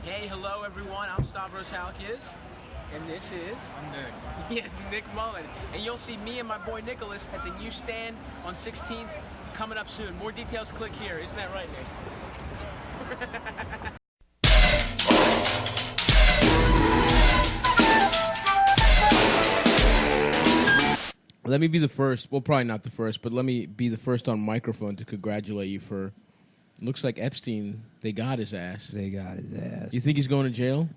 Hey, hello everyone, I'm Stavros Halkias, and this is... I'm Nick. Yeah, it's Nick Mullen. And you'll see me and my boy Nicholas at the new stand on 16th coming up soon. More details, click here. Isn't that right, Nick? Let me be the first, well, probably not the first, but let me be the first on microphone to congratulate you for... Looks like Epstein, they got his ass. They got his ass. You think he's going to jail?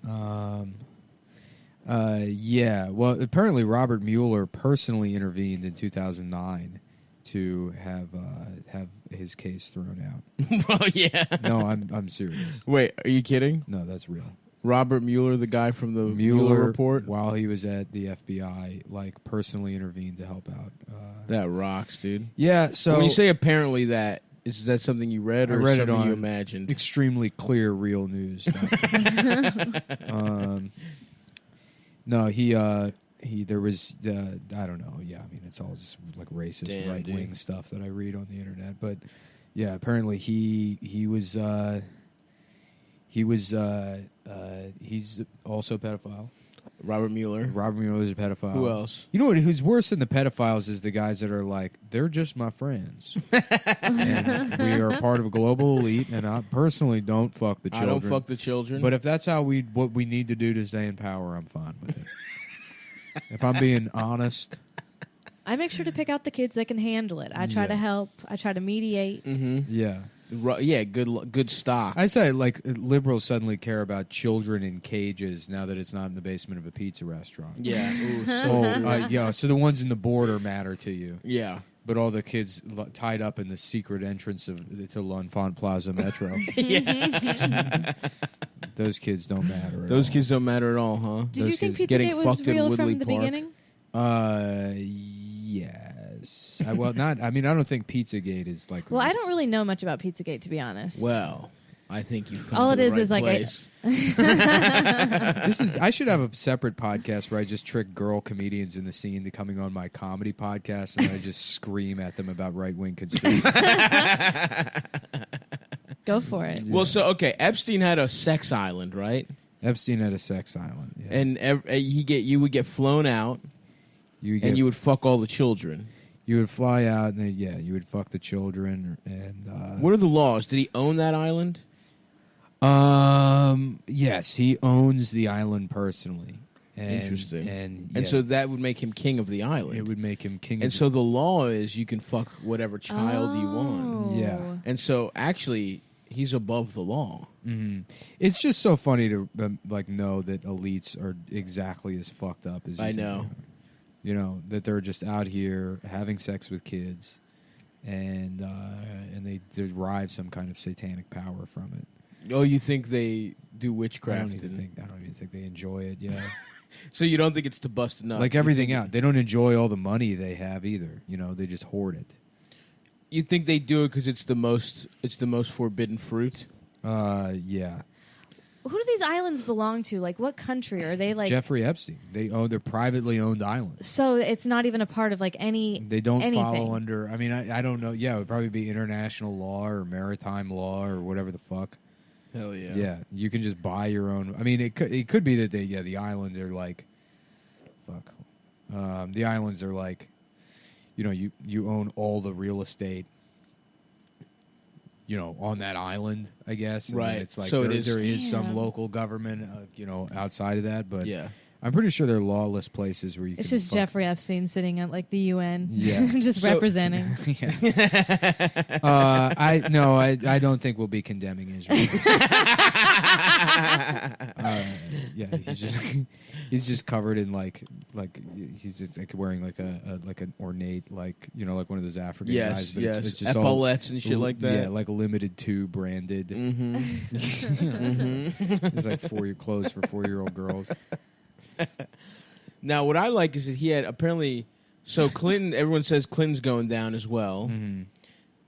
Yeah. Well, apparently Robert Mueller personally intervened in 2009 to have his case thrown out. Oh, yeah. No, I'm serious. Wait, are you kidding? No, that's real. Robert Mueller, the guy from the Mueller report? While he was at the FBI, like, personally intervened to help out. That rocks, dude. Yeah, so... When you say apparently that, is that something you read or read something it on you imagined? Extremely clear, real news. No, there was, I don't know. Yeah, I mean, it's all just like racist right-wing stuff that I read on the internet. But yeah, apparently he's also a pedophile. Robert Mueller. Robert Mueller is a pedophile. Who else? You know what? Who's worse than the pedophiles is the guys that are like, they're just my friends. And we are part of a global elite, and I personally don't fuck the children. I don't fuck the children. But if that's what we need to do to stay in power, I'm fine with it. If I'm being honest. I make sure to pick out the kids that can handle it. I try to help. I try to mediate. Mm-hmm. Yeah. Yeah, good stock. I say, like, liberals suddenly care about children in cages now that it's not in the basement of a pizza restaurant. Yeah. Ooh, so the ones in the border matter to you. Yeah. But all the kids tied up in the secret entrance to L'Enfant Plaza Metro. Yeah. Those kids don't matter at Those all. kids don't matter at all, huh? Did you think Pizzagate was real from the beginning? Yes. I don't think Pizzagate is like... Well, I don't really know much about Pizzagate, to be honest. Well, I think you've come all to it the is right is place. I should have a separate podcast where I just trick girl comedians in the scene to coming on my comedy podcast, and I just scream at them about right-wing conspiracy. Go for it. Well, so, okay, Epstein had a sex island, right? Epstein had a sex island. Yeah. And you would get flown out, and you would fuck all the children. You would fly out, and you would fuck the children. And what are the laws? Did he own that island? Yes, he owns the island personally. Interesting. And so that would make him king of the island. It would make him king. And so the law is you can fuck whatever child you want. Yeah. And so actually, he's above the law. Mm-hmm. It's just so funny to know that elites are exactly as fucked up as you I think know. they are. You know, that they're just out here having sex with kids, and they derive some kind of satanic power from it. Oh, you think they do witchcraft? I don't even think they enjoy it. Yeah. So you don't think it's to bust enough? Like everything out, they don't enjoy all the money they have either. You know, they just hoard it. You think they do it because it's the most forbidden fruit? Yeah. Who do these islands belong to? Like, what country are they? Like Jeffrey Epstein. They're privately owned islands. So it's not even a part of like any. They don't anything. follow under. I mean, I don't know. Yeah, it would probably be international law or maritime law or whatever the fuck. Hell yeah. Yeah, you can just buy your own. I mean, it could be that the islands are like, fuck. The islands are like, you know, you own all the real estate. You know, on that island, I guess. And right. It's like so there is some local government, outside of that, but yeah. I'm pretty sure they're lawless places where you. It's can just fuck. Jeffrey Epstein sitting at like the UN, yeah, just representing. I don't think we'll be condemning Israel. He's just covered in like he's just like wearing like an ornate like like one of those African guys. But yes, it's just epaulettes and shit like that. Yeah, like a limited 2 branded. It's like clothes for 4-year-old girls. Now, what I like is that he had apparently. So Clinton, everyone says Clinton's going down as well,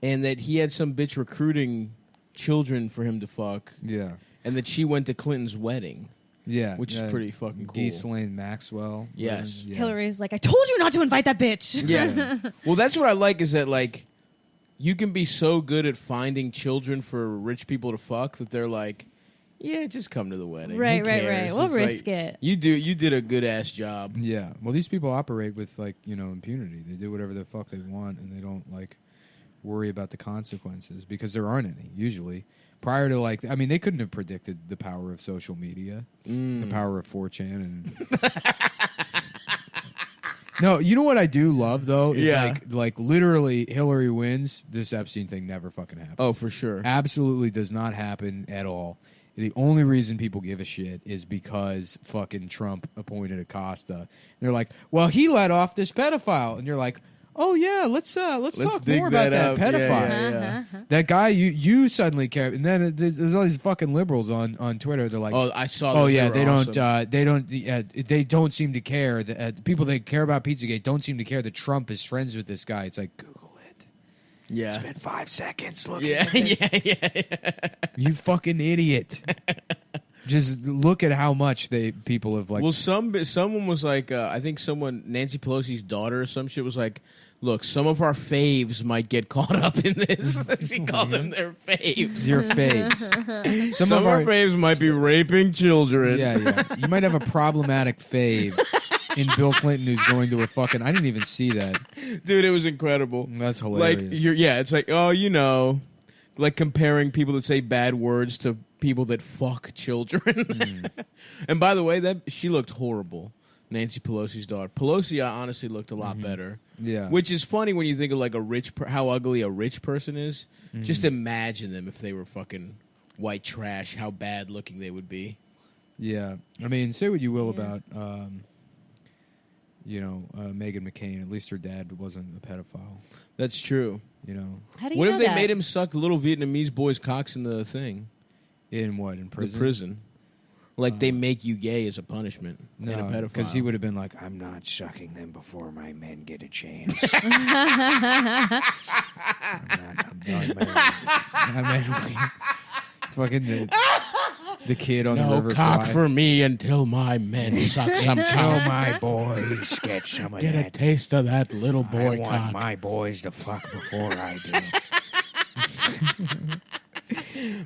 and that he had some bitch recruiting children for him to fuck. Yeah, and that she went to Clinton's wedding. Yeah, which is pretty fucking cool. Ghislaine Maxwell. Yes, yeah. Hillary's like, I told you not to invite that bitch. Yeah. Well, that's what I like is that like you can be so good at finding children for rich people to fuck that they're like, Yeah, just come to the wedding. Right, Who right, cares? right. We'll It's risk like, it. You did a good ass job. Yeah. Well, these people operate with impunity. They do whatever the fuck they want, and they don't worry about the consequences because there aren't any usually. Prior to they couldn't have predicted the power of social media, the power of 4chan, and no. You know what I do love though is like literally Hillary wins. This Epstein thing never fucking happens. Oh, for sure. Absolutely does not happen at all. The only reason people give a shit is because fucking Trump appointed Acosta. And they're like, well, he let off this pedophile, and you're like, oh yeah, let's talk more about that pedophile. Yeah. That guy you suddenly care, and then there's all these fucking liberals on Twitter. They're like, oh, I saw. Oh yeah, they don't seem to care. The people that care about Pizzagate don't seem to care that Trump is friends with this guy. It's like, Google it. Yeah. Spend 5 seconds looking. Yeah, at this. yeah. You fucking idiot. Just look at how much people have Well, someone was like, I think Nancy Pelosi's daughter or some shit was like, look, some of our faves might get caught up in this. She called them their faves. Your faves. Some of our faves might be raping children. Yeah. You might have a problematic fave in Bill Clinton who's going to a fucking... I didn't even see that. Dude, it was incredible. That's hilarious. It's like, like comparing people that say bad words to people that fuck children. And by the way, she looked horrible. Nancy Pelosi's daughter. Pelosi, honestly, looked a lot better. Yeah. Which is funny when you think of like how ugly a rich person is. Just imagine them if they were fucking white trash, how bad looking they would be. Yeah. I mean, say what you will about, Meghan McCain. At least her dad wasn't a pedophile. That's true. How do you What know if they that? made him suck little Vietnamese boys' cocks in the thing? In what? In prison? The prison. Like they make you gay as a punishment. No, and a pedophile. because he would have been like, I'm not sucking them before my men get a chance. Fucking the kid on the river. No cock Kwai. for me until my men suck some Until cock. my boys get some of Get that. a taste of that little boy I want cock. my boys to fuck before I do.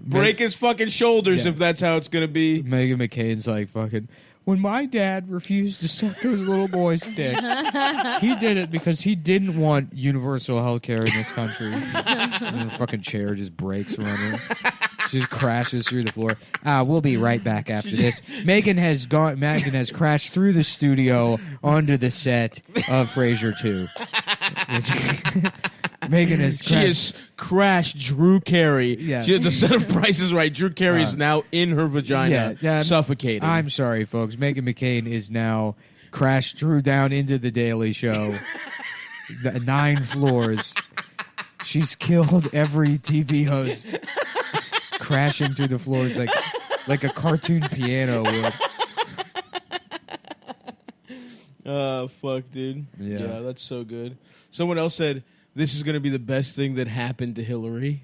Break his fucking shoulders Yeah. if that's how it's going to be. Meghan McCain's like, fucking, when my dad refused to suck those little boys' dick, he did it because he didn't want universal health care in this country. And the fucking chair just breaks around her. She just crashes through the floor. We'll be right back after this. Meghan has crashed through the studio onto the set of Frasier 2. Meghan has She has crashed Drew Carey. Yeah. The set of Price is Right. Drew Carey is now in her vagina, suffocating. I'm sorry, folks. Meghan McCain is now crashed through down into the Daily Show. 9 floors. She's killed every TV host. Crashing through the floors like a cartoon piano would. Fuck, dude. Yeah. That's so good. Someone else said, this is going to be the best thing that happened to Hillary.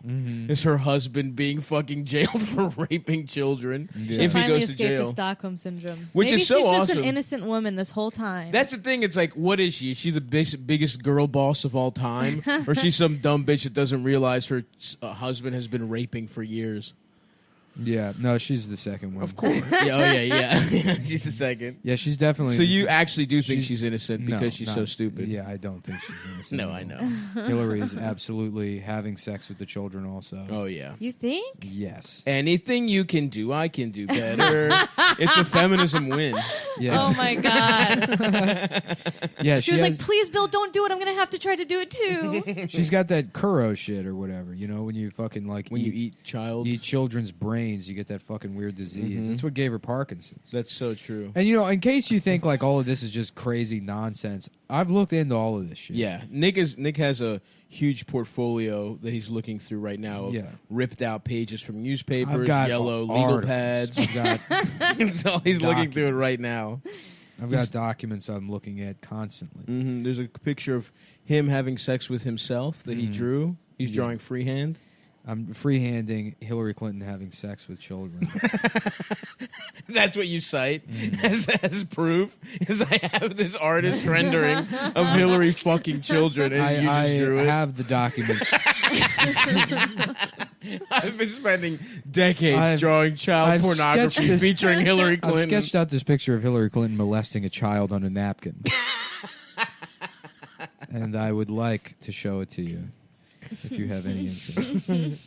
Is her husband being fucking jailed for raping children She'll if he finally goes to escape jail. the Stockholm syndrome. Which Maybe is so she's just awesome. an innocent woman this whole time. That's the thing. It's like, what is she? Is she the biggest girl boss of all time? Or is she some dumb bitch that doesn't realize her husband has been raping for years? Yeah, no, she's the second one. Of course. Yeah. She's the second. Yeah, she's definitely... So you actually do think she's innocent because No, she's not- so stupid? Yeah, I don't think she's innocent. No, at I all. know. Hillary is absolutely having sex with the children also. Oh, yeah. You think? Yes. Anything you can do, I can do better. It's a feminism win. Yeah. Oh my god. Yeah, She was like, please, Bill, don't do it. I'm going to have to try to do it too. she's got that Kuro shit or whatever. You know, when you fucking When you eat child. eat children's brains, you get that fucking weird disease. That's what gave her Parkinson's. That's so true. And in case you think like all of this is just crazy nonsense, I've looked into all of this shit. Yeah. Nick has a huge portfolio that he's looking through right now of ripped out pages from newspapers, I've got yellow legal articles. pads. I've got So he's looking through it right now. I've got documents I'm looking at constantly. There's a picture of him having sex with himself that he drew. He's drawing freehand. I'm freehanding Hillary Clinton having sex with children. That's what you cite as proof. Is I have this artist rendering of Hillary fucking children, and you just drew I it. have the documents. I've been spending decades I've- drawing child I've pornography sketched this- featuring Hillary I've Clinton. sketched out this picture of Hillary Clinton molesting a child on a napkin. And I would like to show it to you if you have any interest.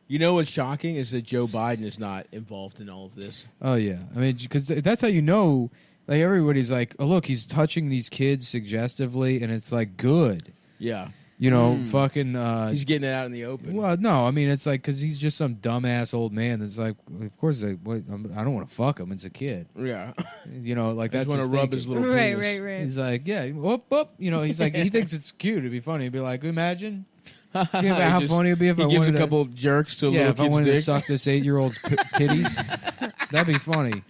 You know what's shocking is that Joe Biden is not involved in all of this. Oh, yeah. I mean, because that's how you know. Like, everybody's like, oh, look, he's touching these kids suggestively, and it's like, good. Yeah. You know, fucking. He's getting it out in the open. Well, no, I mean, it's like, because he's just some dumbass old man that's like, of course, I don't want to fuck him. It's a kid. Yeah. You know, like, I that's just want to rub his little Right, penis. right. He's like, yeah, whoop, whoop. You know, he's like, he thinks it's cute. It'd be funny. He'd be like, imagine. Think about how funny it'd be if he I gives wanted a couple of jerks to a yeah, little if I kid's wanted dick. to suck this 8-year-old's titties. That'd be funny.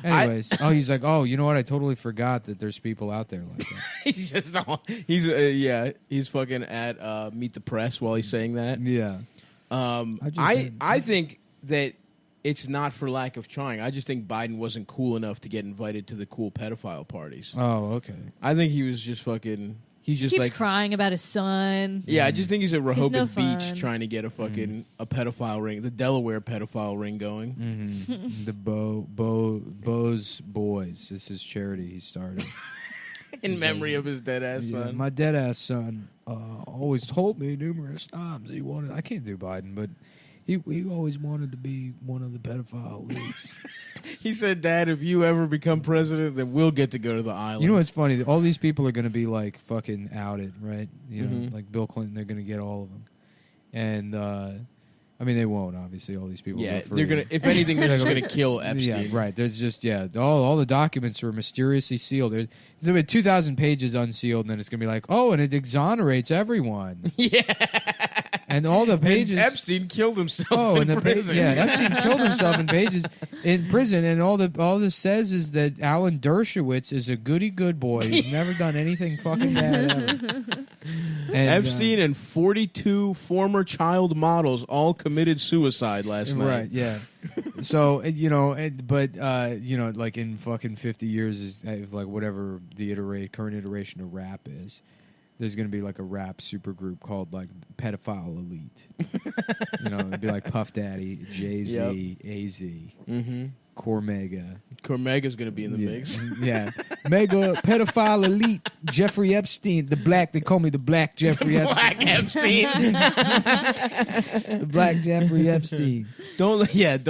Anyways, he's like, oh, you know what? I totally forgot that there's people out there like that. He's just he's fucking at Meet the Press while he's saying that. Yeah. I think that it's not for lack of trying. I just think Biden wasn't cool enough to get invited to the cool pedophile parties. Oh, okay. I think he was just fucking. He's just Keeps like crying about his son. Yeah, I just think he's at Rehoboth no Beach fun. trying to get a fucking a pedophile ring, the Delaware pedophile ring going. Mm-hmm. The Bo's Boys is his charity he started. In memory of his dead ass Yeah, son. my dead ass son always told me numerous times he wanted. I can't do Biden, but he always wanted to be one of the pedophile leagues. He said, "Dad, if you ever become president, then we'll get to go to the island." You know what's funny? All these people are going to be like fucking outed, right? You know, like Bill Clinton, they're going to get all of them. And I mean, they won't. Obviously, all these people. Yeah, go free. they're gonna. If anything, they're just gonna kill Epstein. Yeah, right. There's just all the documents are mysteriously sealed. There's gonna be 2,000 pages unsealed, and then it's gonna be like, oh, and it exonerates everyone. Yeah. And all the pages. And Epstein killed himself. Oh, in and prison. Epstein killed himself in pages in prison, and all this says is that Alan Dershowitz is a goody good boy. He's never done anything fucking bad ever. And, Epstein and 42 former child models all committed suicide last night. Right, yeah. So, like in fucking 50 years, is like whatever the current iteration of rap is, there's going to be like a rap supergroup called like Pedophile Elite. It'd be like Puff Daddy, Jay-Z, AZ, Cormega. Cormega's going to be in the mix. Yeah. Mega Pedophile Elite, Jeffrey Epstein, they call me the Black Jeffrey Black Epstein. Epstein. The Black Jeffrey Epstein. Don't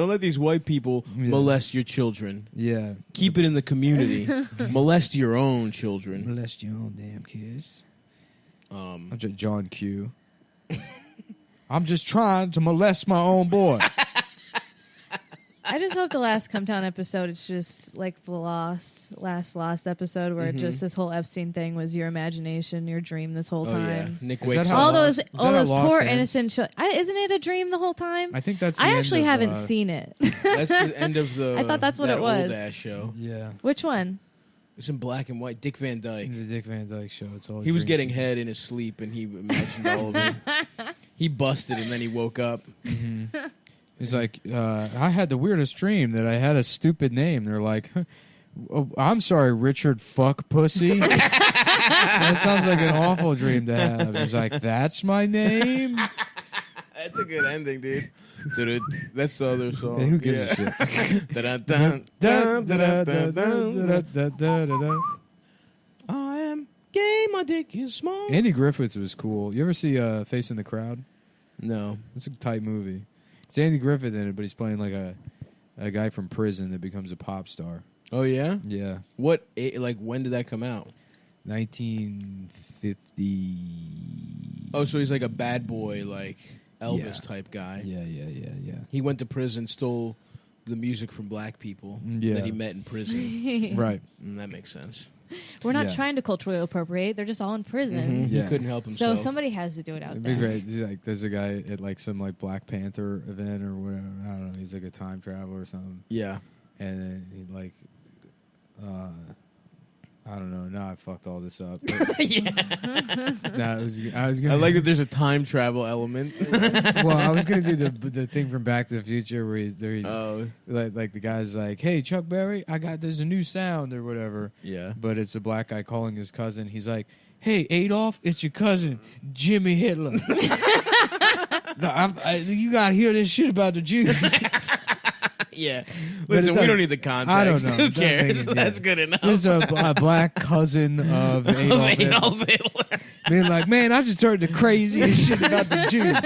let these white people molest your children. Yeah. Keep it in the community. Molest your own children. Molest your own damn kids. I'm just John Q. I'm just trying to molest my own boy. I just hope the last Cum Town episode, it's just like the last episode where just this whole Epstein thing was your imagination, your dream this whole time. Nick Is wakes that up. how All Lost- those is that how Lost poor ends? innocent children. Isn't it a dream the whole time? I think that's. I the actually end of, haven't seen it. That's the end of the. I thought that's what that it was. Old ass show. Yeah. Which one? It's in black and white. Dick Van Dyke. The Dick Van Dyke Show. It's all. He was dreams. getting head in his sleep, and he imagined all of it. He busted, and then he woke up. He's like, I had the weirdest dream that I had a stupid name. They're like, oh, I'm sorry, Richard Fuck Pussy. That sounds like an awful dream to have. He's like, that's my name? That's a good ending, dude. That's the other song. Hey, who gives a shit? I am gay, my dick is small. Andy Griffiths was cool. You ever see Face in the Crowd? No. It's a tight movie. It's Andy Griffith in it, but he's playing like a guy from prison that becomes a pop star. Oh, yeah? Yeah. When did that come out? 1950. Oh, so he's like a bad boy, like Elvis type guy. Yeah. He went to prison, stole the music from black people Yeah. that he met in prison. Right. That makes sense. We're not Yeah. trying to culturally appropriate. They're just all in prison. Yeah. He couldn't help So himself. somebody has to do it out It'd be there. great. Like, there's a guy at like some like Black Panther event or whatever. I don't know. He's like a time traveler or something. Yeah. And then he like, I don't know. Now I fucked all this up. Yeah. I was gonna. I like that there's a time travel element. Well, I was gonna do the thing from Back to the Future where he's Oh, like the guy's like, "Hey, Chuck Berry, there's a new sound or whatever." yeah. But it's a black guy calling his cousin. He's like, "Hey, Adolf, it's your cousin, Jimmy Hitler." You gotta hear this shit about the Jews. Yeah. But Listen, it we don't doesn't- need the context. I don't know. Who Doesn't make cares? it- yeah. That's good enough. There's a black cousin of Adolf Hitler. Adolf Hitler. Being like, man, I just heard the craziest shit about the Jews.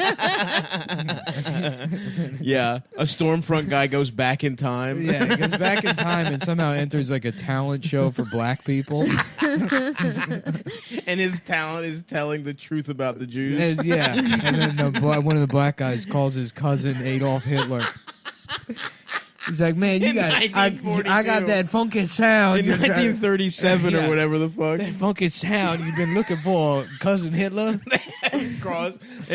Yeah. A Stormfront guy goes back in time. Yeah, he goes back in time and somehow enters like a talent show for black people. And his talent is telling the truth about the Jews. And, yeah, and then one of the black guys calls his cousin Adolf Hitler. He's like, man, In I 1942. got that funky sound. In You're trying- 1937 Yeah. or whatever the fuck. that funky sound you've been looking for, cousin Hitler. They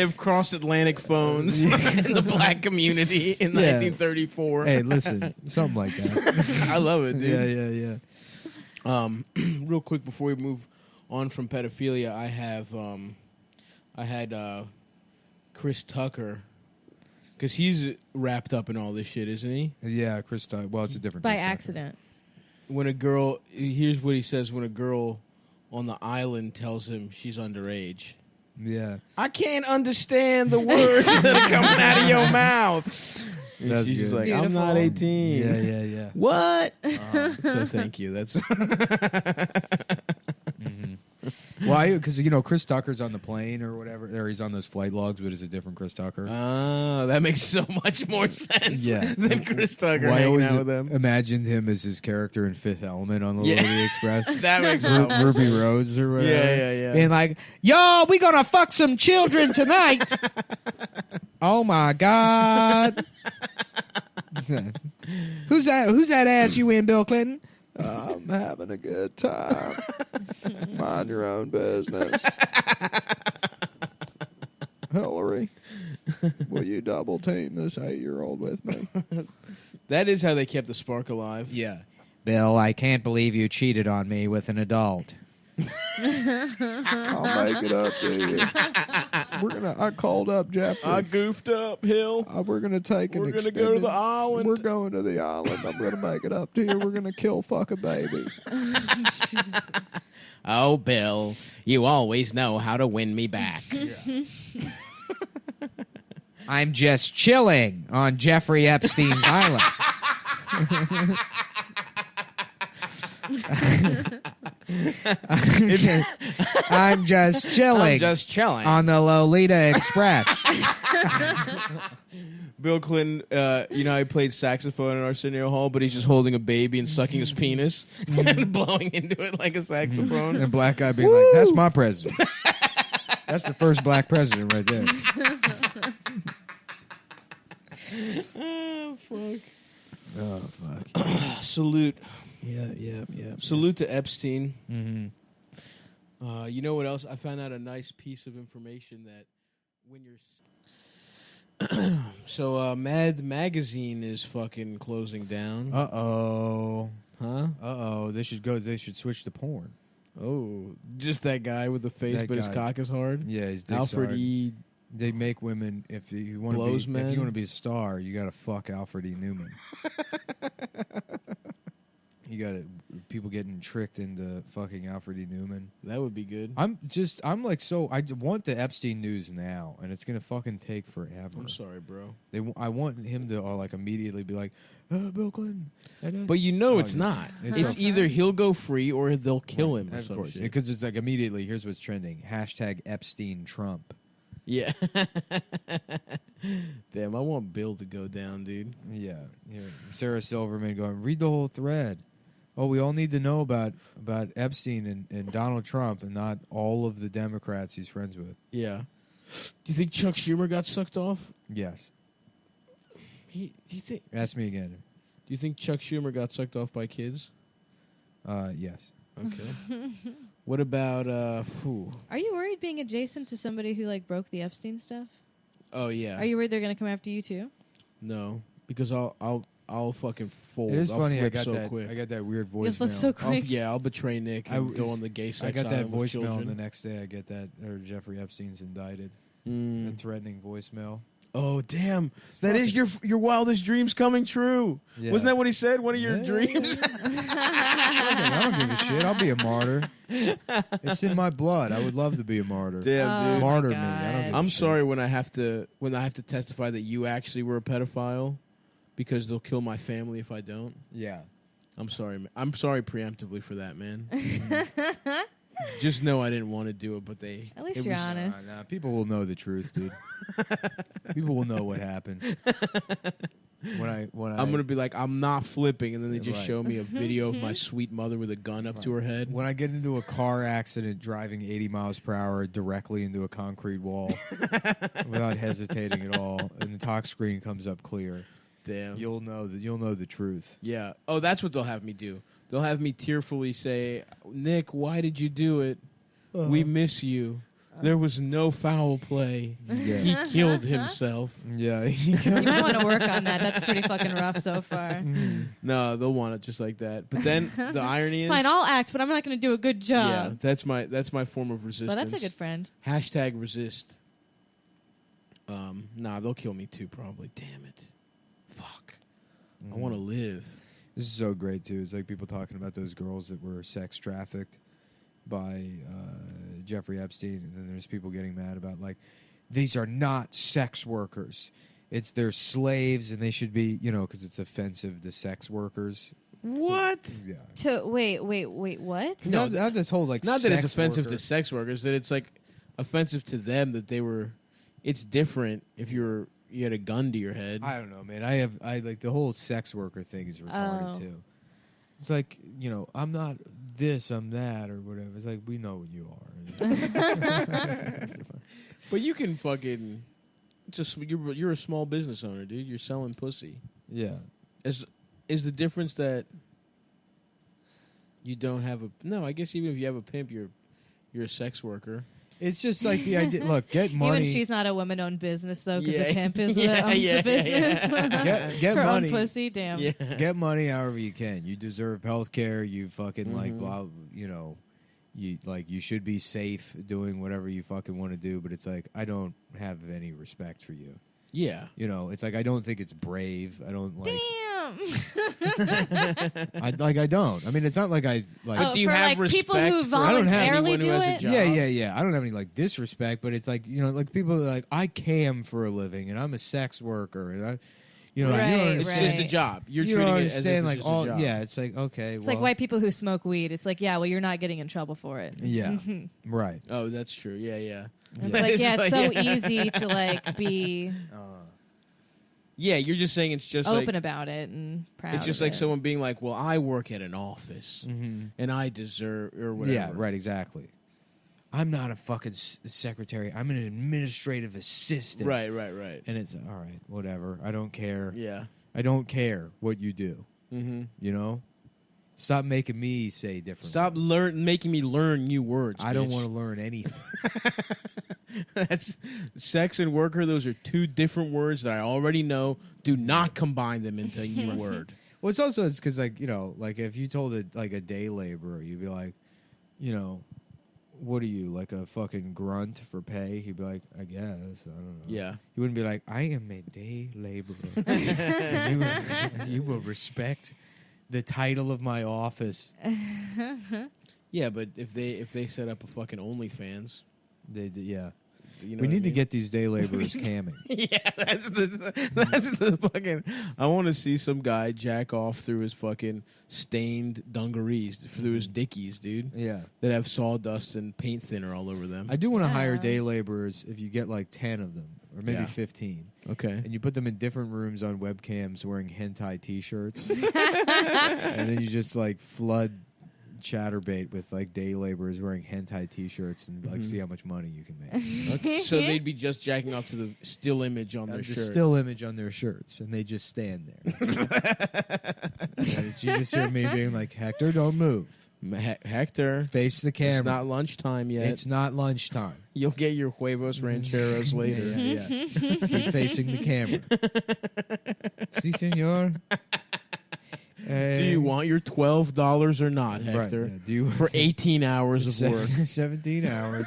have cross-Atlantic phones in the black community in Yeah. 1934. Hey, listen, something like that. I love it, dude. Yeah. Real quick before we move on from pedophilia, I had Chris Tucker, because he's wrapped up in all this shit, isn't he? Yeah, Chris Tucker. Well, it's a different By Chris Tucker. accident. When a girl, here's what he says: when a girl on the island tells him she's underage, Yeah. I can't understand the words that are coming out of your mouth. And That's she's just good. like, I'm not Beautiful. 18. Yeah. What? So thank you. That's Well, because Chris Tucker's on the plane or whatever, or he's on those flight logs, but it's a different Chris Tucker. oh, that makes so much more sense. Yeah. Than Chris Tucker Well, I hanging always out with them. imagined him as his character in Fifth Element on the Yeah. Liberty Express. That makes a lot more Ruby sense. Rhodes or whatever. Yeah. Being like, yo, we gonna fuck some children tonight. Oh my God. Who's that ass you in, Bill Clinton? I'm having a good time. Mind your own business. Hillary, will you double team this 8-year-old with me? That is how they kept the spark alive. Yeah. Bill, I can't believe you cheated on me with an adult. I'll make it up to you. I called up Jeffrey. I goofed up, Hill. We're gonna take an We're going to extended. go to the island. We're going to the island. I'm gonna make it up to you. We're gonna kill fuck a baby. Oh, Bill, you always know how to win me back. I'm just chilling on Jeffrey Epstein's island. I'm just chilling. I'm just chilling. on the Lolita Express. Bill Clinton, he played saxophone in Arsenio Hall, but he's just holding a baby and sucking his penis and blowing into it like a saxophone. And a black guy being like, that's my president. That's the first black president right there. Oh, fuck. Oh, fuck. Salute. Yeah. Salute to Epstein. Mm-hmm. You know what else? I found out a nice piece of information that when you're... So, Mad Magazine is fucking closing down. Uh-oh. Huh? Uh-oh. They should switch to porn. Oh, just that guy with the face, That but his guy. cock is hard? Yeah, his dick's Alfred hard. E. They make women, if you want Blows to men? be a star, you got to fuck Alfred E. Newman. You got people getting tricked into fucking Alfred E. Newman. That would be good. I want the Epstein news now, and it's gonna fucking take forever. I'm sorry, bro. I want him to immediately be like, Bill Clinton. But you know Oh, it's yeah. not. It's It's okay. either he'll go free or they'll kill him or Of some course, shit. because it's like immediately. Here's what's trending: #Epstein Trump. Yeah. Damn, I want Bill to go down, dude. Yeah. Sarah Silverman going, read the whole thread. Oh, we all need to know about Epstein and Donald Trump and not all of the Democrats he's friends with. Yeah. Do you think Chuck Schumer got sucked off? Yes. Do you think Ask me again. Do you think Chuck Schumer got sucked off by kids? Yes. Okay. What about Are you worried being adjacent to somebody who broke the Epstein stuff? Oh yeah. Are you worried they're going to come after you too? No, because I'll fucking fold. It is I'll funny. I flip got so that. quick. I got that weird voicemail. You'll flip so quick. I'll betray Nick and go on the gay sex I got that island with voicemail, children. and the next day I get that Jeffrey Epstein's indicted. Mm. A threatening voicemail. Oh damn! That is your wildest dreams coming true. Yeah. Wasn't that what he said? One of your dreams. I don't give a shit. I'll be a martyr. It's in my blood. I would love to be a martyr. Damn, dude. Martyr me. God. I don't give a I'm shit. sorry when I have to testify that you actually were a pedophile, because they'll kill my family if I don't. Yeah. I'm sorry. I'm sorry preemptively for that, man. Just know I didn't want to do it, but At least you're honest. Nah, people will know the truth, dude. People will know what happened. I'm gonna be like, I'm not flipping, and then they just Right. show me a video of my sweet mother with a gun up to her head. when I get into a car accident driving 80 miles per hour directly into a concrete wall without hesitating at all, and the talk screen comes up clear, Damn. you'll know the truth. Yeah. Oh, that's what they'll have me do. They'll have me tearfully say, Nick, why did you do it? We miss you. There was no foul play. Yeah. He killed himself. Yeah. You might want to work on that. That's pretty fucking rough so far. No, they'll want it just like that. But then the irony is, Fine, I'll act, but I'm not going to do a good yeah, job. that's my form of resistance. Well, that's a good friend. Hashtag resist. Nah, they'll kill me too, probably. Damn it. Fuck. I want to live. This is so great too. It's like people talking about those girls that were sex trafficked by Jeffrey Epstein, and then there's people getting mad about like these are not sex workers. They're slaves, and they should be, because it's offensive to sex workers. What? Yeah. Wait, what? No, not this whole like. Not that it's sex offensive worker. to sex workers, that it's like offensive to them that they were. It's different if you had a gun to your head. I don't know, man. I like the whole sex worker thing is retarded too. It's like, I'm not this, I'm that, or whatever. It's like, we know what you are. But you can fucking you're a small business owner, dude. You're selling pussy. Yeah. Is the difference that you don't have a no? I guess even if you have a pimp, you're a sex worker. It's just like the idea. Look, get money. Even she's not a woman-owned business, though, because Yeah. the pimp owns Yeah, the business. Get Her money. own pussy, damn. Yeah. Get money however you can. You deserve health care. You fucking like, blah, you should be safe doing whatever you fucking want to do. But it's like, I don't have any respect for you. Yeah. It's like, I don't think it's brave. I don't like. Damn. I don't. I mean, it's not like I like. But do you for have like people respect who for anyone voluntarily who do has a it. job? Yeah. I don't have any like disrespect, but it's like like people are like I cam for a living and I'm a sex worker and I, you know, Right, you don't It's understand. just a job. You're You treating don't it as if understand it's like just a all. job. Yeah, it's like okay. It's like white people who smoke weed. It's like, yeah, well, you're not getting in trouble for it. Yeah, right. Oh, that's true. Yeah. It's like, yeah, it's so easy to like be Yeah, you're just saying it's just open like about it and proud. it's just of like it. someone being like, "Well, I work at an office and I deserve or whatever." Yeah, right. Exactly. I'm not a fucking secretary. I'm an administrative assistant. Right. And it's all right. Whatever. I don't care. Yeah. I don't care what you do. Mm-hmm. Stop making me say different. Stop making me learn new words. I don't bitch. want to learn anything. That's sex and worker. Those are two different words that I already know. Do not combine them into a new word. Well, it's also because like like if you told a day laborer, you'd be like, what are you, like a fucking grunt for pay? He'd be like, I guess, I don't know. Yeah. He wouldn't be like, I am a day laborer. you will respect the title of my office. Yeah, but if they set up a fucking OnlyFans, Yeah. you know We what need I to mean? get these day laborers camming. Yeah, that's the fucking. I want to see some guy jack off through his fucking stained dungarees, through his dickies, dude. Yeah. That have sawdust and paint thinner all over them. I do want to hire day laborers if you get like 10 of them, or maybe Yeah. 15. Okay. And you put them in different rooms on webcams wearing hentai t-shirts. And then you just like flood Chatterbait with like day laborers wearing hentai t-shirts and like see how much money you can make. Okay. So they'd be just jacking off to the still image on their The shirt. still image on their shirts, and they just stand there. And you just hear me being like, Hector, don't move. Hector, Face the camera. it's not lunchtime yet. It's not lunchtime. You'll get your huevos rancheros later. Yeah. Keep facing the camera. Si, senor. Do you want your $12 or not, Hector? Right, yeah. Do you For 18 hours of work. 17 hours.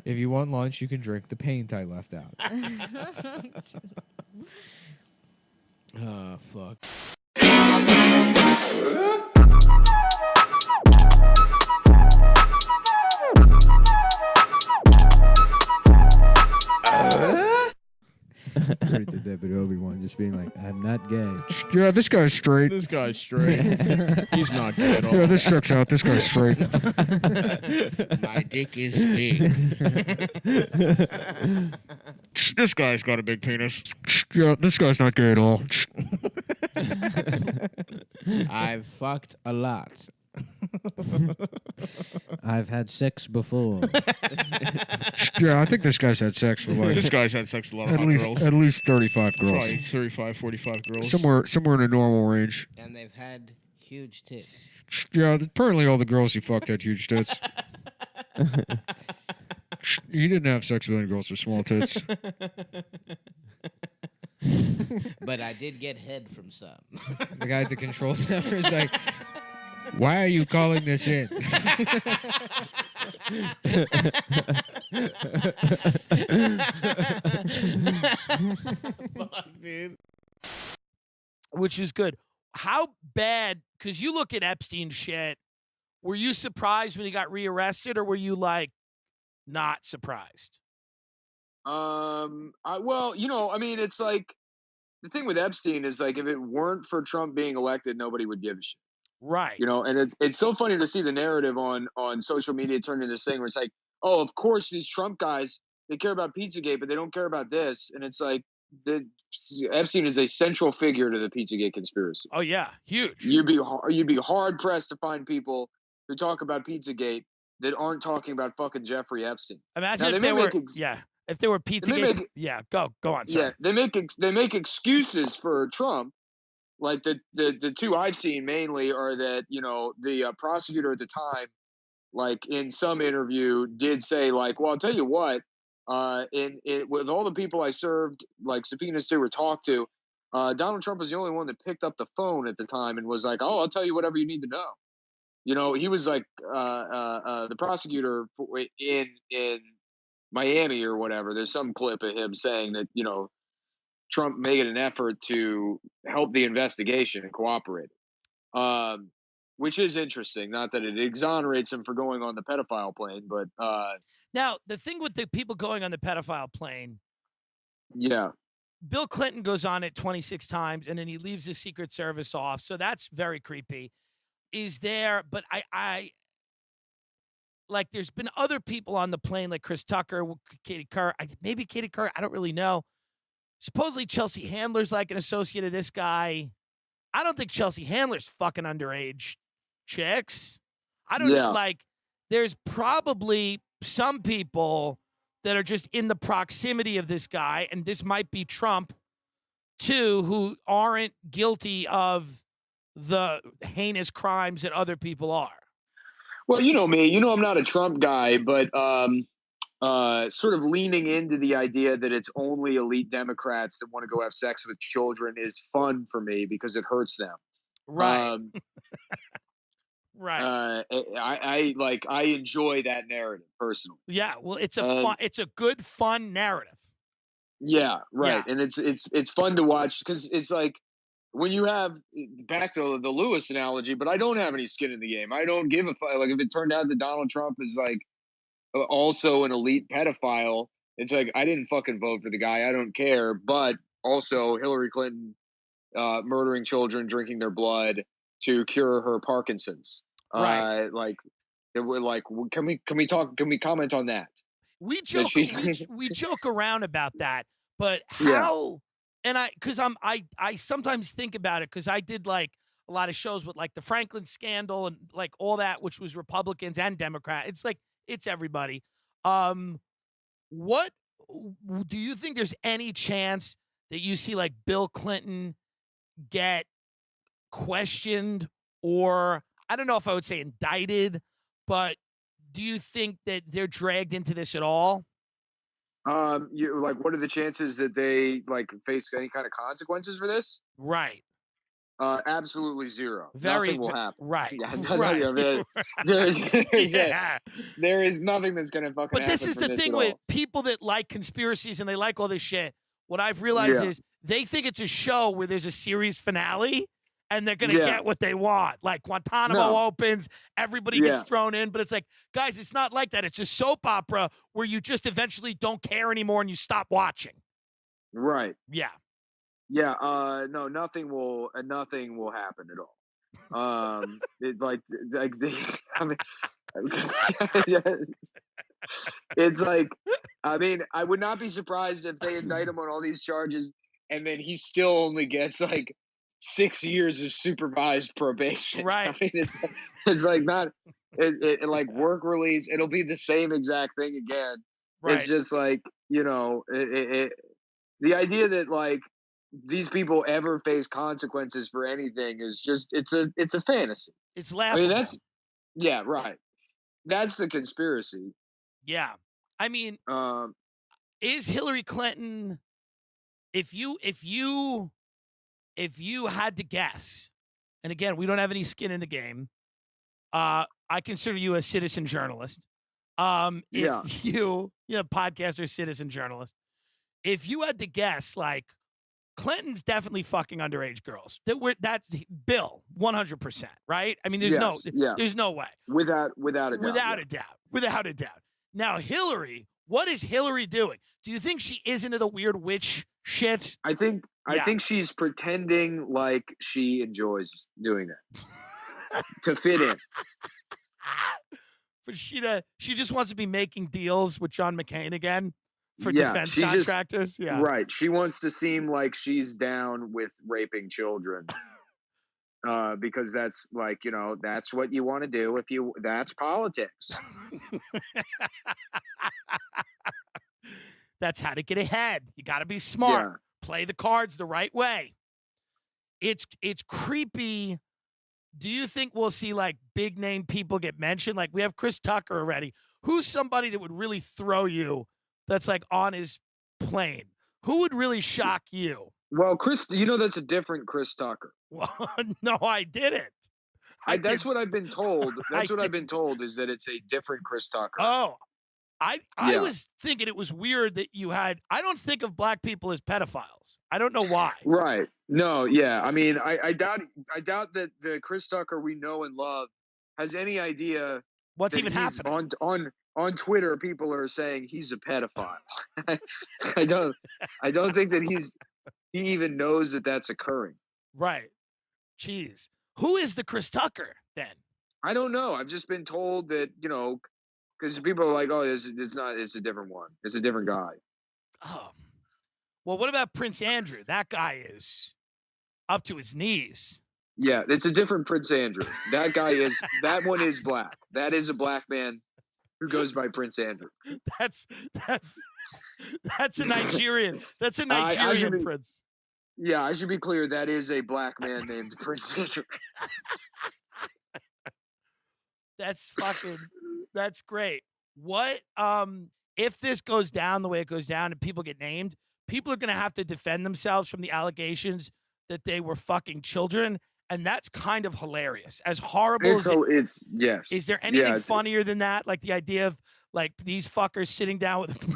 If you want lunch, you can drink the paint I left out. Oh, fuck. Right to Deadbeat Obi-Wan just being like, I'm not gay. Yeah, this guy's straight. This guy's straight. He's not gay at all. Yeah, this checks out. This guy's straight. My dick is big. This guy's got a big penis. Yeah, this guy's not gay at all. I've fucked a lot. I've had sex before. Yeah, I think this guy's had sex with like This guy's had sex with a lot of hot girls. At least 35 girls. Probably 35, 45 girls. Somewhere in a normal range. And they've had huge tits. Yeah, apparently all the girls he fucked had huge tits. He didn't have sex with any girls with small tits. But I did get head from some. The guy at the control tower is like, why are you calling this in? Fuck, dude. Which is good. How bad, because you look at Epstein shit, were you surprised when he got rearrested, or were you like not surprised? Well, you know, I mean, it's like the thing with Epstein is like if it weren't for Trump being elected, nobody would give a shit. Right. You know, and it's so funny to see the narrative on social media turn into this thing where it's like, oh, of course these Trump guys, they care about Pizzagate, but they don't care about this. And it's like Epstein is a central figure to the Pizzagate conspiracy. Oh yeah, huge. You'd be hard pressed to find people who talk about Pizzagate that aren't talking about fucking Jeffrey Epstein. Imagine now, if they were, if they were Pizzagate. Yeah, go on, sir. Yeah, they make excuses for Trump. Like the two I've seen mainly are that, you know, the prosecutor at the time, like in some interview did say like, well, I'll tell you what, with all the people I served like subpoenas to or talked to, Donald Trump was the only one that picked up the phone at the time and was like, oh, I'll tell you whatever you need to know. You know, he was like the prosecutor in Miami or whatever. There's some clip of him saying that, you know, Trump made an effort to help the investigation and cooperate, which is interesting. Not that it exonerates him for going on the pedophile plane, but now the thing with the people going on the pedophile plane, yeah, Bill Clinton goes on it 26 times and then he leaves the Secret Service off, so that's very creepy. Is there? But I like. There's been other people on the plane, like Chris Tucker, Katie Kerr, maybe Katie Kerr. I don't really know. Supposedly Chelsea Handler's like an associate of this guy. I don't think Chelsea Handler's fucking underage chicks. I don't know. Like, there's probably some people that are just in the proximity of this guy, and this might be Trump, too, who aren't guilty of the heinous crimes that other people are. Well, you know me. You know I'm not a Trump guy, but sort of leaning into the idea that it's only elite Democrats that want to go have sex with children is fun for me because it hurts them. Right. Right. I enjoy that narrative personally. Yeah. Well, it's a good, fun narrative. Yeah. Right. Yeah. And it's fun to watch because it's like when you have back to the Lewis analogy, but I don't have any skin in the game. I don't give a fuck. Like if it turned out that Donald Trump is like also an elite pedophile, it's like I didn't fucking vote for the guy. I don't care. But also Hillary Clinton murdering children, drinking their blood to cure her Parkinson's. Right. Can we comment on that? We joke around about that, but how? And I sometimes think about it because I did like a lot of shows with like the Franklin scandal and like all that, which was Republicans and Democrats. It's like it's everybody. What do you think? There's any chance that you see like Bill Clinton get questioned, or I don't know if I would say indicted, but do you think that they're dragged into this at all? You like, what are the chances that they like face any kind of consequences for this? Right. Absolutely zero. Very Nothing will happen. right. Yeah, Right. there is nothing that's gonna fucking But happen. this is from the thing at with all. people that like conspiracies and they like all this shit. What I've realized Yeah. is they think it's a show where there's a series finale and they're going to Yeah. get what they want. Like Guantanamo No. opens, everybody Yeah. gets thrown in. But it's like, guys, it's not like that. It's a soap opera where you just eventually don't care anymore and you stop watching. Right. Yeah. Yeah. No. Nothing will happen at all. I mean, it's like, I mean, I would not be surprised if they indict him on all these charges, and then he still only gets like 6 years of supervised probation. Right. I mean, it's like not it like work release. It'll be the same exact thing again. Right. It's just like, you know, the idea that like these people ever face consequences for anything is just it's a fantasy. It's I laughable. mean, yeah, right. That's the conspiracy. Yeah. I mean, is Hillary Clinton, if you had to guess, and again, we don't have any skin in the game, I consider you a citizen journalist. If you podcaster, citizen journalist, if you had to guess, like, Clinton's definitely fucking underage girls. That's Bill, 100%, right? I mean, there's no way. Without a doubt. Without a doubt. Now, Hillary, what is Hillary doing? Do you think she is into the weird witch shit? I think she's pretending like she enjoys doing that to fit in. But she just wants to be making deals with John McCain again for defense contractors. Right. She wants to seem like she's down with raping children. Because that's like, you know, that's what you want to do that's politics. That's how to get ahead. You got to be smart. Yeah. Play the cards the right way. It's creepy. Do you think we'll see like big name people get mentioned? Like we have Chris Tucker already. Who's somebody that would really throw you that's like on his plane? Who would really shock you? Well, Chris, you know that's a different Chris Tucker. Well, no, I didn't. That's what I've been told. That's what I've been told is that it's a different Chris Tucker. Oh, I was thinking it was weird that you had. I don't think of black people as pedophiles. I don't know why. Right. No. Yeah. I mean, I doubt that the Chris Tucker we know and love has any idea what's even happening on Twitter. People are saying he's a pedophile. I don't think that he even knows that that's occurring. Right. Jeez. Who is the Chris Tucker then? I don't know. I've just been told that, you know, because people are like, oh, it's a different one. It's a different guy. Oh. Well, what about Prince Andrew? That guy is up to his knees. Yeah, it's a different Prince Andrew. That one is black. That is a black man who goes by Prince Andrew. That's a Nigerian. That's a Nigerian prince. Yeah, I should be clear. That is a black man named Prince Andrew. That's great. What if this goes down the way it goes down and people get named, people are going to have to defend themselves from the allegations that they were fucking children, and that's kind of hilarious. As horrible as yes. Is there anything funnier than that? Like the idea of like these fuckers sitting down with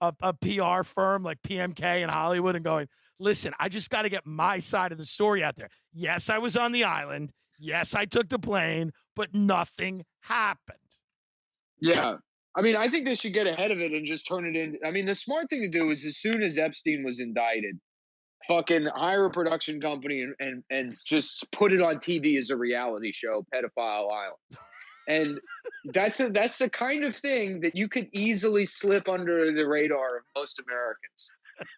a PR firm like PMK in Hollywood and going, listen, I just got to get my side of the story out there. Yes, I was on the island. Yes, I took the plane, but nothing happened. Yeah. I mean, I think they should get ahead of it and just turn it in. I mean, the smart thing to do is as soon as Epstein was indicted, fucking hire a production company and just put it on TV as a reality show, Pedophile Island. And that's the kind of thing that you could easily slip under the radar of most Americans.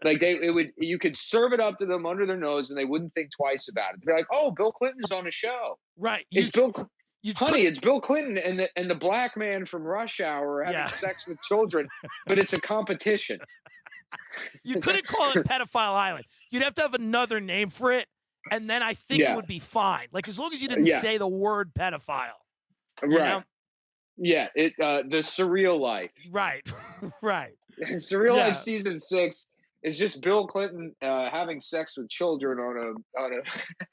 Like you could serve it up to them under their nose and they wouldn't think twice about it. They'd be like, "Oh, Bill Clinton's on a show." Right. It's Bill Clinton and the black man from Rush Hour are having sex with children, but it's a competition. You couldn't call it Pedophile Island. You'd have to have another name for it, and then I think it would be fine. Like as long as you didn't say the word pedophile. Right. Know? Yeah. The Surreal Life. Right. Right. Surreal Life season 6. is just Bill Clinton having sex with children on a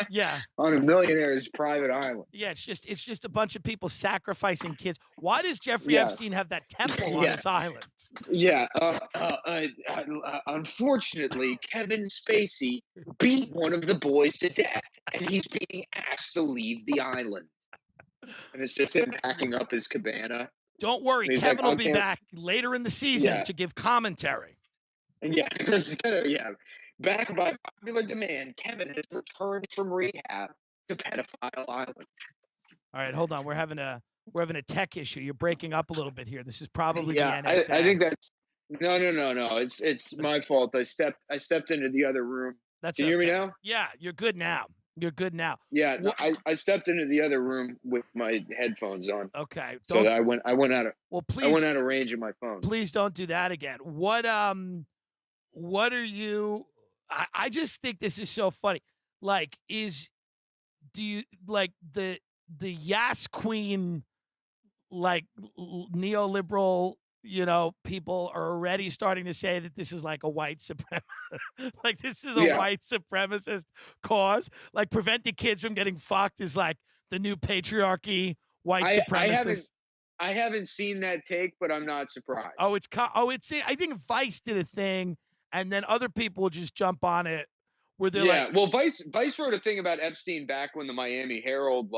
Yeah. on a millionaire's private island. Yeah, it's just a bunch of people sacrificing kids. Why does Jeffrey Yeah. Epstein have that temple on Yeah. his island? Yeah. Unfortunately, Kevin Spacey beat one of the boys to death, and he's being asked to leave the island. And it's just him packing up his cabana. Don't worry, He's Kevin like, will be "Okay." back later in the season Yeah. to give commentary. Yeah, yeah. Back by popular demand, Kevin has returned from rehab to Pedophile Island. All right, hold on. We're having a tech issue. You're breaking up a little bit here. This is probably Yeah, the NSA. I think that's no. It's my fault. I stepped into the other room. That's Can you hear me okay. now? Yeah, you're good now. You're good now. Yeah, no, I stepped into the other room with my headphones on, Okay. so that I went out of Well, I please went out of range of my phone. please don't do that again. What are you I just think this is so funny. Like, do you like the Yas Queen, like neoliberal, people are already starting to say that this is like a white supremacist, like this is a Yeah. white supremacist cause. Like preventing kids from getting fucked is like the new patriarchy, white supremacist. I haven't seen that take, but I'm not surprised. I think Vice did a thing, and then other people just jump on it where they're yeah. like, Well, Vice wrote a thing about Epstein back when the Miami Herald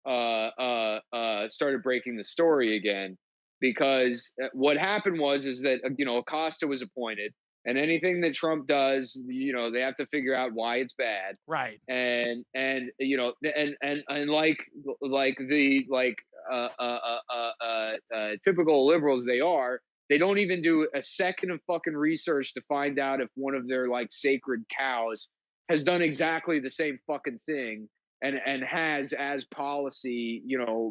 started breaking the story again, because what happened is that Acosta was appointed, and anything that Trump does, they have to figure out why it's bad, right, and like typical liberals they are. They don't even do a second of fucking research to find out if one of their like sacred cows has done exactly the same fucking thing and has as policy,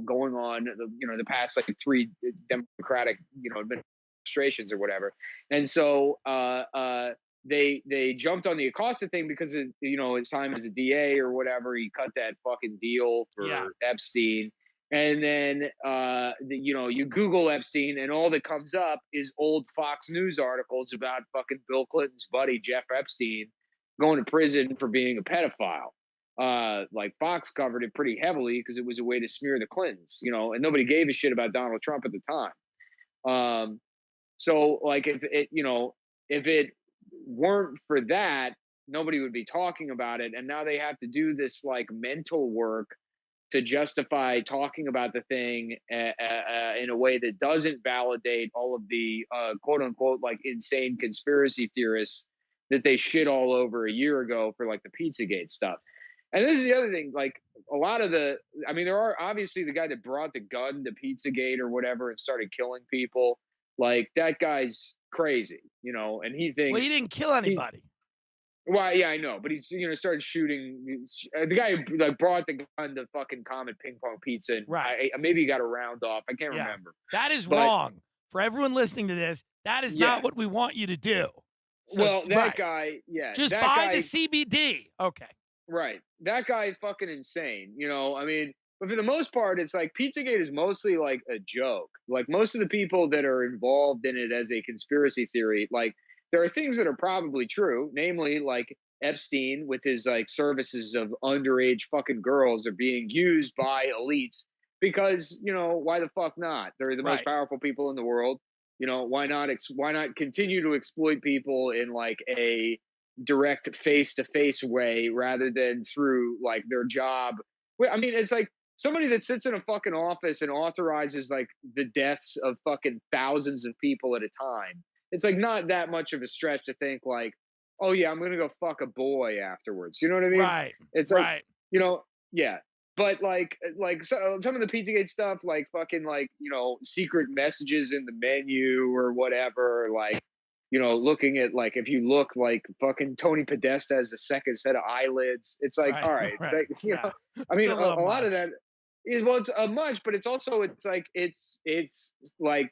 going on the past like 3 Democratic, administrations or whatever. And so they jumped on the Acosta thing because of, his time as a DA or whatever. He cut that fucking deal for Epstein. And then, you Google Epstein and all that comes up is old Fox News articles about fucking Bill Clinton's buddy, Jeff Epstein, going to prison for being a pedophile. Like Fox covered it pretty heavily because it was a way to smear the Clintons, and nobody gave a shit about Donald Trump at the time. So like if it weren't for that, nobody would be talking about it. And now they have to do this like mental work to justify talking about the thing in a way that doesn't validate all of the quote unquote like insane conspiracy theorists that they shit all over a year ago for like the Pizzagate stuff. And this is the other thing, like a lot of there are obviously the guy that brought the gun to Pizzagate or whatever and started killing people. Like that guy's crazy, and he thinks. Well, he didn't kill anybody. Well, yeah, I know, but he's started shooting. The guy who like brought the gun to fucking Comet Ping Pong Pizza. And right. Maybe he got a round off. I can't remember. That is wrong. For everyone listening to this, that is not what we want you to do. So, well, that guy, just buy the CBD. Okay. Right. That guy fucking insane. But for the most part, it's like Pizzagate is mostly like a joke. Like most of the people that are involved in it as a conspiracy theory, like there are things that are probably true, namely like Epstein with his like services of underage fucking girls are being used by elites because, why the fuck not? They're the most powerful people in the world. Why not continue to exploit people in like a direct face-to-face way rather than through like their job. It's like somebody that sits in a fucking office and authorizes like the deaths of fucking thousands of people at a time. It's like not that much of a stretch to think like, oh yeah, I'm gonna go fuck a boy afterwards. You know what I mean? Right. It's like, yeah. But like so, some of the Pizzagate stuff, like fucking like secret messages in the menu or whatever, like looking at like if you look like fucking Tony Podesta has the second set of eyelids. It's like all right, like, a lot of that. Well, it's a much, but it's also it's like it's like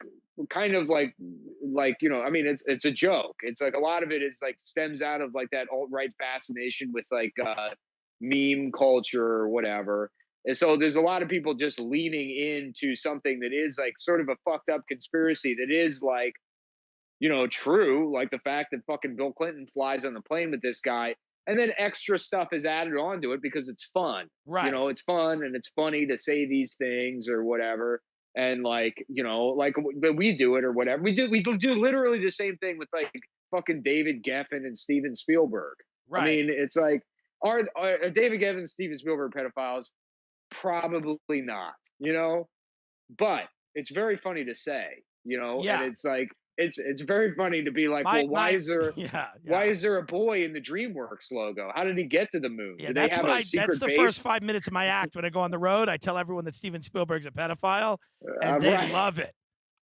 kind of like it's a joke. It's like a lot of it is like stems out of like that alt-right fascination with like meme culture or whatever. And so there's a lot of people just leaning into something that is like sort of a fucked up conspiracy that is like true, like the fact that fucking Bill Clinton flies on the plane with this guy, and then extra stuff is added onto it because it's fun. Right. It's fun and it's funny to say these things or whatever. And like, like we do it or whatever. We do literally the same thing with like fucking David Geffen and Steven Spielberg. Right. I mean, it's like, are David Geffen and Steven Spielberg pedophiles? Probably not, but it's very funny to say, Yeah. and it's like, it's very funny to be like, why is there why is there a boy in the DreamWorks logo? How did he get to the moon? Yeah, Do they have a secret that's the base? first 5 minutes of my act when I go on the road. I tell everyone that Steven Spielberg's a pedophile, and they right. love it.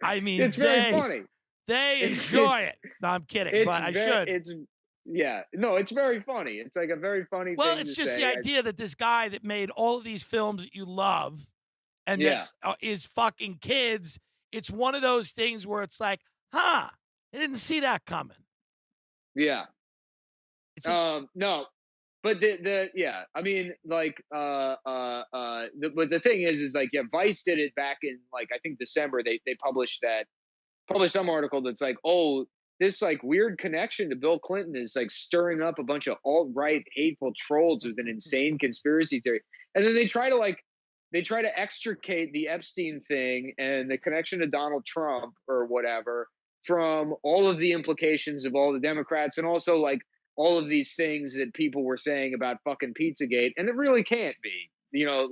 I mean, It's very funny. They enjoy it. No, I'm kidding, but I should. It's very funny. It's like a very funny Well, thing it's to just say. the idea that this guy that made all of these films that you love, and that's is fucking kids. It's one of those things where it's like, I didn't see that coming. Yeah. No, but I mean, like, but the thing is like, Vice did it back in like, I think December, they published some article that's like, oh, this like weird connection to Bill Clinton is like stirring up a bunch of alt-right hateful trolls with an insane conspiracy theory. And then they try to extricate the Epstein thing and the connection to Donald Trump or whatever from all of the implications of all the Democrats and also like all of these things that people were saying about fucking Pizzagate. And it really can't be,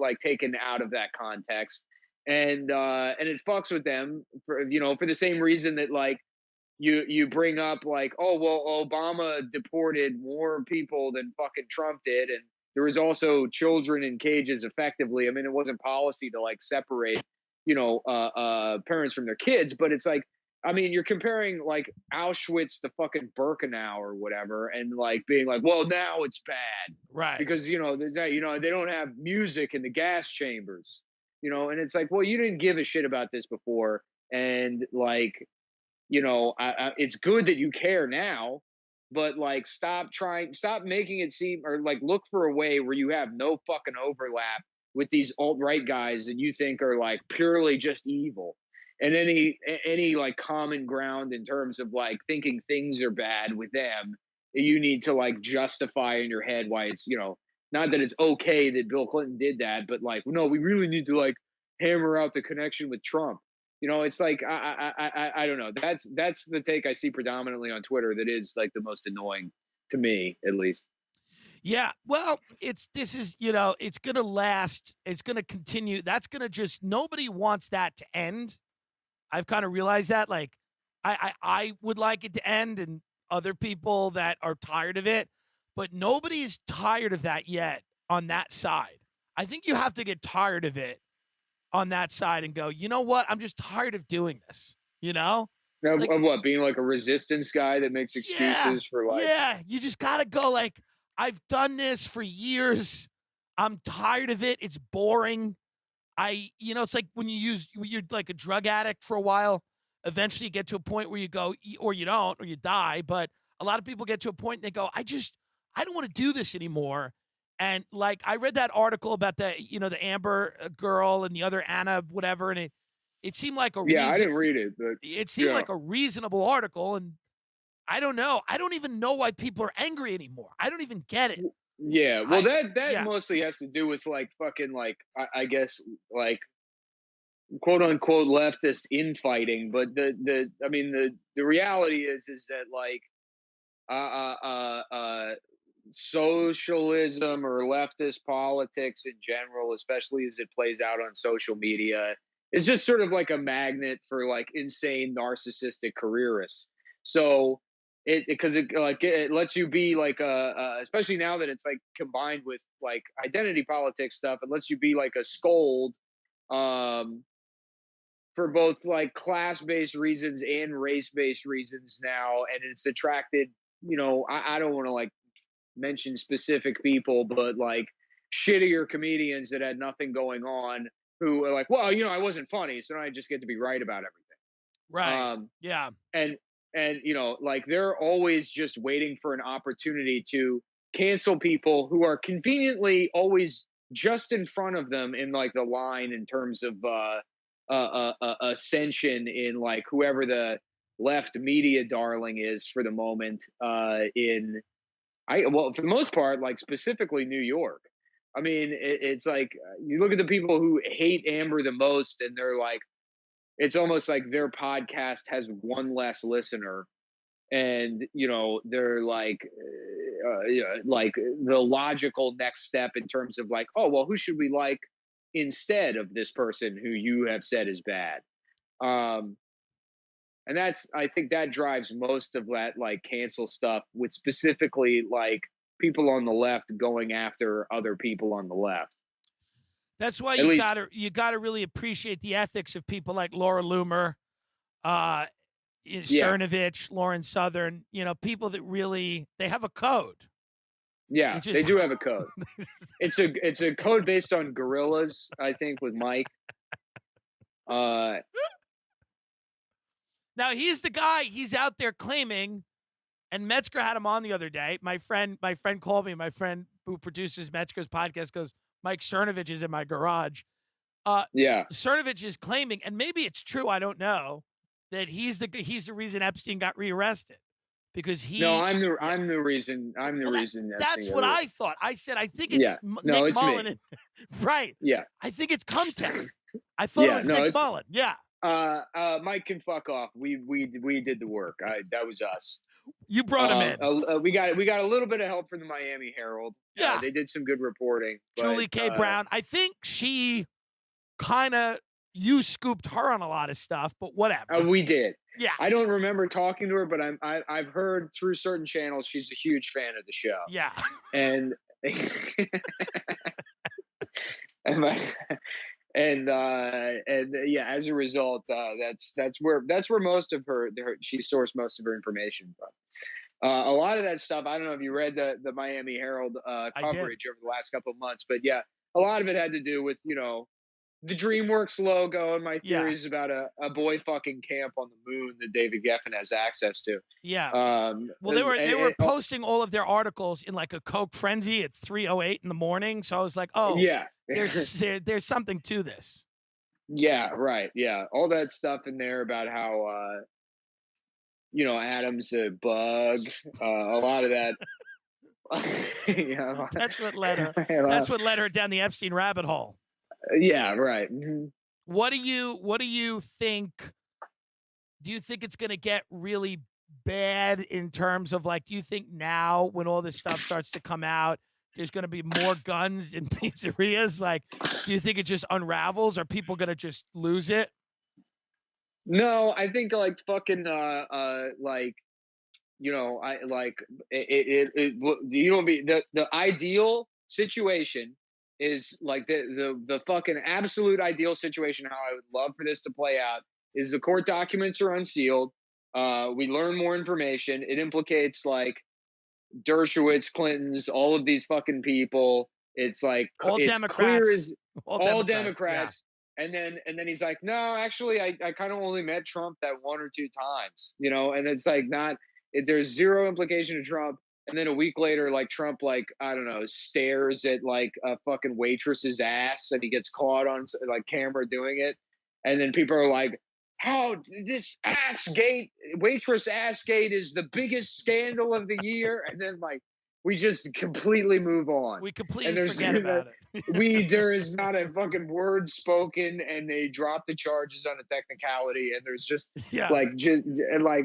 like taken out of that context. And it fucks with them for the same reason that like you bring up like, oh, well, Obama deported more people than fucking Trump did. And there was also children in cages effectively. I mean, it wasn't policy to like separate, parents from their kids, but it's like, I mean, you're comparing like Auschwitz to fucking Birkenau or whatever, and like being like, well, now it's bad, right? Because there's that, they don't have music in the gas chambers, and it's like, well, you didn't give a shit about this before, and like, it's good that you care now, but like, stop making it seem, or like, look for a way where you have no fucking overlap with these alt-right guys that you think are like purely just evil. And any like common ground in terms of like thinking things are bad with them, you need to like justify in your head why it's, not that it's okay that Bill Clinton did that, but like, no, we really need to like hammer out the connection with Trump. It's like, I don't know. That's the take I see predominantly on Twitter. That is like the most annoying to me, at least. Yeah, well, it's going to last. It's going to continue. That's going to just, nobody wants that to end. I've kind of realized that, like, I would like it to end, and other people that are tired of it, but nobody's tired of that yet on that side. I think you have to get tired of it on that side and go, you know what? I'm just tired of doing this, Of what, being like a resistance guy that makes excuses for like. Yeah, you just got to go like, I've done this for years. I'm tired of it. It's boring. It's like when you're like a drug addict for a while, eventually you get to a point where you go, or you don't, or you die. But a lot of people get to a point and they go, I don't want to do this anymore. And like, I read that article about the Amber girl and the other Anna, whatever. And it seemed like I didn't read it, but it seemed like a reasonable article. And I don't know. I don't even know why people are angry anymore. I don't even get it. Yeah, well, that mostly has to do with like fucking like I guess like quote unquote leftist infighting, but the reality is that like socialism or leftist politics in general, especially as it plays out on social media, is just sort of like a magnet for like insane narcissistic careerists. So it lets you be like especially now that it's like combined with like identity politics stuff, it lets you be like a scold for both like class-based reasons and race-based reasons now, and it's attracted, I don't want to like mention specific people, but like shittier comedians that had nothing going on who are like, well, I wasn't funny, so now I just get to be right about everything. Right. Yeah. And like they're always just waiting for an opportunity to cancel people who are conveniently always just in front of them in like the line in terms of ascension in like whoever the left media darling is for the moment for the most part, like specifically New York. I mean, it's like you look at the people who hate Amber the most, and they're like, it's almost like their podcast has one less listener, and they're like the logical next step in terms of like, oh well, who should we like instead of this person who you have said is bad. And I think that drives most of that like cancel stuff, with specifically like people on the left going after other people on the left. That's why you gotta really appreciate the ethics of people like Laura Loomer, Cernovich, Lauren Southern. People that really they have a code. Yeah, they do have a code. It's a code based on gorillas, I think, with Mike. Now he's the guy. He's out there claiming, and Metzger had him on the other day. My friend called me. My friend who produces Metzger's podcast goes, Mike Cernovich is in my garage. Cernovich is claiming, and maybe it's true, I don't know, that he's the reason Epstein got rearrested. Because I'm the reason. That's what I thought. I said, I think it's Nick Mullen. Right. Yeah. I think it's Cum Town. I thought it was Nick Mullen. Yeah. Mike can fuck off. We did the work. That was us. You brought him in. We got a little bit of help from the Miami Herald. Yeah. They did some good reporting. Julie K. Brown. I think she you scooped her on a lot of stuff, but whatever. We did. Yeah. I don't remember talking to her, but I've hered through certain channels she's a huge fan of the show. Yeah. And as a result, that's where most of she sourced most of her information from. A lot of that stuff, I don't know if you read the Miami Herald coverage over the last couple of months, but yeah, a lot of it had to do with the DreamWorks logo and my theories about a boy fucking camp on the moon that David Geffen has access to. Yeah. Well, they were posting all of their articles in like a Coke frenzy at 3:08 in the morning. So I was like, oh, yeah, there's something to this. Yeah. Right. Yeah. All that stuff in there about how, Adam's a bug. A lot of that. That's what led her. That's what led her down the Epstein rabbit hole. Yeah, right. Mm-hmm. What do you think? Do you think it's going to get really bad in terms of like, do you think now when all this stuff starts to come out, there's going to be more guns in pizzerias? Like, do you think it just unravels? Are people going to just lose it? No, I think like fucking the ideal situation is like the fucking absolute ideal situation. How I would love for this to play out is the court documents are unsealed. We learn more information. It implicates like Dershowitz, Clintons, all of these fucking people. It's like all it's Democrats. Clear as all Democrats. Yeah. And then he's like, no, actually, I kind of only met Trump that one or two times, and it's like there's zero implication to Trump. And then a week later, like Trump, like, I don't know, stares at like a fucking waitress's ass and he gets caught on like camera doing it. And then people are like, how this waitress ass gate is the biggest scandal of the year. And then like, we just completely move on. We completely forget about it. There is not a fucking word spoken, and they drop the charges on a technicality, and there's just like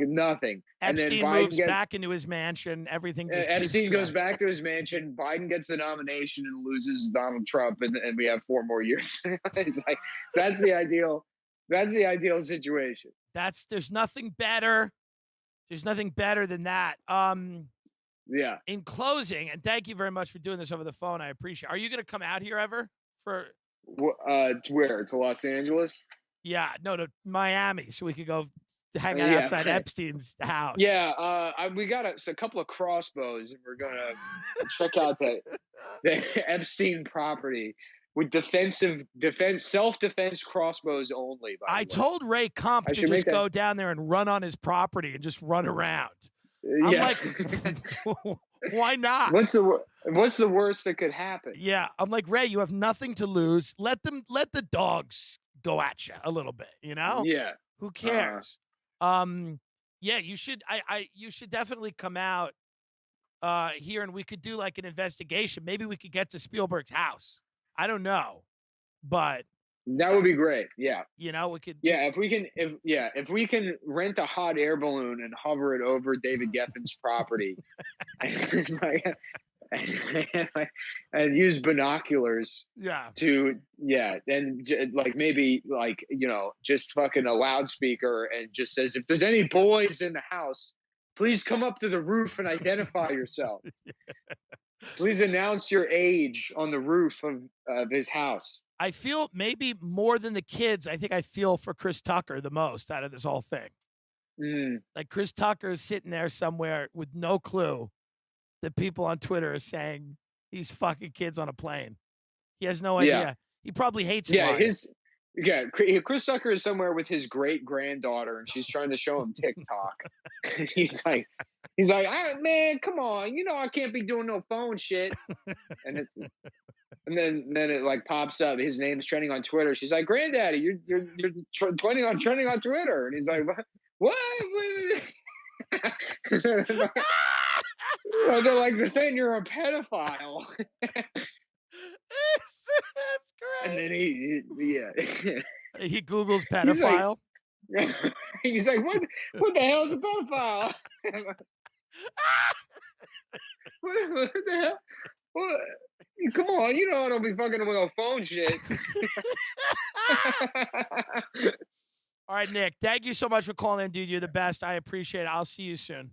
nothing. Epstein and then moves back into his mansion. Everything just Epstein goes back to his mansion. Biden gets the nomination and loses Donald Trump, and we have 4 more years. It's like that's the ideal situation. There's nothing better. There's nothing better than that. Yeah. In closing, and thank you very much for doing this over the phone. I appreciate it. Are you going to come out here ever? To where? To Los Angeles? Yeah. No, to Miami, so we could go hang out outside Epstein's house. Yeah. We got a couple of crossbows, and we're going to check out the Epstein property with self-defense crossbows only. I told Ray Kump to just go down there and run on his property and just run around. I'm like, why not? What's the worst that could happen? Yeah, I'm like, Ray, you have nothing to lose. Let the dogs go at you a little bit, Yeah. Who cares? Yeah, you should. You should definitely come out here, and we could do like an investigation. Maybe we could get to Spielberg's house. I don't know, but That would be great. Yeah. we could. Yeah, if we can rent a hot air balloon and hover it over David Geffen's property, and use binoculars. Yeah. And like maybe like just fucking a loudspeaker and just says, if there's any boys in the house, please come up to the roof and identify yourself. Please announce your age on the roof of his house. I feel maybe more than the kids. I think I feel for Chris Tucker the most out of this whole thing. Like Chris Tucker is sitting there somewhere with no clue that people on Twitter are saying he's fucking kids on a plane. He has no idea. Yeah. He probably hates flying. Chris Tucker is somewhere with his great granddaughter, and she's trying to show him TikTok. And he's like, man, come on, I can't be doing no phone shit. And then it like pops up. His name's trending on Twitter. She's like, Granddaddy, you're trending on Twitter. And he's like, what? They're like, they're saying you're a pedophile. That's great. And then he Googles pedophile. He's like, what the hell is a pedophile? what the hell? What? Come on, I don't be fucking with no phone shit. All right, Nick, thank you so much for calling in, dude. You're the best. I appreciate it. I'll see you soon.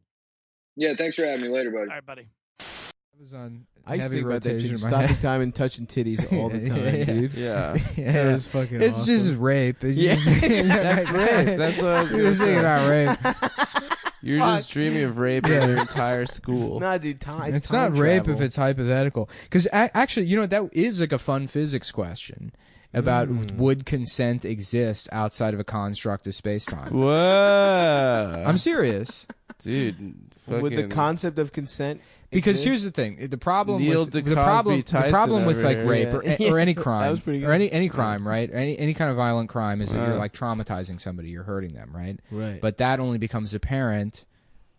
Yeah, thanks for having me. Later, buddy. All right, buddy. I was on I used to heavy think about that rotation shit, in my head. stopping time and touching titties all the time, dude. Yeah. That was fucking It's awesome. just rape. It's Yeah. just, That's rape. That's what I was He gonna was thinking say. about rape. You're just dreaming of rape in your entire school. Nah, dude, time. It's time not rape travel. if it's hypothetical. Because actually, that is like a fun physics question about would consent exist outside of a construct of space-time. Whoa. I'm serious. Dude. With the concept of consent. Because exist? here's the thing: the problem Neil with the deCosby Tyson problem with over like here. rape Yeah. or any That crime was pretty or good. any crime, right? Any kind of violent crime is that you're like traumatizing somebody, you're hurting them, right? Right. But that only becomes apparent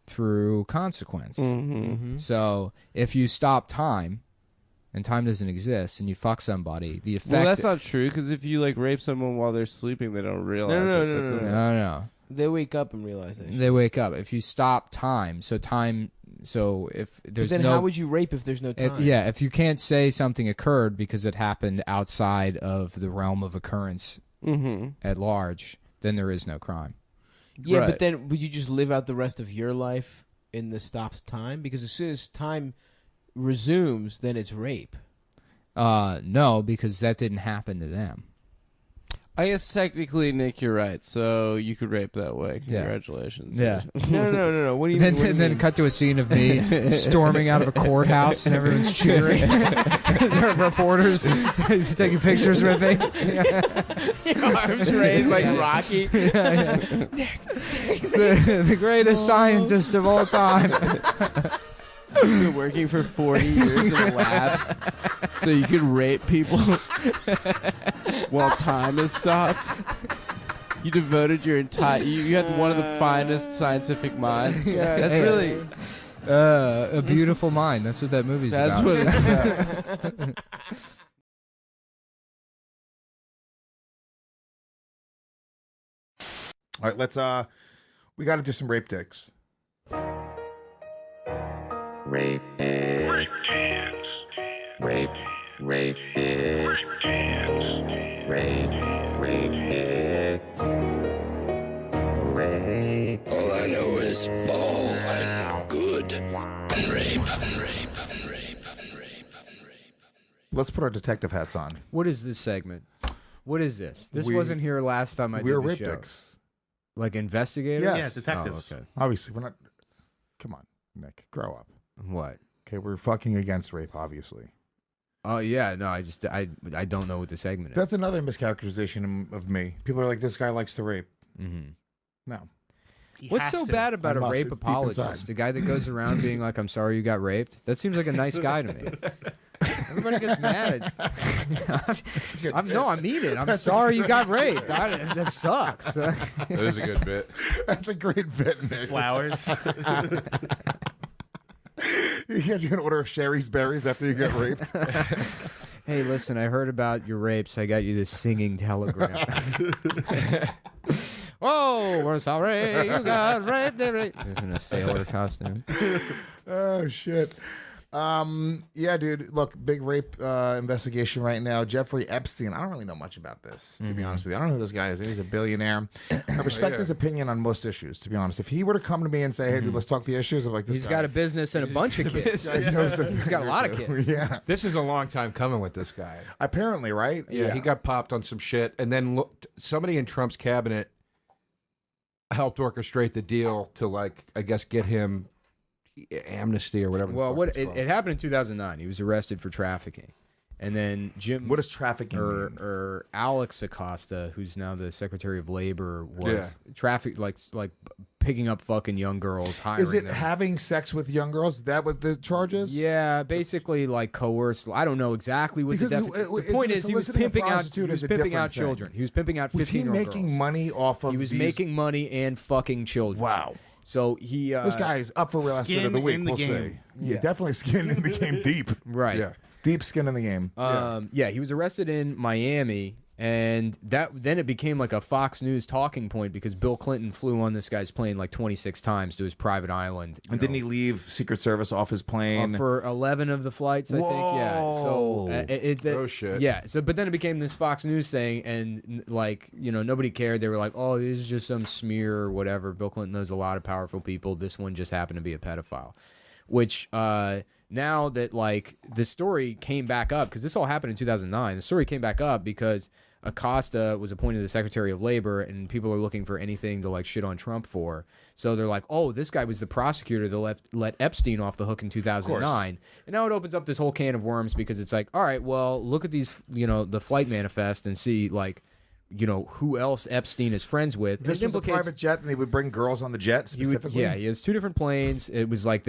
through consequence. Mm-hmm. So if you stop time, and time doesn't exist, and you fuck somebody, the effect. Well, that's not true, because if you like rape someone while they're sleeping, they don't realize No, it. no, That no, doesn't- no. They wake up and realize that. They wake up. If you stop time, so if But there's then no, how would you rape if there's no time? if you can't say something occurred because it happened outside of the realm of occurrence at large, then there is no crime. Yeah, Right. but then would you just live out the rest of your life in the stopped time? Because as soon as time resumes, then it's rape. No, because that didn't happen to them. I guess technically, Nick, you're right. So you could rape that way. Yeah. Congratulations. Yeah. No. What do you Then, mean? and then cut to a scene of me storming out of a courthouse and everyone's cheering. There are reporters taking pictures with me. Arms raised like Rocky. The greatest scientist of all time. You've been working for 40 years in a lab. So you could rape people while time is stopped. You devoted your entire. You had one of the finest scientific minds. That's Hey. really. A beautiful mind. That's what that movie's That's about. what it's about. All right, let's we got to do some rape dicks. Rape dicks. Rape dicks. Rape dicks. Rape. All I know is ball and good and rape. Let's put our detective hats on. What is this segment? What is this? This We- wasn't here last time I We're did the rape show. dicks. Like investigators? Yes. Yeah, detectives. Oh, okay. Obviously, we're not. Come on, Nick, grow up. What? Okay, we're fucking against rape, obviously. Oh yeah, no, I don't know what the segment is. That's another mischaracterization of me. People are like, this guy likes to rape. Mm-hmm. No. He What's has so to. bad about I a must. rape It's deep apologist? inside. The guy that goes around being like, "I'm sorry you got raped." That seems like a nice guy to me. Everybody gets mad. I mean it. I'm sorry you got raped. That sucks. That is a good bit. That's a great bit, Nick. Flowers. You get you an order of Sherry's berries after you get raped. Hey, listen, I heard about your rapes. I got you this singing telegram. Oh, we're sorry you got raped. In a sailor costume. Oh, shit. Yeah, dude. Look, big rape investigation right now. Jeffrey Epstein. I don't really know much about this, to be honest with you. I don't know who this guy is. He's a billionaire. I respect his opinion on most issues, to be honest. If he were to come to me and say, "Hey, dude, let's talk the issues," I'm like, "This He's guy got a business and a bunch of kids. He's got a lot of kids. Yeah, This is a long time coming with this guy. apparently, right? Yeah, he got popped on some shit, and then somebody in Trump's cabinet helped orchestrate the deal to, like, I guess, get him amnesty or whatever. Well, it happened in 2009. He was arrested for trafficking, and then Jim. What does trafficking mean? Or Alex Acosta, who's now the Secretary of Labor, was traffic like picking up fucking young girls, hiring Is it them. having sex with young girls? Is that what the charge is? Yeah, basically like coerced. I don't know exactly what Because the point is. He was soliciting a pimping out. prostitute He was is a pimping out different thing. children. He was pimping out 15-year-old Was he making girls. money off of? He was these... making money and fucking children. Wow. So he. This guy is up for rest of the week. in the We'll game. see. Yeah, definitely skin in the game deep. Right. Yeah. Deep skin in the game. Yeah, he was arrested in Miami, and then it became like a Fox News talking point because Bill Clinton flew on this guy's plane like 26 times to his private island. And didn't he leave Secret Service off his plane? For 11 of the flights, I think. Yeah. So Oh, shit. Yeah. So, but then it became this Fox News thing, and like nobody cared. They were like, "Oh, this is just some smear or whatever." Bill Clinton knows a lot of powerful people. This one just happened to be a pedophile, which. Now that like the story came back up, because this all happened in 2009, the story came back up because Acosta was appointed the Secretary of Labor, and people are looking for anything to like shit on Trump for. So they're like, oh, this guy was the prosecutor that let Epstein off the hook in 2009. And now it opens up this whole can of worms because it's like, all right, well, look at these, the flight manifest and see like, who else Epstein is friends with. This was a private jet, and they would bring girls on the jet specifically? He has two different planes. It was like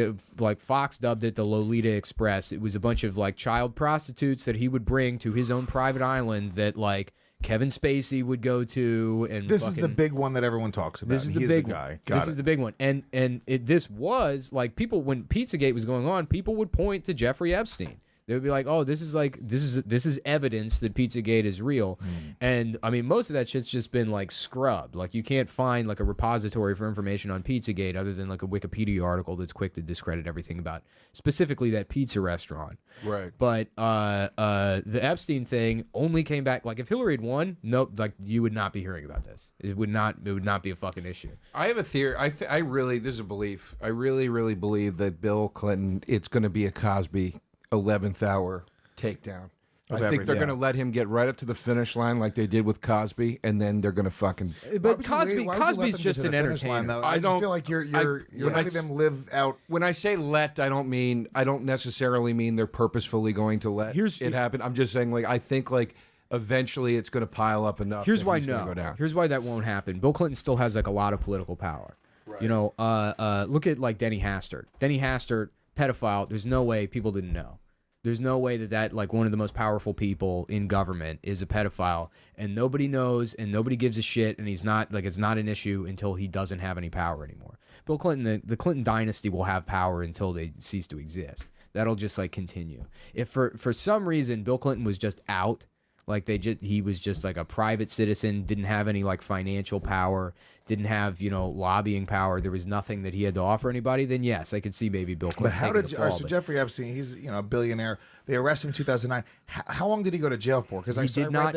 Fox dubbed it the Lolita Express. It was a bunch of like child prostitutes that he would bring to his own private island that like Kevin Spacey would go to. And this is the big one that everyone talks about. This is the big guy. This is the big one. And this was like people, when Pizzagate was going on, people would point to Jeffrey Epstein. They would be like, "Oh, this is evidence that Pizzagate is real," and I mean, most of that shit's just been like scrubbed. Like, you can't find like a repository for information on Pizzagate other than like a Wikipedia article that's quick to discredit everything about specifically that pizza restaurant. Right. But the Epstein thing only came back like if Hillary had won, nope, like you would not be hearing about this. It would not be a fucking issue. I have a theory. I really, this is a belief. I really, really believe that Bill Clinton, it's going to be a Cosby 11th hour takedown. I think they're going to let him get right up to the finish line like they did with Cosby, and then they're going to fucking. But Cosby's just an entertainer. I just feel like you're letting them live out. When I say let, I don't necessarily mean they're purposefully going to let it happen. I'm just saying, like, I think like eventually it's going to pile up enough. Here's why go down. Here's why that won't happen. Bill Clinton still has like a lot of political power. Right. Look at like Denny Hastert. Denny Hastert, pedophile. There's no way people didn't know. There's no way that like one of the most powerful people in government is a pedophile, and nobody knows and nobody gives a shit, and he's not like, it's not an issue until he doesn't have any power anymore. Bill Clinton, the Clinton dynasty will have power until they cease to exist. That'll just like continue. If for some reason Bill Clinton was just out, like he was just like a private citizen, didn't have any like financial power, didn't have lobbying power, there was nothing that he had to offer anybody, then yes, I could see maybe Bill Clinton. But how did so Jeffrey Epstein? He's a billionaire. They arrested him in 2009. How long did he go to jail for? Because he did not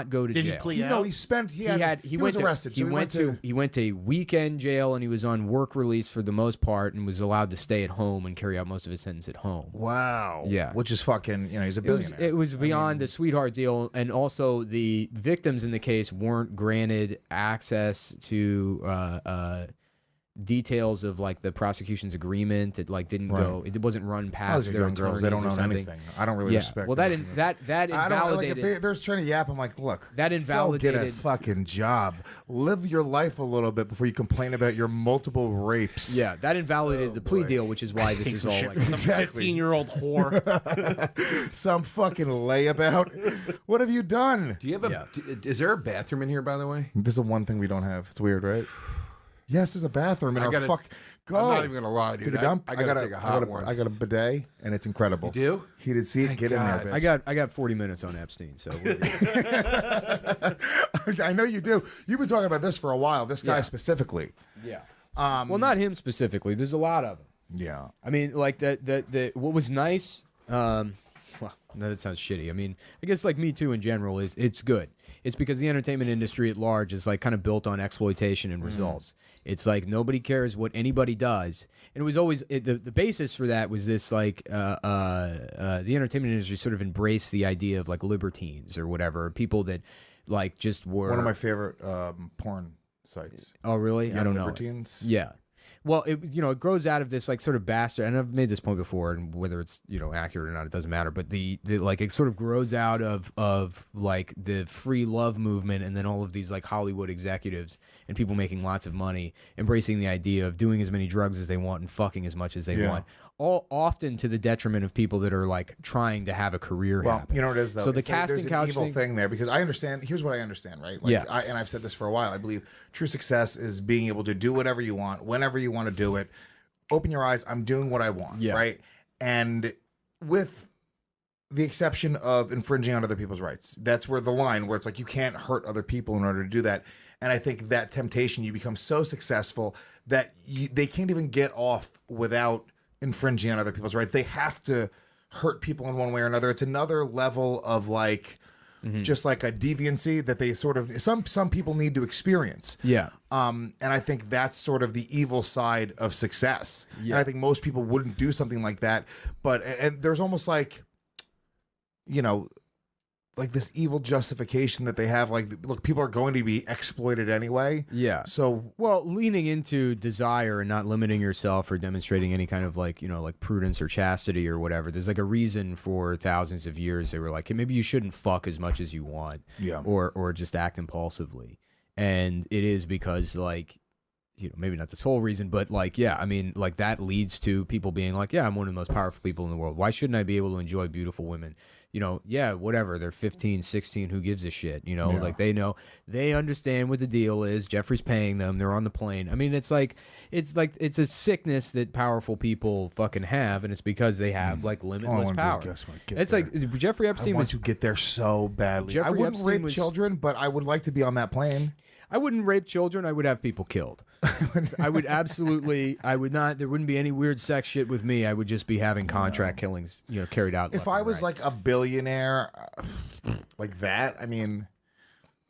go to jail. Did he plea out? He was arrested. He went to weekend jail, and he was on work release for the most part, and was allowed to stay at home and carry out most of his sentence at home. Wow. Yeah. Which is fucking. He's a billionaire. It was beyond the sweetheart deal, and also the victims in the case weren't granted access to details of like the prosecution's agreement. It like didn't go. It wasn't run past Those are their young girls. They don't attorneys or own something. anything. I don't really respect. Well, them. that I don't invalidated. like if they're trying to yap. I'm like, look, that invalidated. Go get a fucking job. Live your life a little bit before you complain about your multiple rapes. Yeah, that invalidated the plea deal, which is why this is all like Exactly. 15-year-old whore. Some fucking layabout. What have you done? Do you have is there a bathroom in here, by the way? This is the one thing we don't have. It's weird, right? Yes, there's a bathroom in our fuck. Go. I'm not even gonna lie, dude. Take a dump. I gotta take a hot one. I got a bidet, and it's incredible. You do? Heated seat. Thank Get in God. there, bitch. I got 40 minutes on Epstein, so we're good. I know you do. You've been talking about this for a while. This guy specifically. Yeah. Well, not him specifically. There's a lot of them. Yeah. I mean, like the what was nice. Well, no, that sounds shitty. I mean, I guess like Me Too in general is it's good. It's because the entertainment industry at large is like kind of built on exploitation and results. It's like nobody cares what anybody does, and it was always the basis for that was this like the entertainment industry sort of embraced the idea of like libertines or whatever, people that like just were One of my favorite porn sites. Oh, really? Young I don't know. Libertines. Yeah. Well, it it grows out of this like sort of bastard, and I've made this point before, and whether it's accurate or not, it doesn't matter. But the like it sort of grows out of like the free love movement, and then all of these like Hollywood executives and people making lots of money embracing the idea of doing as many drugs as they want and fucking as much as they want, all often to the detriment of people that are like trying to have a career. Well, happen. you know what it is though. So the It's like casting there's an couch evil thing there because I understand. Here's what I understand, right? Like, and I've said this for a while. I believe true success is being able to do whatever you want, whenever you want to do it. Open your eyes. I'm doing what I want, right? And with the exception of infringing on other people's rights, that's where the line where it's like you can't hurt other people in order to do that. And I think that temptation, you become so successful that they can't even get off without infringing on other people's rights. They have to hurt people in one way or another. It's another level of like just like a deviancy that they sort of some people need to experience. Yeah. And I think that's sort of the evil side of success. Yeah. And I think most people wouldn't do something like that. But and there's almost like like this evil justification that they have, like, look, people are going to be exploited anyway. Yeah. So, well, leaning into desire and not limiting yourself or demonstrating any kind of like, like prudence or chastity or whatever. There's like a reason for thousands of years they were like, hey, maybe you shouldn't fuck as much as you want. Yeah. Or just act impulsively. And it is because like, maybe not the sole reason, but like, yeah, I mean, like that leads to people being like, yeah, I'm one of the most powerful people in the world. Why shouldn't I be able to enjoy beautiful women? Yeah, whatever. They're 15, 16. Who gives a shit? Like they understand what the deal is. Jeffrey's paying them. They're on the plane. I mean, it's a sickness that powerful people fucking have, and it's because they have like limitless power. It's like Jeffrey Epstein. I want to get there so badly. Jeffrey I wouldn't Epstein rape children, but I would like to be on that plane. I wouldn't rape children. I would have people killed. I would absolutely. I would not. There wouldn't be any weird sex shit with me. I would just be having contract killings, carried out. If I was like a billionaire, like that, I mean,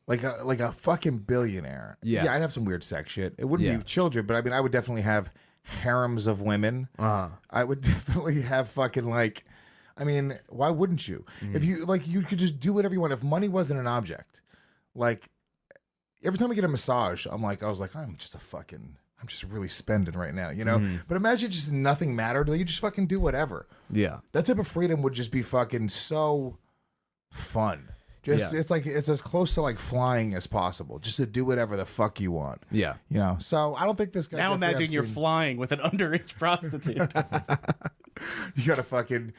like a fucking billionaire. Yeah, I'd have some weird sex shit. It wouldn't be children, but I mean, I would definitely have harems of women. I would definitely have fucking like. I mean, why wouldn't you? If you you could just do whatever you want. If money wasn't an object, like. Every time I get a massage, I'm just really spending right now, But imagine just nothing mattered. You just fucking do whatever. Yeah. That type of freedom would just be fucking so fun. It's as close to like flying as possible, just to do whatever the fuck you want. Yeah. So I don't think this guy. Now imagine you're flying with an underage prostitute. You got a fucking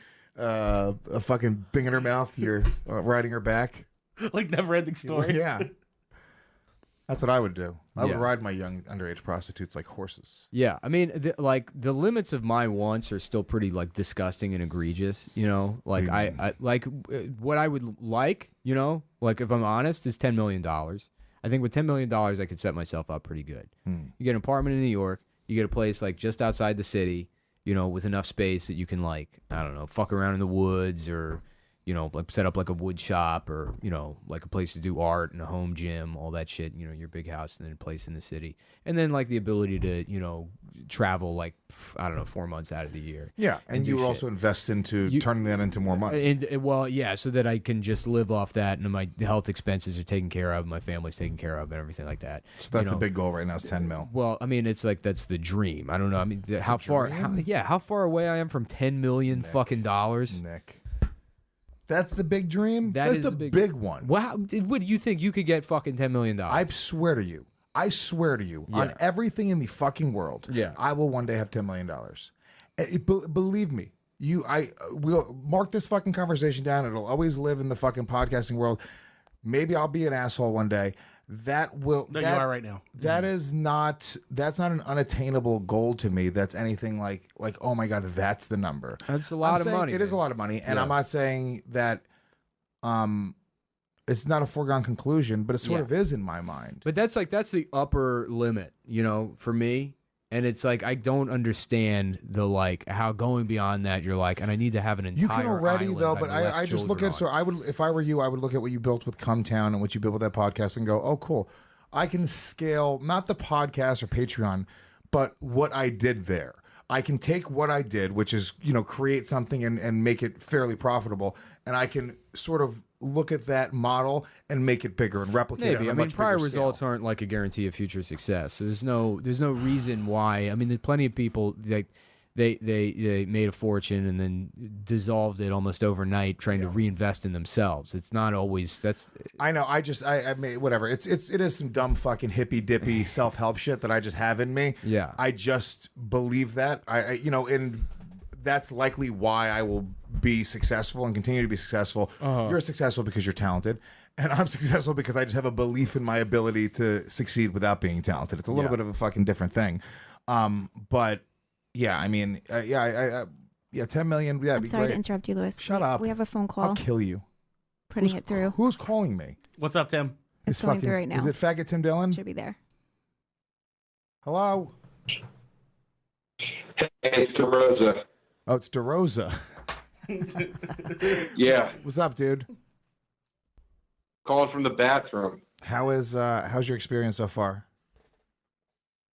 thing in her mouth. You're riding her back. Like never-ending story. Yeah. That's what I would do. I would ride my young underage prostitutes like horses. Yeah, I mean, the limits of my wants are still pretty like disgusting and egregious. Like I like what I would like. Like if I'm honest, is $10 million. I think with $10 million, I could set myself up pretty good. You get an apartment in New York. You get a place like just outside the city. With enough space that you can like I don't know, fuck around in the woods or. like set up like a wood shop or, like a place to do art and a home gym, all that shit, your big house and then a place in the city. And then like the ability to, travel like, I don't know, 4 months out of the year. Yeah. And you would also invest into turning that into more money. Well, yeah, so that I can just live off that and my health expenses are taken care of, my family's taken care of and everything like that. So that's the big goal right now is 10 mil. Well, I mean, it's like, that's the dream. I don't know. I mean, how far away I am from 10 million fucking dollars. Nick. That's the big dream? That's the big one. Wow. What do you think you could get fucking $10 million? I swear to you, on everything in the fucking world, I will one day have $10 million. Believe me, we'll mark this fucking conversation down. It'll always live in the fucking podcasting world. Maybe I'll be an asshole one day. You are right now. That's not an unattainable goal to me. That's anything like, oh my God, that's the number. That's a lot of money. It is a lot of money. And I'm not saying that it's not a foregone conclusion, but it sort of is in my mind. But that's the upper limit, for me. And it's like, I don't understand how going beyond that, you're like, and I need to have an entire You can already, island though, but I just look at, if I were you, I would look at what you built with Cum Town and what you built with that podcast and go, oh, cool. I can scale, not the podcast or Patreon, but what I did there. I can take what I did, which is, create something and make it fairly profitable. And I can sort of look at that model and make it bigger and replicate it. Maybe. I mean, prior results aren't like a guarantee of future success. So there's no reason why. I mean, there's plenty of people like they made a fortune and then dissolved it almost overnight, trying to reinvest in themselves. It's not always I know. I mean, whatever. It is some dumb fucking hippy dippy self help shit that I just have in me. Yeah. I just believe that and that's likely why I will be successful and continue to be successful. You're successful because you're talented, and I'm successful because I just have a belief in my ability to succeed without being talented. It's a little bit of a fucking different thing. But yeah, I mean, 10 million. Yeah, I'm sorry to interrupt you, Louis. Shut up. We have a phone call. I'll kill you. Putting it through. Who's calling me? What's up, Tim? It's going through right now. Is it faggot Tim Dillon? Should be there. Hello? Hey, it's Derosa. Oh, it's Derosa. Yeah. What's up, dude? Calling from the bathroom. How's your experience so far?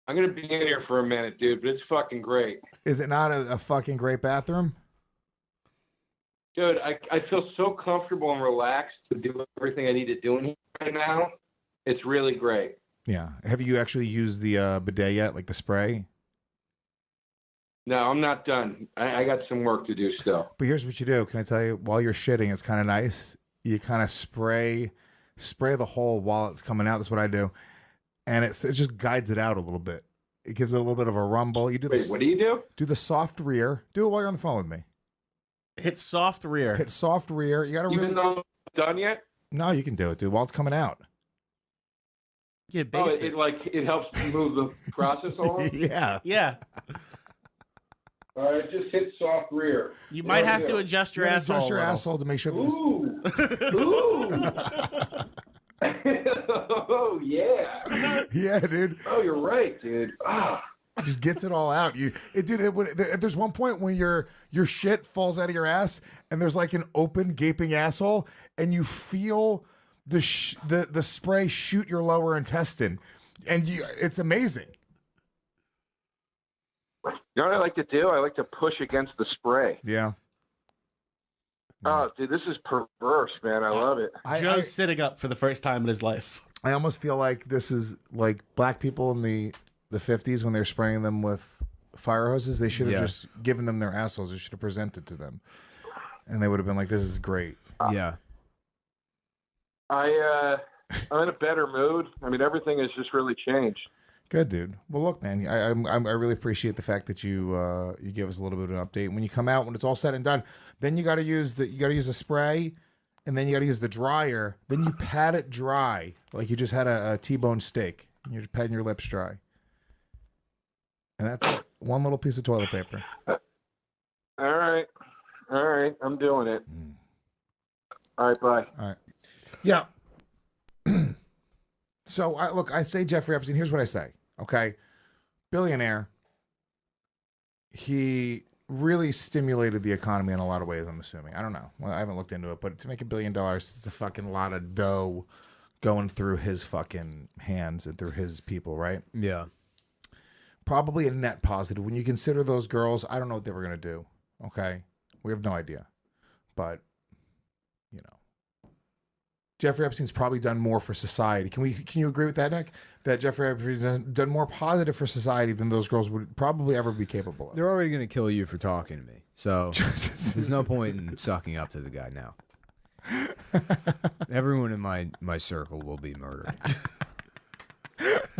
I'm going to be in here for a minute, dude, but it's fucking great. Is it not a fucking great bathroom? Dude, I feel so comfortable and relaxed to do everything I need to do in here right now. It's really great. Yeah. Have you actually used the bidet yet, like the spray? No, I'm not done. I got some work to do still. But here's what you do. Can I tell you? While you're shitting, it's kind of nice. You kind of spray the hole while it's coming out. That's what I do. And it just guides it out a little bit. It gives it a little bit of a rumble. You do Wait, what do you do? Do the soft rear. Do it while you're on the phone with me. Hit soft rear. Hit soft rear. You got to really... Even though it's done yet? No, you can do it, dude, while it's coming out. Yeah, it helps move the process along? Yeah. Yeah. All right, just hit soft rear. You might have to adjust your asshole. Adjust your asshole to make sure that Ooh. Oh, yeah. Yeah, dude. Oh, you're right, dude. Ah. Just gets it all out. There's one point when your shit falls out of your ass and there's like an open gaping asshole and you feel the spray shoot your lower intestine and it's amazing. You know what I like to do? I like to push against the spray. Yeah. Oh, dude, this is perverse, man. I love it. Joe's sitting up for the first time in his life. I almost feel like this is like black people in the 50s when they're spraying them with fire hoses. They should have just given them their assholes. They should have presented to them. And they would have been like, this is great. Yeah. I'm in a better mood. I mean, everything has just really changed. Good, dude. Well, look, man, I really appreciate the fact that you give us a little bit of an update. When you come out, when it's all said and done, then you got to use the spray, and then you got to use the dryer. Then you pat it dry, like you just had a T-bone steak. And you're just patting your lips dry, and that's it. One little piece of toilet paper. All right, I'm doing it. All right, bye. All right, yeah. So I say Jeffrey Epstein. Here's what I say. Okay, billionaire. He really stimulated the economy in a lot of ways, I'm assuming. I don't know. Well, I haven't looked into it, but to make $1 billion, it's a fucking lot of dough going through his fucking hands and through his people, right? Yeah. Probably a net positive. When you consider those girls, I don't know what they were going to do. Okay? We have no idea. But, you know. Jeffrey Epstein's probably done more for society. Can you agree with that, Nick? That Jeffrey Epstein's done more positive for society than those girls would probably ever be capable of. They're already going to kill you for talking to me. So there's no point in sucking up to the guy now. Everyone in my circle will be murdered.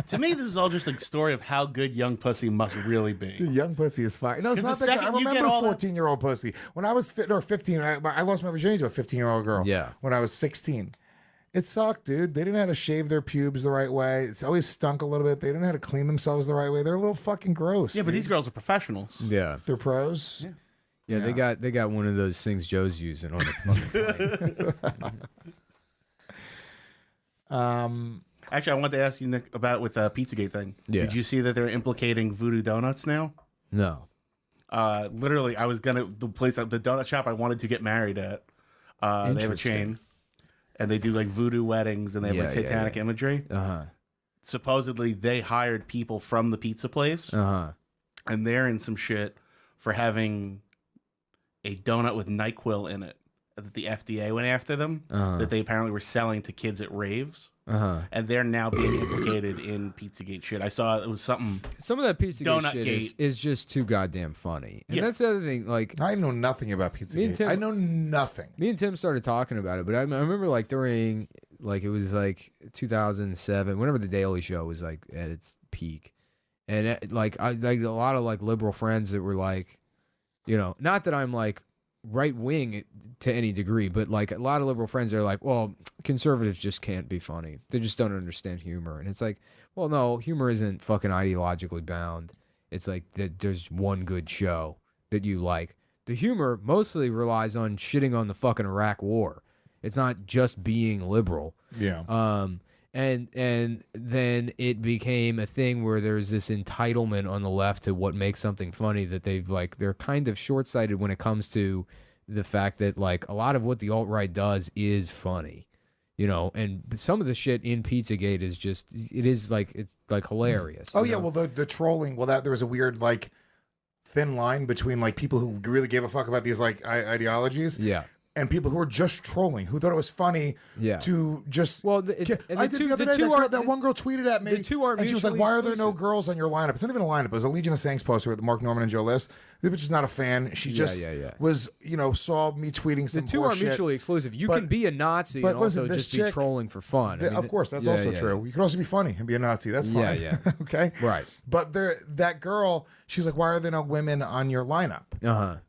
To me, this is all just a story of how good young pussy must really be. Dude, young pussy is fine. No, it's not the that good. I second you get remember all that- 14-year-old pussy. When I was 15, I lost my virginity to a 15-year-old girl. Yeah. When I was 16. It sucked, dude. They didn't know how to shave their pubes the right way. It's always stunk a little bit. They didn't know how to clean themselves the right way. They're a little fucking gross. Yeah, but dude. these girls are professionals. Yeah. They're pros. Yeah, they got one of those things Joe's using on the fucking plane. Actually, I wanted to ask you, Nick, about with the Pizzagate thing. Yeah. Did you see that they're implicating Voodoo Donuts now? No. Literally, the donut shop I wanted to get married at. They have a Interesting. chain, and they do like voodoo weddings, and they have like satanic imagery. Supposedly, they hired people from the pizza place, and they're in some shit for having a donut with NyQuil in it that the FDA went after them, that they apparently were selling to kids at raves. And they're now being implicated in Pizzagate shit. I saw it was something. Some of that Pizzagate Donut shit Gate. is just too goddamn funny. And that's the other thing. Like, I know nothing about Pizzagate. I know nothing. Me and Tim started talking about it, but I remember like during like it was like 2007, whenever the Daily Show was like at its peak, and I like a lot of like liberal friends that were like, you know, not that I'm like right wing to any degree, but like a lot of liberal friends are like, well, conservatives just can't be funny. They just don't understand humor. And it's like, well, no, humor isn't fucking ideologically bound. It's like that there's one good show that you like. The humor mostly relies on shitting on the fucking Iraq war. It's not just being liberal. Yeah. And then it became a thing where there's this entitlement on the left to what makes something funny that they're kind of short-sighted when it comes to the fact that like a lot of what the alt-right does is funny, you know, and some of the shit in Pizzagate is just, it's like hilarious. Oh, you yeah. know? Well, the trolling, there was a weird like thin line between like people who really gave a fuck about these like ideologies. Yeah. And people who were just trolling, who thought it was funny to just... Well, I did the other day, that one girl tweeted at me, and she was like, why are there no girls on your lineup? It's not even a lineup. It was a Legion of Saints poster with Mark Norman and Joe List. The bitch is not a fan. She just was, you know, saw me tweeting some The two are mutually exclusive. You can be a Nazi and also just be trolling for fun. Of course, that's also true. You can also be funny and be a Nazi. That's fine. Yeah. Okay? Right. But that girl, she's like, why are there no women on your lineup?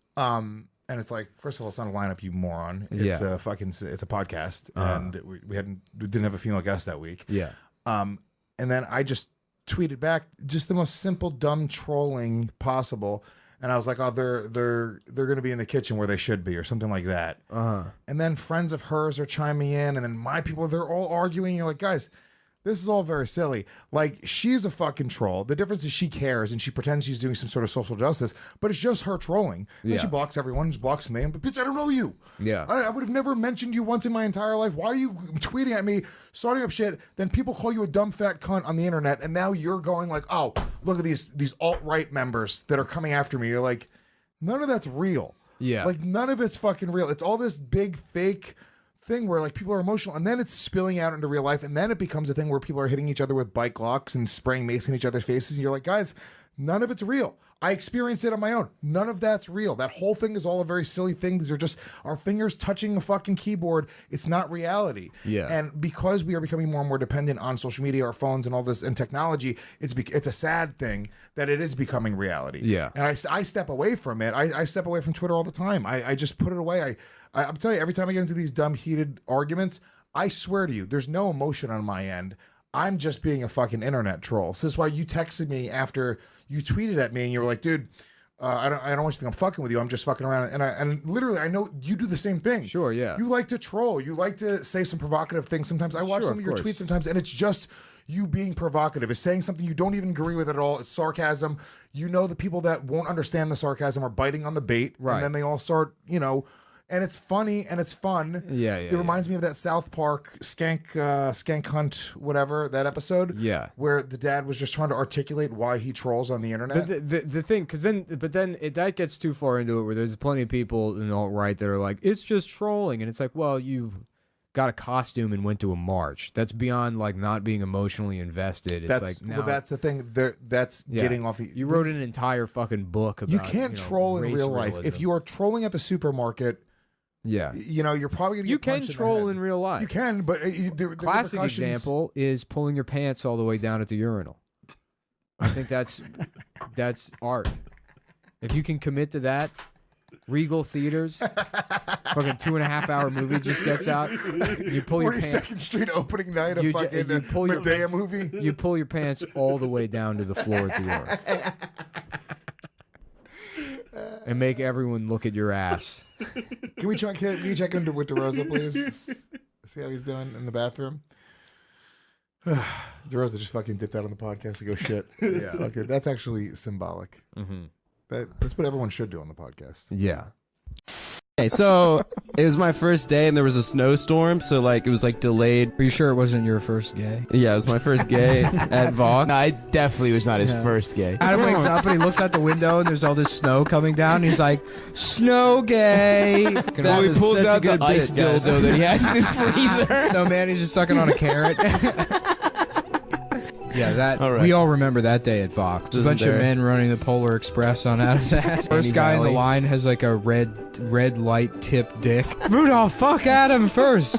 And it's like, first of all, it's not a lineup, you moron. It's a podcast, and we didn't have a female guest that week. Yeah. And then I just tweeted back just the most simple, dumb trolling possible, and I was like, oh, they're going to be in the kitchen where they should be, or something like that. And then friends of hers are chiming in, and then my people, they're all arguing. You're like, guys, this is all very silly. Like, she's a fucking troll. The difference is she cares and she pretends she's doing some sort of social justice, but it's just her trolling. And she blocks everyone, just blocks me. But bitch, I don't know you. Yeah. I would have never mentioned you once in my entire life. Why are you tweeting at me, starting up shit? Then people call you a dumb fat cunt on the internet, and now you're going like, oh, look at these alt-right members that are coming after me. You're like, none of that's real. Yeah. Like, none of it's fucking real. It's all this big fake thing where like people are emotional, and then it's spilling out into real life, and then it becomes a thing where people are hitting each other with bike locks and spraying mace in each other's faces, and you're like, guys, none of it's real. I experienced it on my own. None of that's real. That whole thing is all a very silly thing. These are just our fingers touching a fucking keyboard. It's not reality. Yeah. And because we are becoming more and more dependent on social media, our phones, and all this and technology, it's a sad thing that it is becoming reality. Yeah. And I step away from it. I step away from Twitter all the time. I just put it away. I'm telling you, every time I get into these dumb, heated arguments, I swear to you, there's no emotion on my end. I'm just being a fucking internet troll. So that's why you texted me after you tweeted at me, and you were like, dude, I don't want you to think I'm fucking with you. I'm just fucking around. And literally, I know you do the same thing. Sure, yeah. You like to troll. You like to say some provocative things. Sometimes I watch some of your tweets sometimes, and it's just you being provocative. It's saying something you don't even agree with at all. It's sarcasm. You know, the people that won't understand the sarcasm are biting on the bait, right? And then they all start, you know. And it's funny and it's fun. Yeah. It reminds me of that South Park skank hunt, whatever, that episode. Yeah. Where the dad was just trying to articulate why he trolls on the internet. The thing, but then that gets too far into it where there's plenty of people in the alt-right that are like, it's just trolling. And it's like, well, you got a costume and went to a march. That's beyond like not being emotionally invested. It's like, now, well, that's the thing. That's getting off. You wrote an entire fucking book about. You can't troll in real life. If you are trolling at the supermarket. Yeah, you know, you're probably gonna. You can troll in real life. You can, but the classic example is pulling your pants all the way down at the urinal. I think that's art. If you can commit to that, Regal Theaters, fucking 2.5 hour movie just gets out. You pull your pants. 42nd Street opening night of fucking Medea movie. You pull your pants all the way down to the floor at the urinal. And make everyone look at your ass. Can we check into with Derosa, please? See how he's doing in the bathroom. Derosa just fucking dipped out on the podcast to go shit. Yeah, that's actually symbolic. Mm-hmm. That's what everyone should do on the podcast. Yeah. Okay, so it was my first day and there was a snowstorm, so like it was like delayed. Are you sure it wasn't your first gay? Yeah, it was my first gay at Vox. No, it definitely was not his first gay. Adam wakes up and he looks out the window and there's all this snow coming down. And he's like, "Snow gay." Well, he pulls out the ice dildo that he has in his freezer. No man, he's just sucking on a carrot. Yeah, all right. We all remember that day at Vox. A bunch of men running the Polar Express on Adam's ass. First guy in the line has like a red light tip dick. Rudolph, fuck Adam first.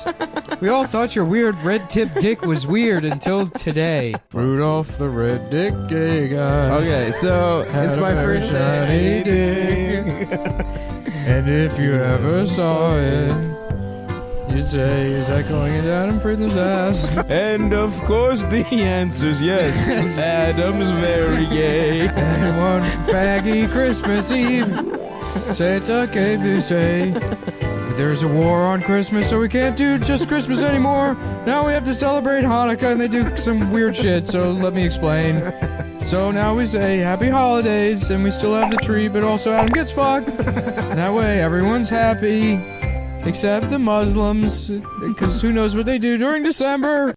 We all thought your weird red tip dick was weird until today. Rudolph the red dick gay guy. Okay, so it's my first shiny dick. And if you ever saw it, you'd say, is that going into Adam Friedland's ass? And of course the answer's yes. Adam's very gay. And one faggy Christmas Eve, Santa came to say, there's a war on Christmas, so we can't do just Christmas anymore. Now we have to celebrate Hanukkah, and they do some weird shit, so let me explain. So now we say happy holidays, and we still have the tree, but also Adam gets fucked. That way everyone's happy. Except the Muslims, because who knows what they do during December.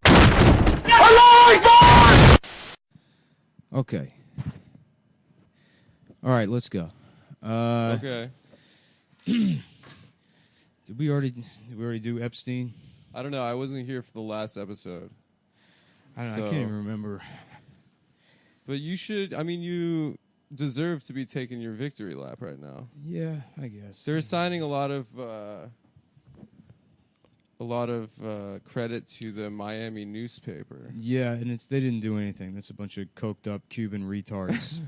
Okay. All right, let's go. Okay. Did we already do Epstein? I don't know. I wasn't here for the last episode. I can't even remember. But you should. I mean, you deserve to be taking your victory lap right now. Yeah, I guess. They're assigning a lot of credit to the Miami newspaper. Yeah, and they didn't do anything. That's a bunch of coked up Cuban retards.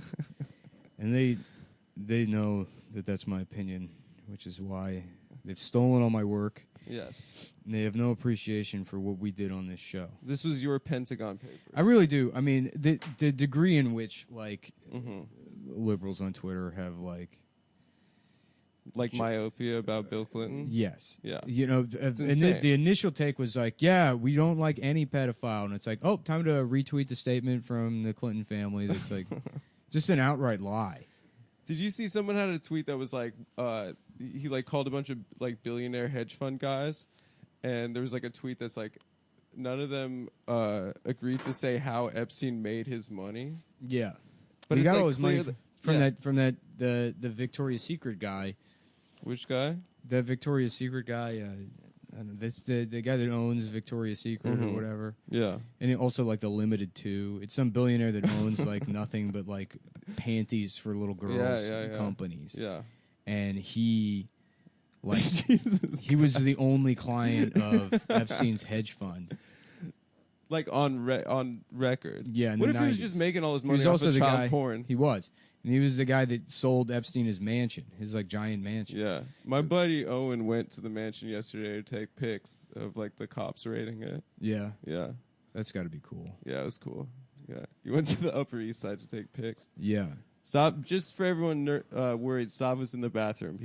And they know that that's my opinion, which is why they've stolen all my work. Yes. And they have no appreciation for what we did on this show. This was your Pentagon paper. I really do. I mean, the degree in which liberals on Twitter have like myopia about Bill Clinton? Yes. Yeah. You know, and the initial take was like, yeah, we don't like any pedophile. And it's like, oh, time to retweet the statement from the Clinton family that's like just an outright lie. Did you see someone had a tweet that was like, he like called a bunch of like billionaire hedge fund guys, and there was like a tweet that's like, none of them agreed to say how Epstein made his money. Yeah. But he it's got like all his money from yeah. the Victoria's Secret guy. Which guy? The Victoria's Secret guy. I don't know, that's the guy that owns Victoria's Secret or whatever. Yeah. And also like the Limited 2. It's some billionaire that owns like nothing but like panties for little girls companies. Yeah. And he he was the only client of Epstein's hedge fund. Like on record. Yeah. What if 90s. he was just making all his money He was off also of the child guy, porn? He was. And he was the guy that sold Epstein his mansion, his like giant mansion. Yeah. My buddy Owen went to the mansion yesterday to take pics of like the cops raiding it. Yeah. Yeah. That's got to be cool. Yeah, it was cool. Yeah. You went to the Upper East Side to take pics. Yeah. Stop, just for everyone worried, Stav was in the bathroom.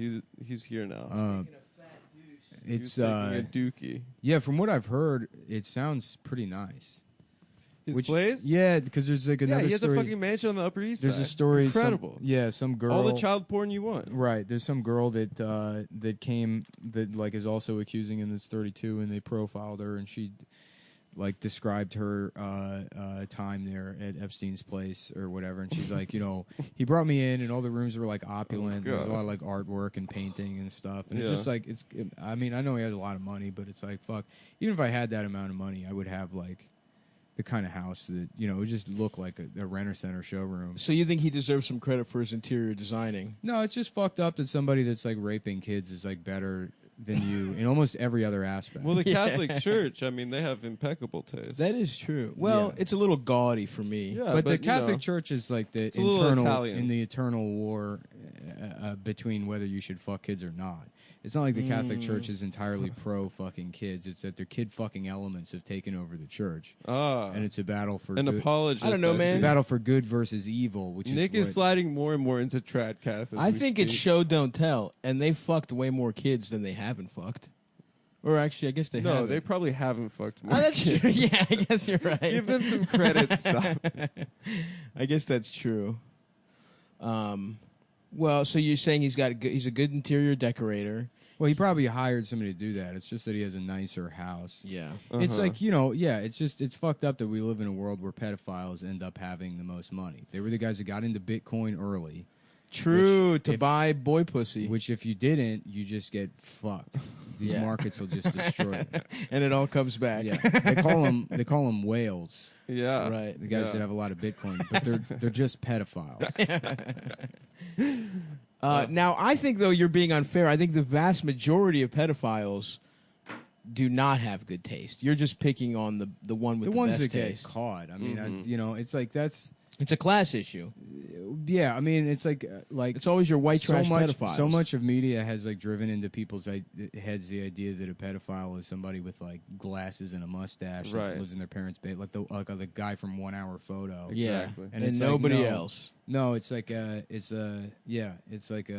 He's here now. It's taking a dookie. Yeah, from what I've heard, it sounds pretty nice. His place? Yeah, because there's like another he has story. a fucking mansion on the Upper East Side. There's a story. Incredible. Some girl. All the child porn you want. Right. There's some girl that that like is also accusing him that's 32, and they profiled her, and she like described her time there at Epstein's place or whatever, and she's like, he brought me in, and all the rooms were like opulent. There was a lot of like artwork and painting and stuff, and it's just like I mean, I know he has a lot of money, but it's like fuck. Even if I had that amount of money, I would have like the kind of house that it would just look like a Rent-A-Center showroom. So you think he deserves some credit for his interior designing? No, it's just fucked up that somebody that's like raping kids is like better than you in almost every other aspect. Well, the Catholic Church, I mean, they have impeccable taste. That is true. Well, it's a little gaudy for me. Yeah, but the Catholic Church is like the it's a little Italian. in the eternal war between whether you should fuck kids or not. It's not like the Catholic Church is entirely pro fucking kids. It's that their kid fucking elements have taken over the church, and it's a battle for an good. apologist. I don't know, man. It's a battle for good versus evil. Which Nick is sliding more and more into TradCath. I think it's show don't tell, and they fucked way more kids than they haven't fucked. Or actually, I guess they haven't. No, they probably haven't fucked more. Oh, that's kids. true. Yeah, I guess you're right. Give them some credit. Stop. I guess that's true. Well, so you're saying he's a good interior decorator. Well, he probably hired somebody to do that. It's just that he has a nicer house. Yeah. It's like, it's fucked up that we live in a world where pedophiles end up having the most money. They were the guys that got into Bitcoin early. True, to buy boy pussy. Which if you didn't, you just get fucked. These markets will just destroy it. And it all comes back. Yeah. They call them whales. Yeah. Right. The guys that have a lot of Bitcoin, but they're just pedophiles. Now, I think, though, you're being unfair. I think the vast majority of pedophiles do not have good taste. You're just picking on the one with the ones best that taste. get caught. I mean, it's like that's... It's a class issue. Yeah, I mean, it's like it's always your white trash pedophiles. So much of media has like driven into people's heads the idea that a pedophile is somebody with like glasses and a mustache that lives in their parents' bed, like the guy from 1 Hour Photo. Exactly. And it's nobody else. No, it's like it's like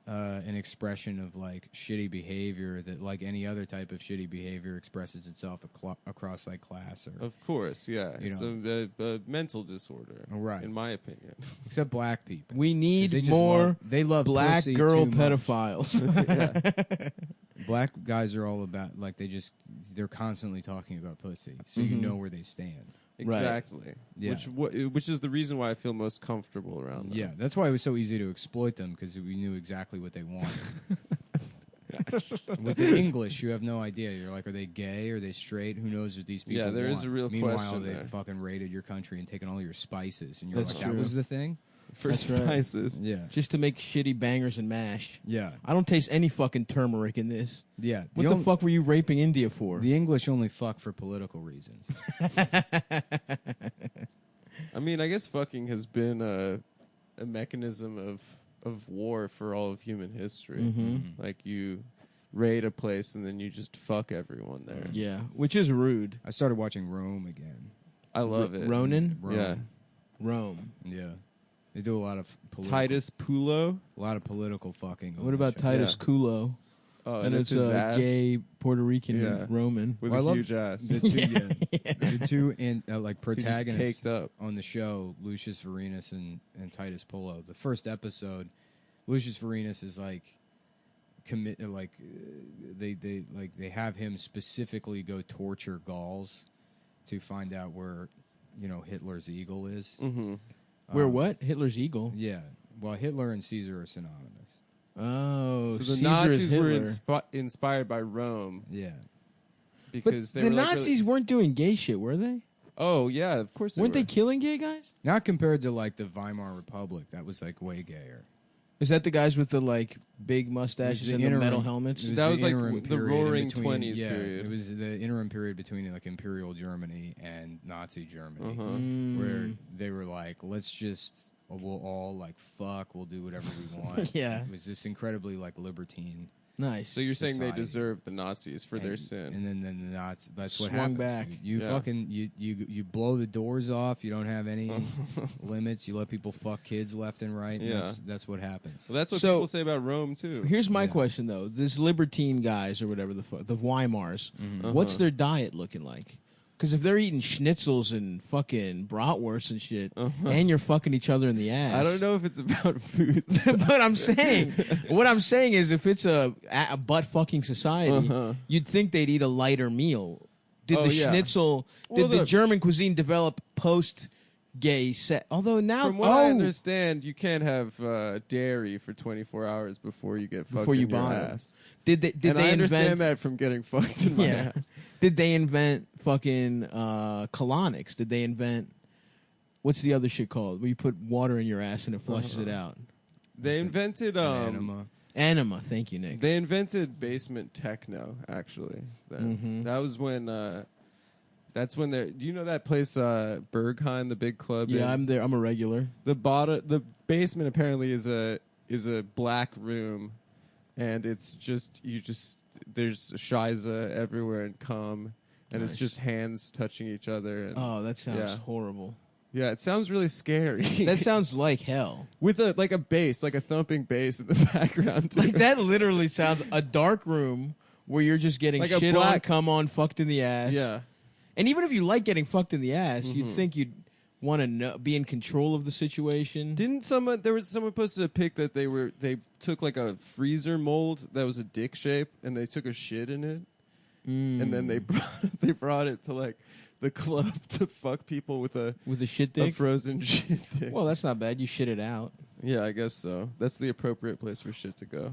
an expression of like shitty behavior that, like any other type of shitty behavior, expresses itself across like class or. Of course, yeah. It's a mental disorder, right? In my opinion, except black people. We need more. They love black pussy girl too much. pedophiles. Black guys are all about like they're constantly talking about pussy, so you know where they stand. Exactly. Right. Yeah. Which is the reason why I feel most comfortable around them. Yeah, that's why it was so easy to exploit them, because we knew exactly what they wanted. With the English, you have no idea. You're like, are they gay? Are they straight? Who knows what these people want? Yeah, there is a real Meanwhile, question they've there. fucking raided your country and taken all your spices, and you're That's like, true. that was the thing? For That's right. spices. Yeah. Just to make shitty bangers and mash. Yeah. I don't taste any fucking turmeric in this. Yeah. What the fuck were you raping India for? The English only fuck for political reasons. I mean, I guess fucking has been a mechanism of war for all of human history. Mhm. Like you raid a place and then you just fuck everyone there. Yeah, which is rude. I started watching Rome again. I love it. Ronin? Rome. Yeah. Rome. Yeah. They do a lot of Titus Pulo. A lot of political fucking. on What that about show. Titus Kulo? Oh, and it's his a ass. gay Puerto Rican Yeah. Roman. With Well, I a love huge ass. The two, the two like He's just protagonists caked up. on the show, Lucius Vorenus and Titus Pullo. The first episode, Lucius Vorenus is like they have him specifically go torture Gauls to find out where Hitler's eagle is. Mm-hmm. Where what? Hitler's eagle? Yeah. Well, Hitler and Caesar are synonymous. Oh, So the Caesar Nazis is were Hitler. inspired by Rome. Yeah. Because But they the were like Nazis weren't doing gay shit, were they? Oh yeah, of course. Weren't were. they killing gay guys? Not compared to like the Weimar Republic. That was like way gayer. Is that the guys with the like big mustaches and the metal helmets? That was like interim the period in Roaring between- 20s yeah, period. It was the interim period between like Imperial Germany and Nazi Germany, Mm. where they were like, we'll all like fuck, we'll do whatever we want. Yeah. It was this incredibly like libertine Nice. So you're saying they society. deserve the Nazis for their sin. And then the Nazis. That's what Swung happens. back. You Yeah. fucking you blow the doors off. You don't have any limits. You let people fuck kids left and right. And Yeah. that's what happens. Well, that's what So- people say about Rome too. Here's my question though: this libertine guys or whatever the fuck, the Weimars, what's their diet looking like? Because if they're eating schnitzels and fucking bratwurst and shit, and you're fucking each other in the ass, I don't know if it's about food. But what I'm saying is, if it's a butt fucking society, you'd think they'd eat a lighter meal. Did Oh, the yeah. schnitzel? Well, Did the the- German cuisine develop post gay set? Although now, From what I understand, you can't have dairy for 24 hours before you get fucked Before you in your bottom. ass. Did they I understand invent that from getting fucked in my Yeah. ass. Did they invent fucking colonics? Did they invent what's the other shit called? Where you put water in your ass and it flushes it out. They invented Anima. Thank you, Nick. They invented basement techno. Actually, that was when. That's when they. Do you know that place, Berghain, the big club? Yeah, I'm there. I'm a regular. The basement apparently is a black room, and it's just there's shiza everywhere and cum, and it's Nice. just hands touching each other. And, Oh, that sounds horrible. Yeah, it sounds really scary. That sounds like hell. With a bass, like a thumping bass in the background. Too. Like that literally sounds a dark room where you're just getting Like a shit on, black- come on, fucked in the ass. Yeah. And even if you like getting fucked in the ass, you'd think you'd want to be in control of the situation. Didn't someone posted a pic that they took like a freezer mold that was a dick shape and they took a shit in it, and then they brought it to like the club to fuck people with a shit a dick? frozen shit dick. Well, that's not bad. You shit it out. Yeah, I guess so. That's the appropriate place for shit to go.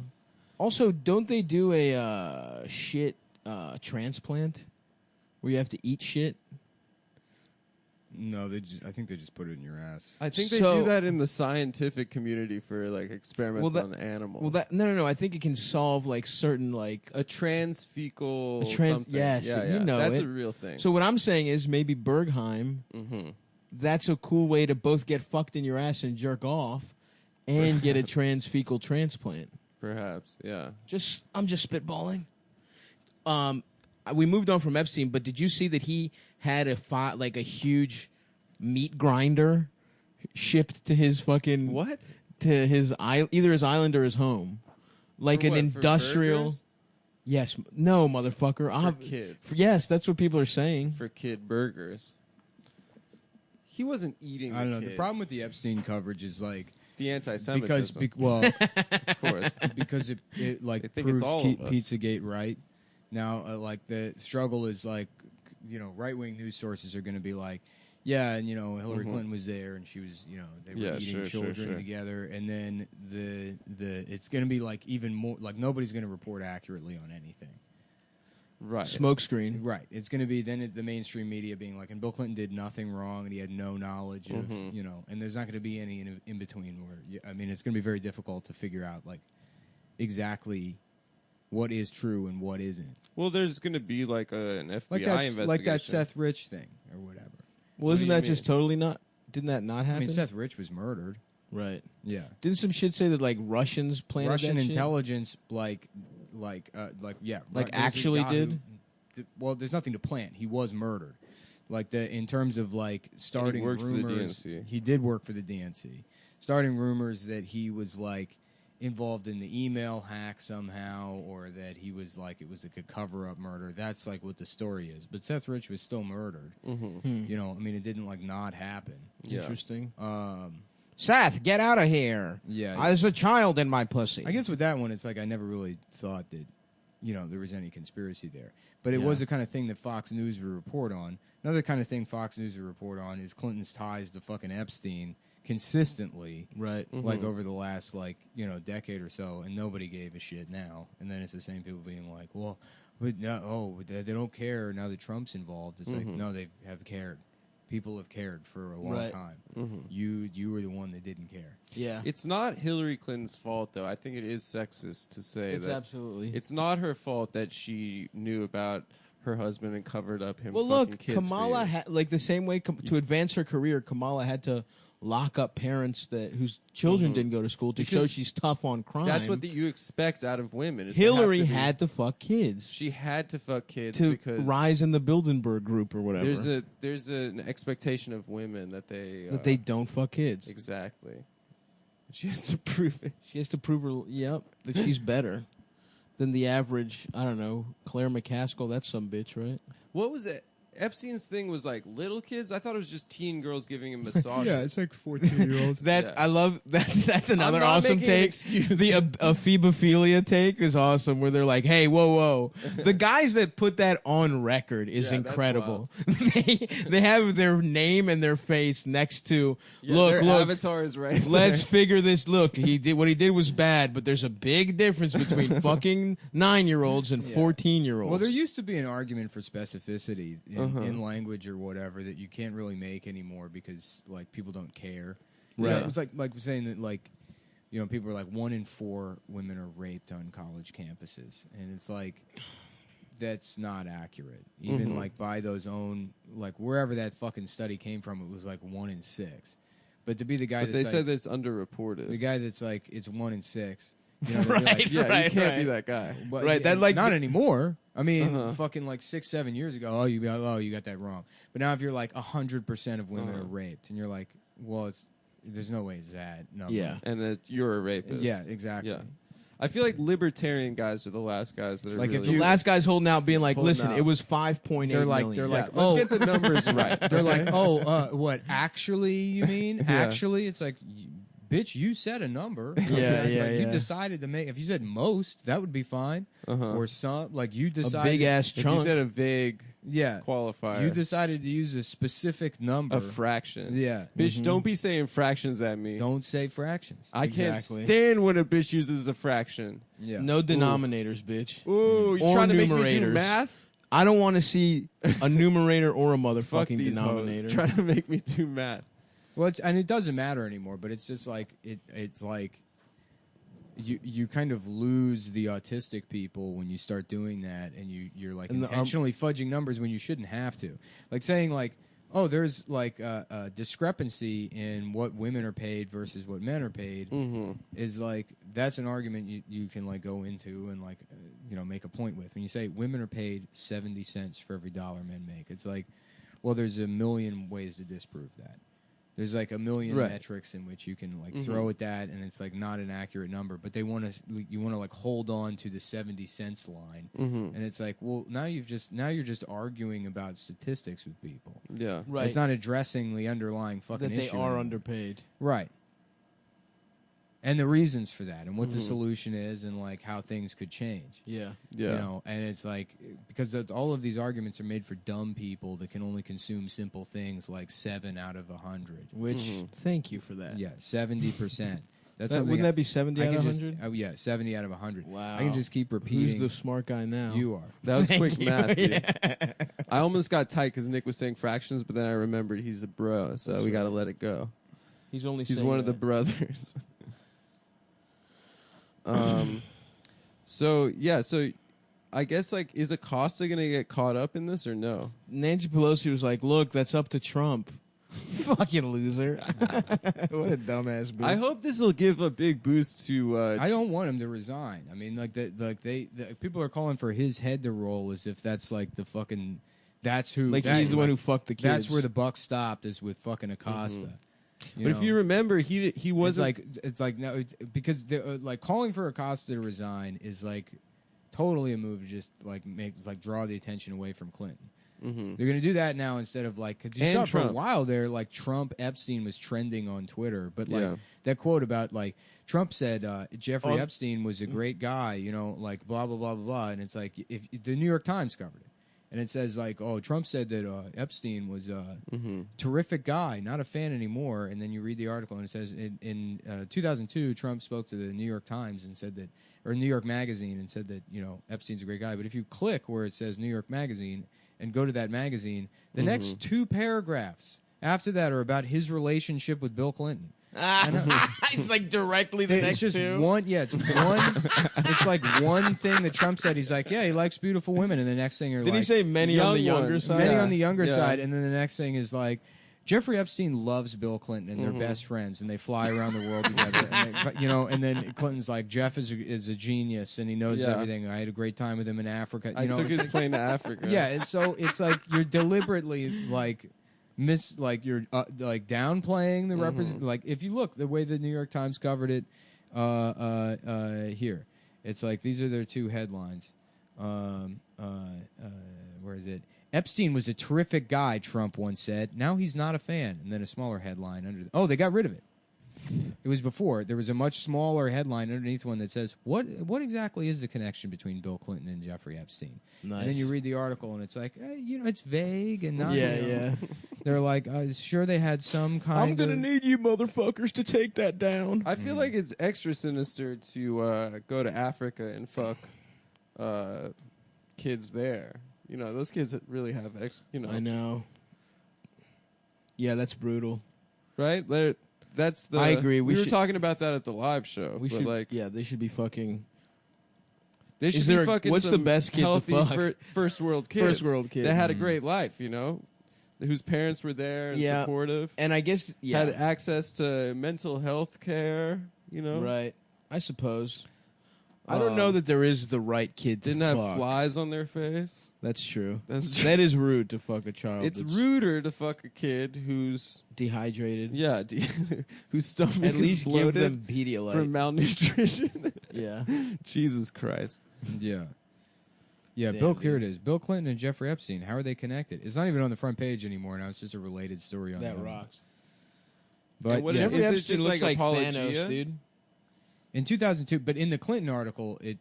Also, don't they do a shit transplant where you have to eat shit? No, I think they just put it in your ass. I think they So- do that in the scientific community for like experiments on animals. Well, no. I think it can solve like certain like a transfecal something. Yes, yeah, you know that's it. a real thing. So what I'm saying is maybe Berghain. That's a cool way to both get fucked in your ass and jerk off, and get a transfecal transplant. Perhaps, yeah. I'm just spitballing. We moved on from Epstein, but did you see that he had a huge meat grinder shipped to his fucking to his either his island or his home, like For an what, for industrial. burgers? Yes, no, motherfucker. For kids. Yes, that's what people are saying. For kid burgers. He wasn't eating. I don't know. kids. The problem with the Epstein coverage is like the anti-Semitism. Of course, because it like They think proves it's all of us. Pizzagate right. Now, like the struggle is like, right wing news sources are going to be like, yeah, and Hillary Clinton was there, and she was, they were eating children together, and then the it's going to be like even more like nobody's going to report accurately on anything. Right. Smokescreen. Right. It's going to be then the mainstream media being like, and Bill Clinton did nothing wrong, and he had no knowledge of, and there's not going to be any in between where, it's going to be very difficult to figure out like exactly what is true and what isn't. Well, there's going to be like an FBI investigation. Like that Seth Rich thing or whatever. Well, isn't that just totally not? Didn't that not happen? I mean, Seth Rich was murdered. Right. Yeah. Didn't some shit say that like Russians planted Russian that shit? intelligence, actually did? Well, there's nothing to plant. He was murdered. Like in terms of like starting worked for the rumors. DNC. He did work for the DNC. Starting rumors that he was like involved in the email hack somehow, or that he was like it was like a cover-up murder. That's like what the story is. But Seth Rich was still murdered. It didn't like not happen. Yeah. Interesting. Seth, get out of here. Yeah. There's a child in my pussy. I guess with that one, it's like I never really thought that, there was any conspiracy there. But it Yeah. was the kind of thing that Fox News would report on. Another kind of thing Fox News would report on is Clinton's ties to fucking Epstein consistently. Right. Like over the last, decade or so, and nobody gave a shit now. And then it's the same people being like, well, but no, they don't care now that Trump's involved. It's like, no, they have cared. People have cared for a long time. You were the one that didn't care. Yeah. It's not Hillary Clinton's fault, though. I think it is sexist to say It's that. absolutely. It's not her fault that she knew about her husband and covered up him. Well, fucking look, kids for Kamala years. the same way to advance her career, Kamala had to lock up parents whose children didn't go to school to show Because she's tough on crime. That's what you expect out of women. is to Hillary have to be- had to fuck kids. She had to fuck kids to because rise in the Bilderberg group or whatever. there's an expectation of women that they don't fuck kids. Exactly. She has to prove it. She has to prove that she's better than the average. I don't know, Claire McCaskill. That's some bitch, right? What was it? Epstein's thing was like little kids. I thought it was just teen girls giving him massages. Yeah, it's like 14-year-olds. I love that's another I'm not awesome making an take. excuse. The ephebophilia take is awesome, where they're like, "Hey, whoa!" The guys that put that on record is Yeah, that's incredible. they have their name and their face next to their look. avatar is right. Let's there. figure this. Look, what he did was bad, but there's a big difference between fucking 9-year-olds and 14-year-olds. Well, there used to be an argument for specificity in language or whatever that you can't really make anymore because like people don't care. You know, Right. it's like saying that like, you know, people are like 1 in 4 women are raped on college campuses, and it's like that's not accurate. Even like by those own like wherever that fucking study came from, it was like 1 in 6. But to be the guy But that's they said that it's underreported. the guy that's like it's 1 in 6. You know, Right. like, Yeah, Right, you can't be right. that guy. Well, Right, yeah, that, like, not anymore. I mean, fucking like 6-7 years ago. You got that wrong. But now, if you're like 100% of women are raped, and you're like, well, there's no way it's that number. Yeah. And that you're a rapist. Yeah, exactly. Yeah. I feel like libertarian guys are the last guys that are Like, if really The last guy's holding out, being like, Holding "Listen, out. it was 5.8 They're like, million." they're Yeah, like, let's get the numbers right. They're like, what? Actually, you mean? Actually, it's like, bitch, you said a number. Yeah, Like, yeah. You decided to make. If you said most, that would be fine. Or some, like you a decided big ass If chunk. you said a vague Yeah, qualifier. you decided to use a specific number. a fraction. Yeah, Bitch, don't be saying fractions at me. don't say fractions. I can't Exactly. stand when a bitch uses a fraction. Yeah, No denominators, bitch. Ooh, you Or trying to make me do numerators. math? I don't want to see a numerator or a Fuck motherfucking these denominator. hoes. Trying to make me do math. Well, and it doesn't matter anymore. But it's just like it's like you kind of lose the autistic people when you start doing that, and you're like And intentionally fudging numbers when you shouldn't have to. Like saying like, oh, there's like a discrepancy in what women are paid versus what men are paid is like that's an argument you can like go into and like make a point with. When you say women are paid 70 cents for every dollar men make, it's like, well, there's a million ways to disprove that. There's like a million Right. metrics in which you can like throw at that, and it's like not an accurate number. But you want to like hold on to the 70 cents line, and it's like, well, now you're just arguing about statistics with people. Yeah. Right. It's not addressing the underlying fucking that they issue are anymore. underpaid. Right. And the reasons for that, and what the solution is, and like how things could change. Yeah. Yeah. And it's like because all of these arguments are made for dumb people that can only consume simple things like 7 out of 100. Which, thank you for that. Yeah, 70%. That's Wouldn't that be 70 out of 100? Oh yeah, 70 out of 100. Wow. I can just keep repeating. Who's the smart guy now? You are. That was Thank quick you. math, dude. Yeah. I almost got tight because Nick was saying fractions, but then I remembered he's a bro, so That's we got to right. let it go. He's only He's saying one of the that. brothers. So I guess like is Acosta gonna get caught up in this or no? Nancy Pelosi was like, "Look, that's up to Trump." Fucking loser. What a dumbass bitch. I hope this will give a big boost to. I don't want him to resign. I mean, people are calling for his head to roll as if that's like the fucking. That's who. Like he's the one who fucked the kids. That's where the buck stopped, is with fucking Acosta. But if you remember, he wasn't it's like no, it's because like calling for Acosta to resign is like totally a move to just like draw the attention away from Clinton. They're going to do that now instead of like because you And saw for a Trump. while there like Trump Epstein was trending on Twitter, but like Yeah. that quote about like Trump said Jeffrey Epstein was a great guy, like blah blah blah blah blah, and it's like if the New York Times covered it. And it says like, oh, Trump said that Epstein was a terrific guy, not a fan anymore. And then you read the article and it says in 2002, Trump spoke to the New York Times and said that, or New York Magazine and said that, Epstein's a great guy. But if you click where it says New York Magazine and go to that magazine, the next 2 paragraphs after that are about his relationship with Bill Clinton. It's like directly the It's next just two. one. Yeah, it's one. It's like one thing that Trump said. He's like, yeah, he likes beautiful women, and the next thing you're Did like, he say many on the young younger ones. side? many Yeah. on the younger Yeah. side, and then the next thing is like, Jeffrey Epstein loves Bill Clinton, and they're best friends, and they fly around the world together. And they, and then Clinton's like, Jeff is a genius, and he knows everything. I had a great time with him in Africa. I took his plane to Africa. Yeah, and so it's like you're deliberately like you're like downplaying the represent. Like if you look the way the New York Times covered it here, it's like these are their two headlines. Where is it? Epstein was a terrific guy, Trump once said. Now he's not a fan. And then a smaller headline under. They got rid of it. It was before. There was a much smaller headline underneath one that says, "What exactly is the connection between Bill Clinton and Jeffrey Epstein?" Nice. And then you read the article, and it's like, it's vague and not. Yeah. They're like, sure, they had some kind. I'm gonna need you motherfuckers to take that down. I feel like it's extra sinister to go to Africa and fuck kids there. Those kids that really have I know. Yeah, that's brutal. Right? That's the. I agree. We were talking about that at the live show. We should, they should be fucking. They should be fucking. What's the best kid healthy to fuck? First world kids. First world kids that had a great life, whose parents were there and supportive, and I guess had access to mental health care. Right? I suppose. I don't know that there is the right kid to didn't fuck. have flies on their face. That's true. That is rude to fuck a child. It's ruder to fuck a kid who's dehydrated. Yeah, whose stomach at least is bloated give them Pedialyte for malnutrition. Yeah. Jesus Christ. Yeah. Yeah, Damn, here it is. Bill Clinton and Jeffrey Epstein. How are they connected? It's not even on the front page anymore now. It's just a related story on that the rocks. But Jeffrey is it Epstein just looks like apologia? Thanos, dude. In 2002, but in the Clinton article, it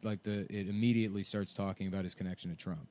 immediately starts talking about his connection to Trump.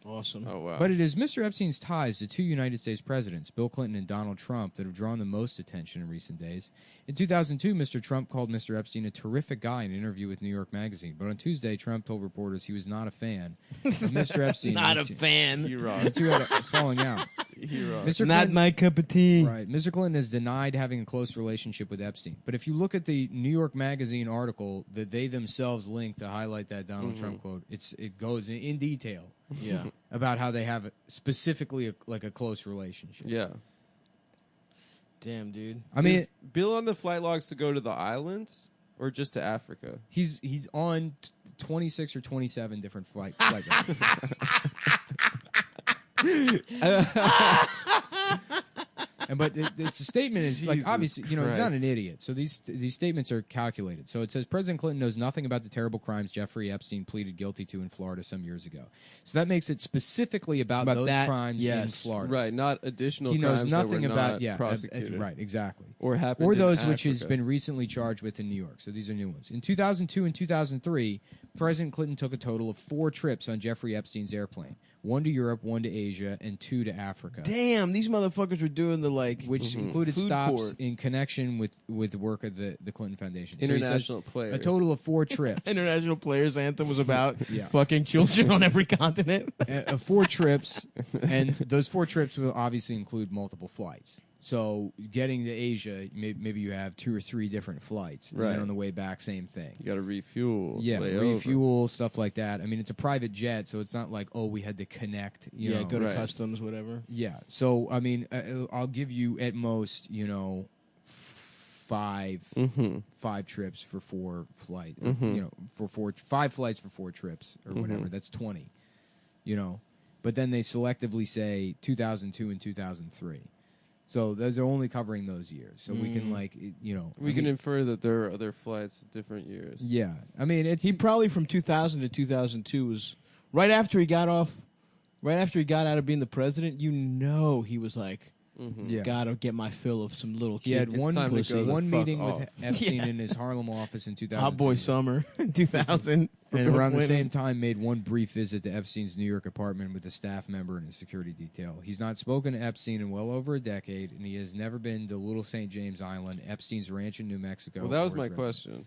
Awesome. Oh, wow. But it is Mr. Epstein's ties to two United States presidents, Bill Clinton and Donald Trump, that have drawn the most attention in recent days. In 2002, Mr. Trump called Mr. Epstein a terrific guy in an interview with New York Magazine. But on Tuesday, Trump told reporters he was not a fan of Mr. Epstein. Not a fan. The two had a falling out. Mr. Not my cup of tea. Right. Mr. Clinton has denied having a close relationship with Epstein. But if you look at the New York Magazine article that they themselves linked to highlight that Donald Trump quote, it goes in detail. Yeah, about how they have specifically a close relationship. Yeah. Damn, dude. I mean, is Bill on the flight logs to go to the islands or just to Africa? He's on 26 or 27 different flight but the statement is like, obviously, he's not an idiot. So these statements are calculated. So it says President Clinton knows nothing about the terrible crimes Jeffrey Epstein pleaded guilty to in Florida some years ago. So that makes it specifically about those crimes in Florida. Right, not additional he crimes knows nothing that were about not prosecuted. right, exactly. Or happened or in those which Africa. has been recently charged with in New York. So these are new ones. In 2002 and 2003, President Clinton took a total of 4 trips on Jeffrey Epstein's airplane. 1 to Europe, 1 to Asia, and 2 to Africa. Damn, these motherfuckers were doing the which included food stops court. in connection with the work of the Clinton Foundation. International players. A total of 4 trips. International Players Anthem was about Yeah. fucking children on every continent. 4 trips, and those 4 trips will obviously include multiple flights. So getting to Asia, maybe you have 2 or 3 different flights. And Right. then on the way back, same thing. You got to refuel. Yeah, lay over. refuel, stuff like that. I mean, it's a private jet, so it's not like, we had to connect. You know. Go to Right. customs, whatever. Yeah. So, I mean, I'll give you at most, 5 trips for 4 flights. For 5 flights for 4 trips or whatever. That's 20. But then they selectively say 2002 and 2003. So those are only covering those years. So we can We can infer that there are other flights different years. Yeah. I mean, He probably from 2000 to 2002 was right after he got out of being the president. He was like, Yeah. gotta get my fill of some little kid. He had one pussy. meeting fuck with off. Epstein in his Harlem office in 2000. Hot Boy Summer in 2000. And around the same time, made one brief visit to Epstein's New York apartment with a staff member and a security detail. He's not spoken to Epstein in well over a decade, and he has never been to Little St. James Island, Epstein's ranch in New Mexico. Well, that was or my his residence. question.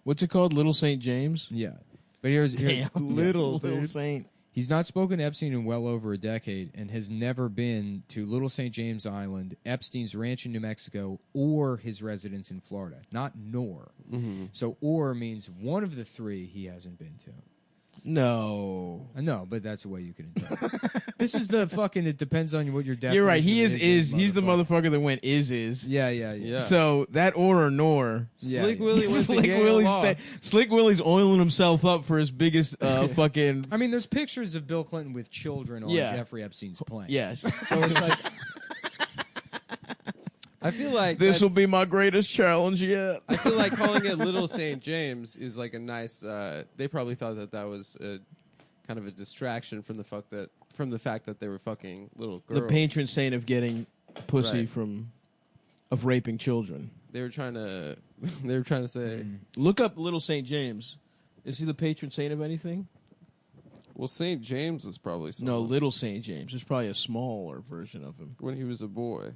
What's it called? Little St. James? Yeah. But here's Little Saint. He's not spoken to Epstein in well over a decade and has never been to Little St. James Island, Epstein's ranch in New Mexico, or his residence in Florida. Not nor. So or means one of the 3 he hasn't been to. No. No, but that's the way you can interpret it. This is the fucking, it depends on what your definition You're right. He is. He's the motherfucker that went is. Yeah. So that or nor. Slick Willie went to Slick Yale Willie's Law. Slick Willie's oiling himself up for his biggest fucking. I mean, there's pictures of Bill Clinton with children on Jeffrey Epstein's plane. Yes. So it's like, I feel like this will be my greatest challenge yet. I feel like calling it Little St. James is like a nice. They probably thought that was a kind of a distraction from the fact that they were fucking little girls. The patron saint of getting pussy Right. of raping children. They were trying to say. Look up Little St. James. Is he the patron saint of anything? Well, St. James is probably No, someone. Little St. James. There's probably a smaller version of him. When he was a boy.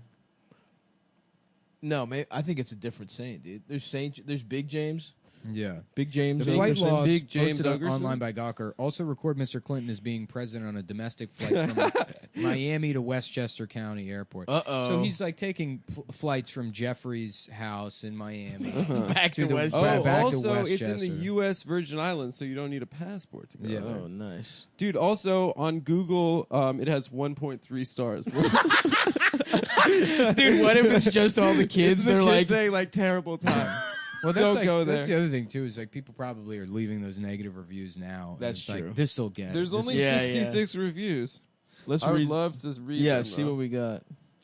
No, I think it's a different saint, dude. There's Big James. yeah. Big James. The flight Angerson. logs Big James posted Ungerson? online by Gawker also record Mr. Clinton as being present on a domestic flight from Miami to Westchester County Airport. Uh-oh. So he's like taking flights from Jeffrey's house in Miami Back to the- Westchester. back to Also, it's in the Westchester. U.S. Virgin Islands, so you don't need a passport to go. Yeah. there. Oh, nice. Dude, also on Google, it has 1.3 stars. Dude, what if it's just all the kids? They're like, saying like terrible time. Well, that's Don't like, go That's there. the other thing too. Is like people probably are leaving those negative reviews now. and That's it's like, true. This'll get. it. There's This only is- Yeah, 66 reviews. let's I would read. love to read Yeah, them, see though. what we got.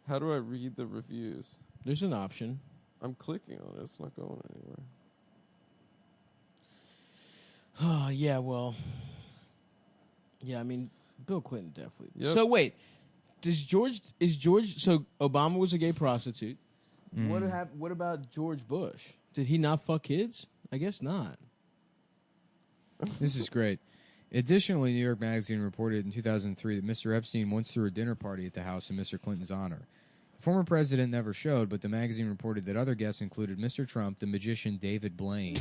How do I read the reviews? There's an option. I'm clicking on it. It's not going anywhere. Oh, yeah, well. Yeah, I mean, Bill Clinton definitely. Yep. So wait, so Obama was a gay prostitute. What about George Bush? Did he not fuck kids? I guess not. This is great. Additionally, New York Magazine reported in 2003 that Mr. Epstein once threw a dinner party at the house in Mr. Clinton's honor. The former president never showed, but the magazine reported that other guests included Mr. Trump, the magician David Blaine.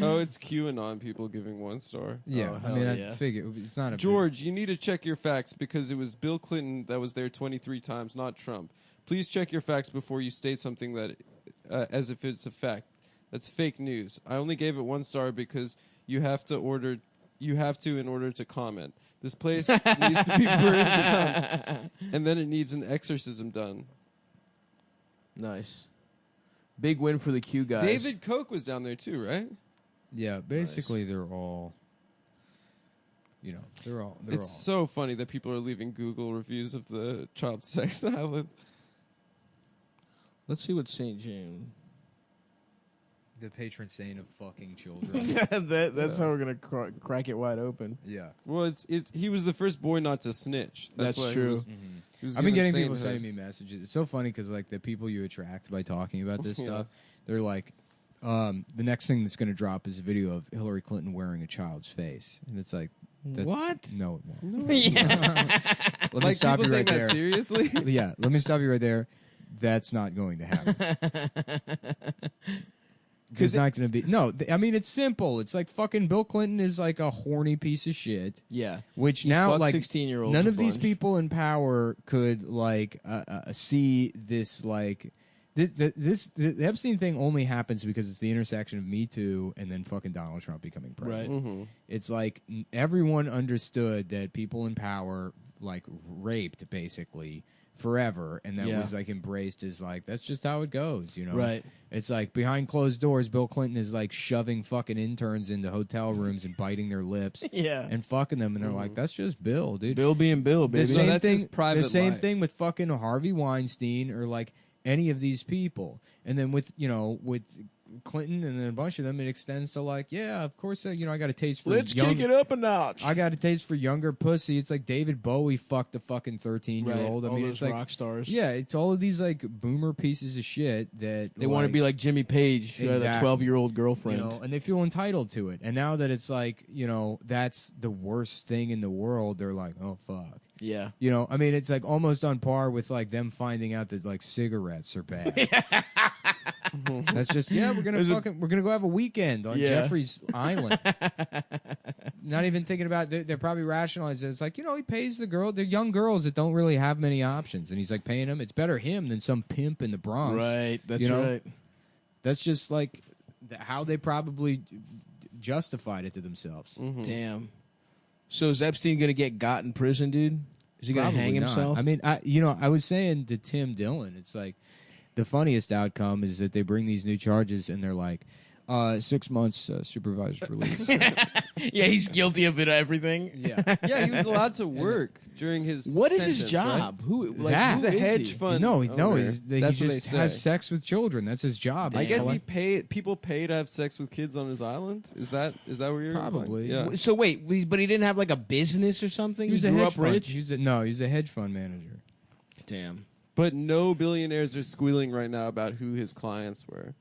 Oh, it's QAnon people giving 1 star. Yeah, Oh, I mean, hell I yeah. figure it's not a George, you need to check your facts because it was Bill Clinton that was there 23 times, not Trump. Please check your facts before you state something that, as if it's a fact. That's fake news. I only gave it 1 star because you have to in order to comment. This place needs to be burned down, and then it needs an exorcism done. Nice. Big win for the Q guys. David Koch was down there too, right? Yeah, basically they're all, they're all. It's so funny that people are leaving Google reviews of the child sex island. Let's see what St. James. the patron saint of fucking children. That's how we're gonna crack it wide open. Yeah. Well, it's he was the first boy not to snitch. That's why he true. was- he was I've been given getting people sainthood. sending me messages. It's so funny because like the people you attract by talking about this stuff, they're like, the next thing that's going to drop is a video of Hillary Clinton wearing a child's face, and it's like, What? No, it won't. Let me Like, stop people you right saying that there. seriously? Yeah, let me stop you right there. That's not going to happen. There's not going to be I mean, it's simple. It's like fucking Bill Clinton is like a horny piece of shit. Yeah. Which He now fucked like 16-year-olds none a of these bunch. people in power could like see this like the Epstein thing only happens because it's the intersection of Me Too and then fucking Donald Trump becoming president. Right. Mm-hmm. It's like everyone understood that people in power like raped basically forever, and that was like embraced as like that's just how it goes, you know? Right. It's like behind closed doors, Bill Clinton is like shoving fucking interns into hotel rooms and biting their lips, and fucking them, and they're like, that's just Bill, dude. Bill being Bill, baby. The same that's thing. his private the same life. thing with fucking Harvey Weinstein or like any of these people, and then with with Clinton and then a bunch of them, it extends to like, yeah, of course, I got a taste for Let's young, kick it up a notch. I got a taste for younger pussy. It's like David Bowie fucked a fucking 13-year-old. Right. I mean, All it's those like rock stars. Yeah, it's all of these like boomer pieces of shit that They want to be like Jimmy Page, who had a Exactly. 12-year-old girlfriend. and they feel entitled to it. And now that it's like, that's the worst thing in the world, they're like, oh fuck. Yeah. I mean, it's like almost on par with like them finding out that like cigarettes are bad. That's just we're gonna go have a weekend on Jeffrey's Island. Not even thinking about they're probably rationalizing. It's like he pays the girl. They're young girls that don't really have many options, and he's like paying them. It's better him than some pimp in the Bronx. Right. That's right. That's just like how they probably justified it to themselves. Damn. So is Epstein gonna get got in prison, dude? Is he gonna hang Probably not. himself? I mean, I was saying to Tim Dillon, it's like the funniest outcome is that they bring these new charges and they're like 6 months supervised release. Yeah, he's guilty of it. Everything. Yeah, he was allowed to work during his. What is his sentence, job? right? Who? Like, That. who He's a is hedge he? fund. No, owner. he That's what just they has say. sex with children. That's his job. I guess Collect- people pay to have sex with kids on his island. Is that where you're Probably. going? Yeah. So wait, but he didn't have like a business or something. He was a grew hedge up fund. rich. He's a hedge fund manager. Damn. But no billionaires are squealing right now about who his clients were,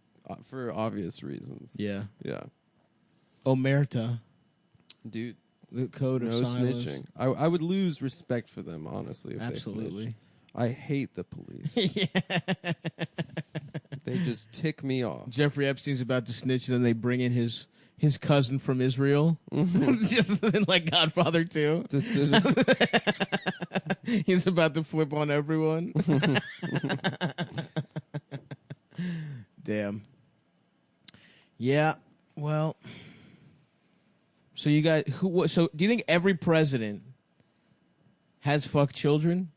for obvious reasons. Yeah. Yeah. Omerta. Dude. The code of No silence. snitching. I would lose respect for them, honestly, if they Absolutely. snitched. I hate the police. They just tick me off. Jeffrey Epstein's about to snitch, and then they bring in his cousin from Israel, just like Godfather 2. He's about to flip on everyone. Damn. Yeah. Well. So you got who? So do you think every president has fucked children?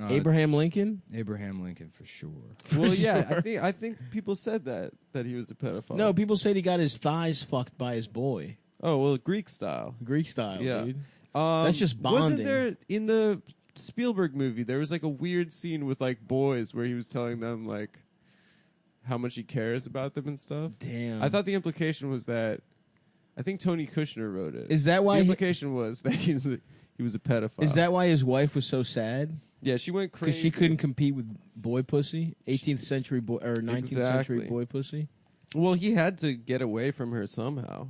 Abraham Lincoln. Abraham Lincoln for sure. Well, yeah, I think people said that he was a pedophile. No, people said he got his thighs fucked by his boy. Oh well, Greek style. Greek style, Yeah. dude. That's just bonding. Wasn't there in the Spielberg movie? There was like a weird scene with like boys where he was telling them like how much he cares about them and stuff. Damn. I thought the implication was that. I think Tony Kushner wrote it. Is that why the he- implication was that he was a pedophile? Is that why his wife was so sad? Yeah, she went crazy Because she couldn't compete with boy pussy, 18th century boy or 19th century Exactly. boy pussy. Well, he had to get away from her somehow.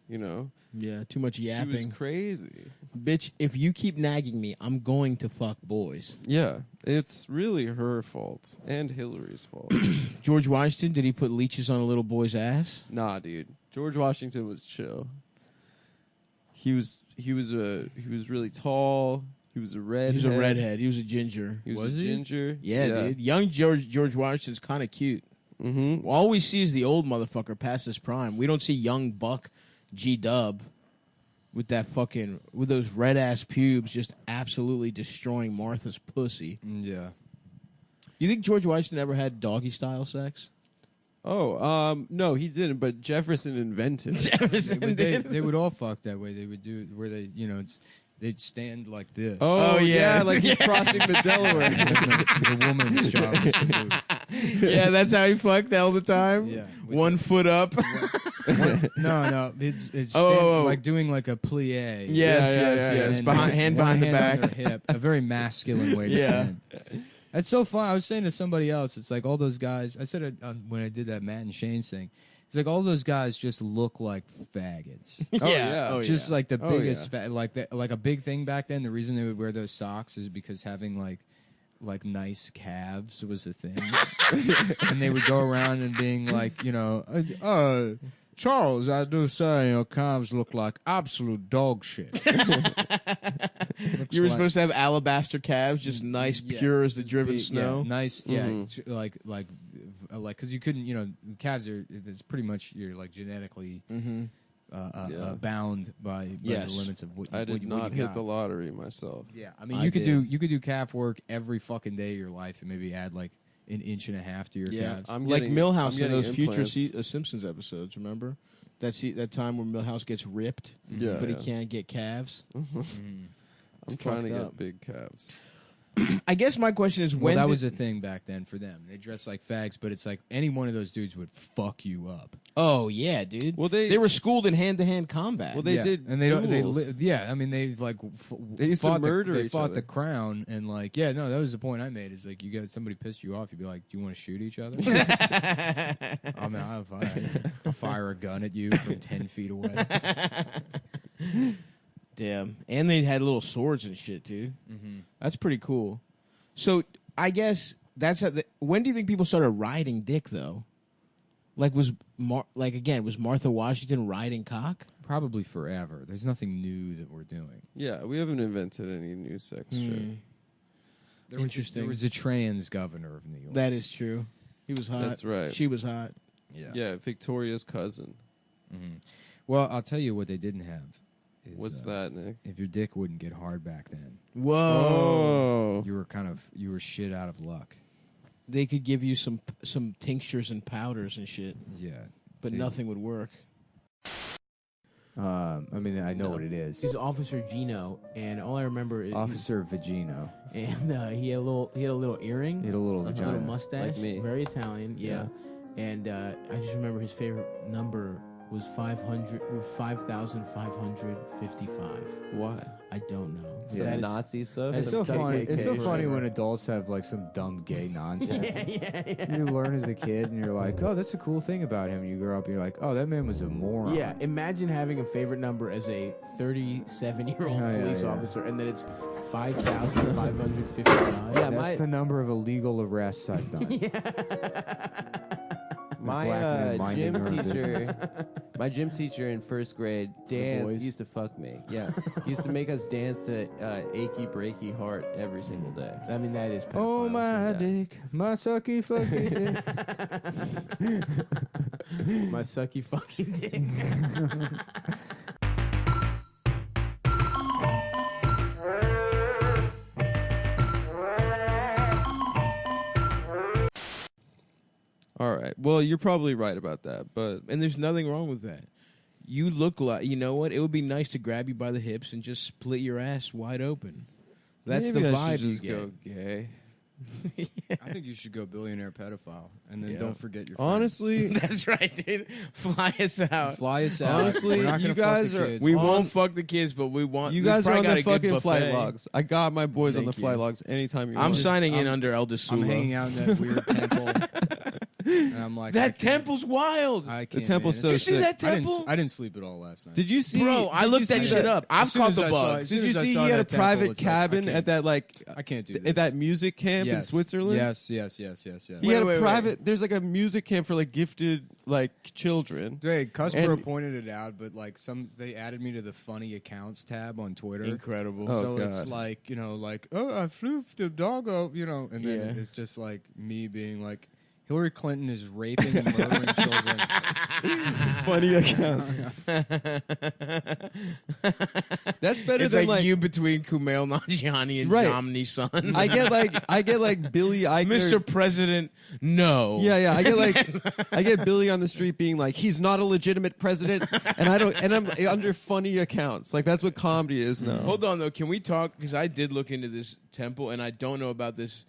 You know. Yeah, too much yapping. She was crazy. Bitch, if you keep nagging me, I'm going to fuck boys. Yeah, it's really her fault and Hillary's fault. George Washington, did he put leeches on a little boy's ass? Nah, dude. George Washington was chill. He was really tall. He was a redhead. He was a redhead. He was a ginger. He was a ginger. Yeah, dude. Young George Washington's kind of cute. Mm-hmm. All we see is the old motherfucker past his prime. We don't see young buck G-Dub with those red ass pubes just absolutely destroying Martha's pussy. Yeah. You think George Washington ever had doggy style sex? Oh, no, he didn't. But Jefferson invented it. Jefferson They would all fuck that way. They would do where they'd stand like this. Oh, yeah, like he's crossing the Delaware. The woman's job is to move. Yeah, that's how he fucked all the time. Yeah. 1 foot up. No, it's like doing like a plie. Yes. And Hand one behind the hand on back. their hip. A very masculine way to Yeah. stand. It's so fun. I was saying to somebody else, it's like all those guys. I said it when I did that Matt and Shane's thing. It's like all those guys just look like faggots. Just like the biggest, like a big thing back then. The reason they would wear those socks is because having like nice calves was a thing, and they would go around and being like, Charles, I do say your calves look like absolute dog shit. You were supposed to have alabaster calves, just nice, pure as the driven snow. Yeah, nice, like because you couldn't, the calves are. It's pretty much you're like genetically bound by the limits of what. I did what not you hit got. the lottery myself. Yeah, I mean, you could do calf work every fucking day of your life and maybe add like an inch and a half to your calves. Like Millhouse in those future Simpsons episodes. Remember that time where Millhouse gets ripped, but he can't get calves. I'm trying to get big calves. I guess my question is when that was a thing back then for them. They dressed like fags, but it's like any one of those dudes would fuck you up. Oh yeah, dude. Well, they were schooled in hand-to-hand combat. Well, they did, and duels. I mean, they like they used to murder They each fought other. the crown, and like, that was the point I made. Is like, you got somebody pissed you off, you'd be like, "Do you want to shoot each other?" I mean, I'll fire a gun at you from 10 feet away. Damn. And they had little swords and shit, dude. Mm-hmm. That's pretty cool. So I guess that's when do you think people started riding dick though? Like was Martha Washington riding cock? Probably forever. There's nothing new that we're doing. Yeah, we haven't invented any new sex shit. Interesting. There was a trans governor of New York. That is true. He was hot. That's right. She was hot. Yeah, Victoria's cousin. Mm-hmm. Well, I'll tell you what they didn't have. What's that, Nick? If your dick wouldn't get hard back then. Whoa. You were shit out of luck. They could give you some tinctures and powders and shit. Yeah. But nothing would work. I mean, I know what it is. He's Officer Gino, and all I remember is Officer Vagino. And he had a little earring. He had a little like vagina. a little mustache. Like me. Very Italian, yeah. And I just remember his favorite number was 5,555. Why? I don't know. Yeah. That is- Nazi stuff. It's so funny. It's so KKK. funny when adults have like some dumb gay nonsense. You learn as a kid, and you're like, "Oh, that's a cool thing about him." And you grow up, and you're like, "Oh, that man was a moron." Yeah, imagine having a favorite number as a 37-year-old police officer, and then it's 5,555. Yeah, that's the number of illegal arrests I've done. My gym teacher in first grade, dance, used to fuck me. Yeah, he used to make us dance to "Achy Breaky Heart" every single day. I mean, that is pedophile. Oh my dick, my sucky fucky dick. My sucky fucking dick. All right. Well, you're probably right about that, but And there's nothing wrong with that. You look like, you know what? It would be nice to grab you by the hips and just split your ass wide open. That's maybe the I vibe should just you go gay. I think you should go billionaire pedophile, and then don't forget your. Honestly, that's right, dude. Fly us out. Fly us out. Honestly, We're not you gonna fuck guys the are. kids. We won't fuck the kids, but we want. You we've guys are probably on got the a good fucking flight buffet. logs. I got my boys on the Thank flight you. logs anytime you I'm want. signing in under Elder Sula. I'm hanging out in that weird temple, and I'm like, That temple's wild. I The can't, temple's man. so Did you see sick. that temple? I didn't sleep at all last night. Did you see? Bro, I looked that shit up. I've As soon caught as the I saw bug. it- as Did soon you as I see saw he had a that temple, private it's like, I cabin can't- at that I can't do this. at that music camp in Yes. Switzerland? Yes. He Wait, had a wait. private. There's like a music camp for like gifted like children. Hey, Cuspero And- pointed it out, but like they added me to the funny accounts tab on Twitter. Incredible. Oh, So God. it's like, oh, I flew the doggo, and then Yeah. it's just like me being like, Hillary Clinton is raping and murdering children. Funny accounts. That's better It's than like, like you between Kumail Nanjiani and Right. Jomny's son. I get like Billy Eichner. Mr. President, no. Yeah. I get Billy on the street being like, he's not a legitimate president, and I'm under funny accounts. Like that's what comedy is now. Hold on though, can we talk? Because I did look into this temple, and I don't know about this.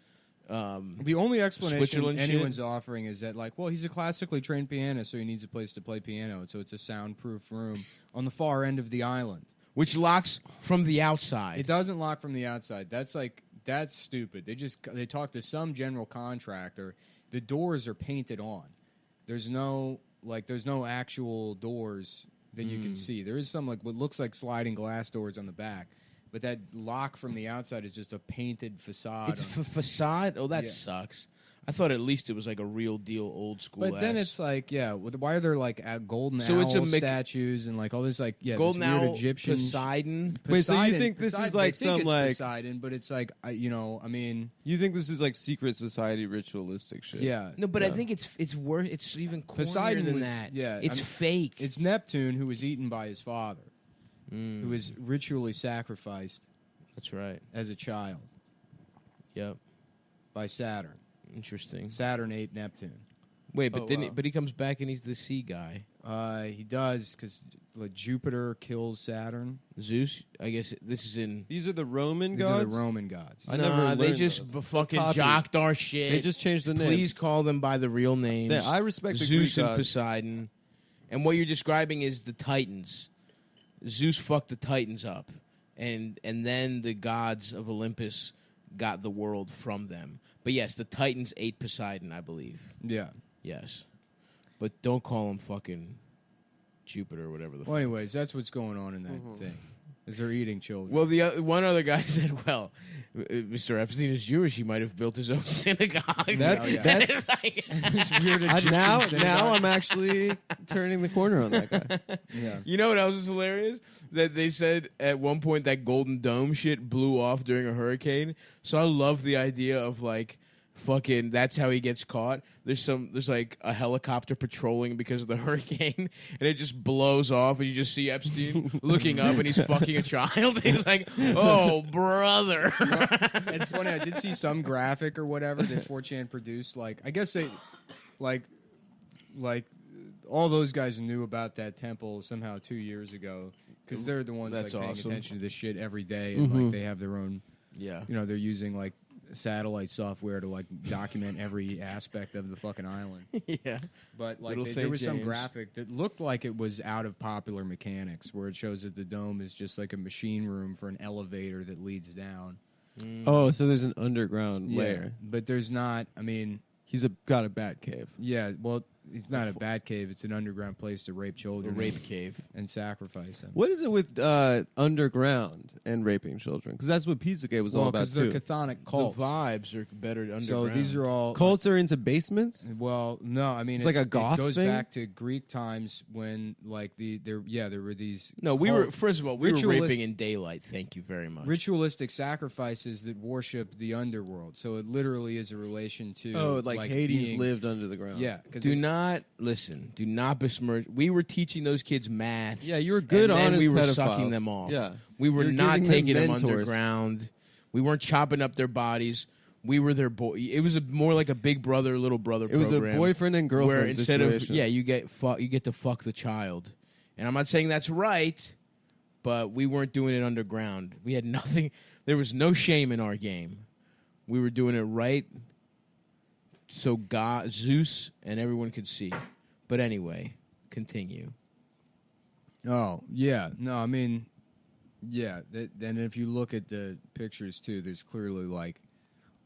The only explanation Switzerland shit? anyone's offering is that, like, well, he's a classically trained pianist, so he needs a place to play piano, and so it's a soundproof room on the far end of the island. Which locks from the outside. It doesn't lock from the outside. That's stupid. They talk to some general contractor. The doors are painted on. There's no actual doors that you can see. There is some like what looks like sliding glass doors on the back. But that lock from the outside is just a painted facade. It's a facade? Oh, that Yeah. sucks. I thought at least it was like a real deal old school But then ass. it's like, why are there like golden So it's a owl mix- statues and like all this like Golden this weird Owl, Egyptian Poseidon. Wait, so you Poseidon- think this is Poseidon, like they think some it's like Poseidon, but it's like I mean, you think this is like secret society ritualistic shit? yeah. No, but I think it's it's even cornier Poseidon than was that. yeah. It's fake. It's Neptune who was eaten by his father, who was ritually sacrificed. That's right. As a child. Yep. By Saturn. Interesting. Saturn ate Neptune. Wait, but but he comes back and he's the sea guy. He does because Jupiter kills Saturn. Zeus. I guess this is in. These are the Roman These gods. are the Roman gods. I never Nah, they learned just those. fucking Copied. jocked our shit. They just changed the names. Please call them by the real names. Yeah, I respect the Zeus Greek and gods. Poseidon. And what you're describing is the Titans. Zeus fucked the Titans up, and then the gods of Olympus got the world from them. But yes, the Titans ate Poseidon, I believe. Yeah. Yes. But don't call him fucking Jupiter or whatever the fuck. Well, anyways, that's what's going on in that thing. Is they're eating children. Well, one other guy said, "Well, Mr. Epstein is Jewish. He might have built his own synagogue." That's It's like- This weird Egyptian now synagogue. I'm actually turning the corner on that guy. Yeah. You know what else is hilarious? That they said at one point that Golden Dome shit blew off during a hurricane. So I love the idea of like fucking that's how he gets caught. There's like a helicopter patrolling because of the hurricane, and it just blows off, and you just see Epstein looking up, and he's fucking a child. He's like, "Oh, brother." It's funny. I did see some graphic or whatever that 4chan produced. Like, I guess they, like all those guys knew about that temple somehow 2 years ago because they're the ones That's like paying awesome. attention to this shit every day, and like they have their own. Yeah. You know, they're using like satellite software to like document every aspect of the fucking island. Yeah. But like Little there was St. some James. graphic that looked like it was out of Popular Mechanics, where it shows that the dome is just like a machine room for an elevator that leads down. Oh, so there's an underground Yeah, layer. but there's not. I mean, He's got a bat cave. yeah. Well, it's not a bat cave. It's an underground place to rape children. A rape cave. And sacrifice them. What is it with underground and raping children? Because that's what Pizzagate was all about because they're too. chthonic cults. The vibes are better underground. So these are all Cults are into basements. Well, no, I mean It's like a goth It goes thing? back to Greek times when like there were these. No, first of all, we were ritualist- raping in daylight. Thank you very much. Ritualistic sacrifices that worship the underworld. So it literally is a relation to like Hades being- lived under the ground. Yeah, because Do not besmirch. We were teaching those kids math. Yeah, you were good, and then honest we were pedophiles. sucking them off. Yeah. We were You're not giving them taking them mentors. underground. We weren't chopping up their bodies. We were their boy. It was more like a big brother, little brother. It was a program boyfriend and girlfriend where instead situation. of you get to fuck the child. And I'm not saying that's right, but we weren't doing it underground. We had nothing. There was no shame in our game. We were doing it right, so God, Zeus, and everyone could see. But anyway, continue. Oh yeah, no, I mean, yeah. Then if you look at the pictures too, there's clearly like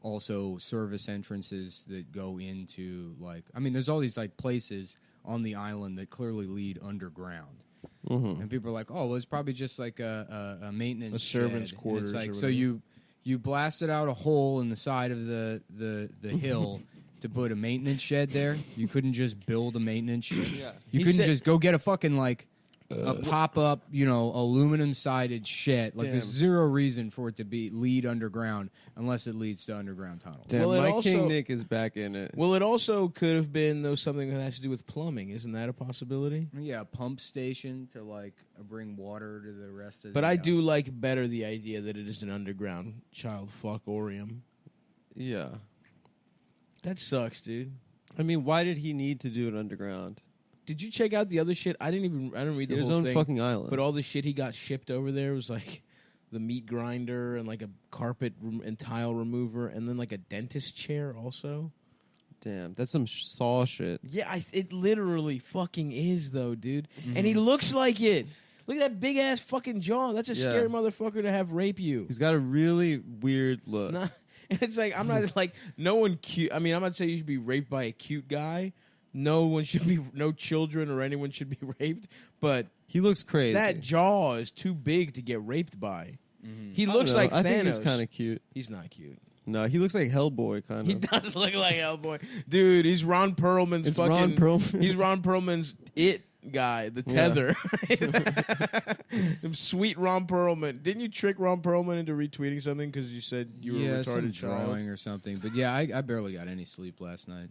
also service entrances that go into like. I mean, there's all these like places on the island that clearly lead underground. And people are like, oh, well, it's probably just like a maintenance servant's shed. And quarters It's like or so you blasted out a hole in the side of the hill to put a maintenance shed there. You couldn't just build a maintenance shed. Yeah. You couldn't just go get a fucking like a pop up, aluminum sided shed. Like there's zero reason for it to lead underground unless it leads to underground tunnels. Damn, Well, it my also- King Nick is back in it. Well, it also could have been though something that has to do with plumbing. Isn't that a possibility? Yeah, a pump station to like bring water to the rest of. But I do like better the idea that it is an underground child fuckorium. Yeah. That sucks, dude. I mean, why did he need to do it underground? Did you check out the other shit? I didn't read the His whole own thing. fucking island. But all the shit he got shipped over there was like the meat grinder and like a carpet and tile remover and then like a dentist chair also. Damn, that's some Saw shit. Yeah, it literally fucking is though, dude. And he looks like it. Look at that big ass fucking jaw. That's a scary motherfucker to have rape you. He's got a really weird look. Nah, and it's like I'm not like no one cute. I mean, I'm not saying you should be raped by a cute guy. No children or anyone should be raped. But he looks crazy. That jaw is too big to get raped by. He I looks don't know. like Thanos. I think he's kind of cute. He's not cute. No, he looks like Hellboy kind of. He does look like Hellboy, dude. He's Ron Perlman's It's fucking. Ron Perlman. He's Ron Perlman's it guy, the tether. Sweet Ron Perlman. Didn't you trick Ron Perlman into retweeting something because you said you were a some retarded child? drawing or something. But yeah, I barely got any sleep last night.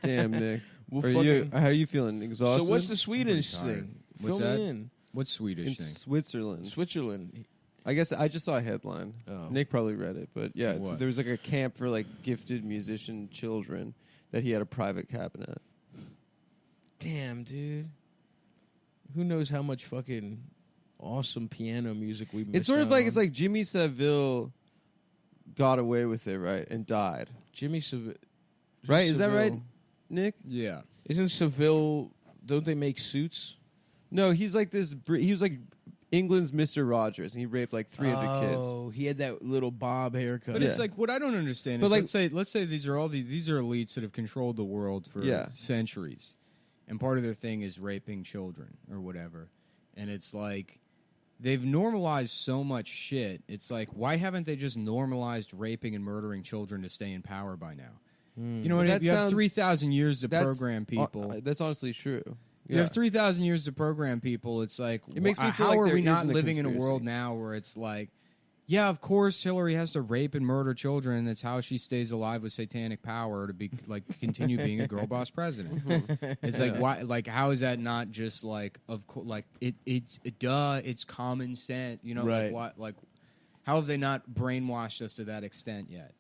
Damn, Nick. Well, How are you feeling? Exhausted? So what's the Swedish I'm tired. thing? What's Fill that? me in. What's Swedish in thing? Switzerland? Switzerland. I guess I just saw a headline. Oh. Nick probably read it, but yeah, What? there was like a camp for like gifted musician children that he had a private cabinet. Damn, dude. Who knows how much fucking awesome piano music we missed It's sort of out like on. it's like Jimmy Savile got away with it, right, and died. Jimmy Savile. Right? Is that right, Nick? Yeah. Isn't Seville? Don't they make suits? No, he's like this. He was like England's Mr. Rogers, and he raped like 3 of the kids. Oh, he had that little bob haircut. But it's like what I don't understand But is like- let's say these are elites that have controlled the world for centuries, and part of their thing is raping children or whatever, and it's like they've normalized so much shit. It's like why haven't they just normalized raping and murdering children to stay in power by now? You know what? That You have sounds- 3,000 years to That's- program people. That's honestly true. You have 3,000 years to program people. It's like It makes me feel how like are there we not isn't a living in a conspiracy. world now where it's like Yeah, of course Hillary has to rape and murder children. That's how she stays alive with satanic power to be like continue being a girl boss president. It's like why? Like how is that not just like of course? Like it's common sense. You know, Right. like what? Like how have they not brainwashed us to that extent yet?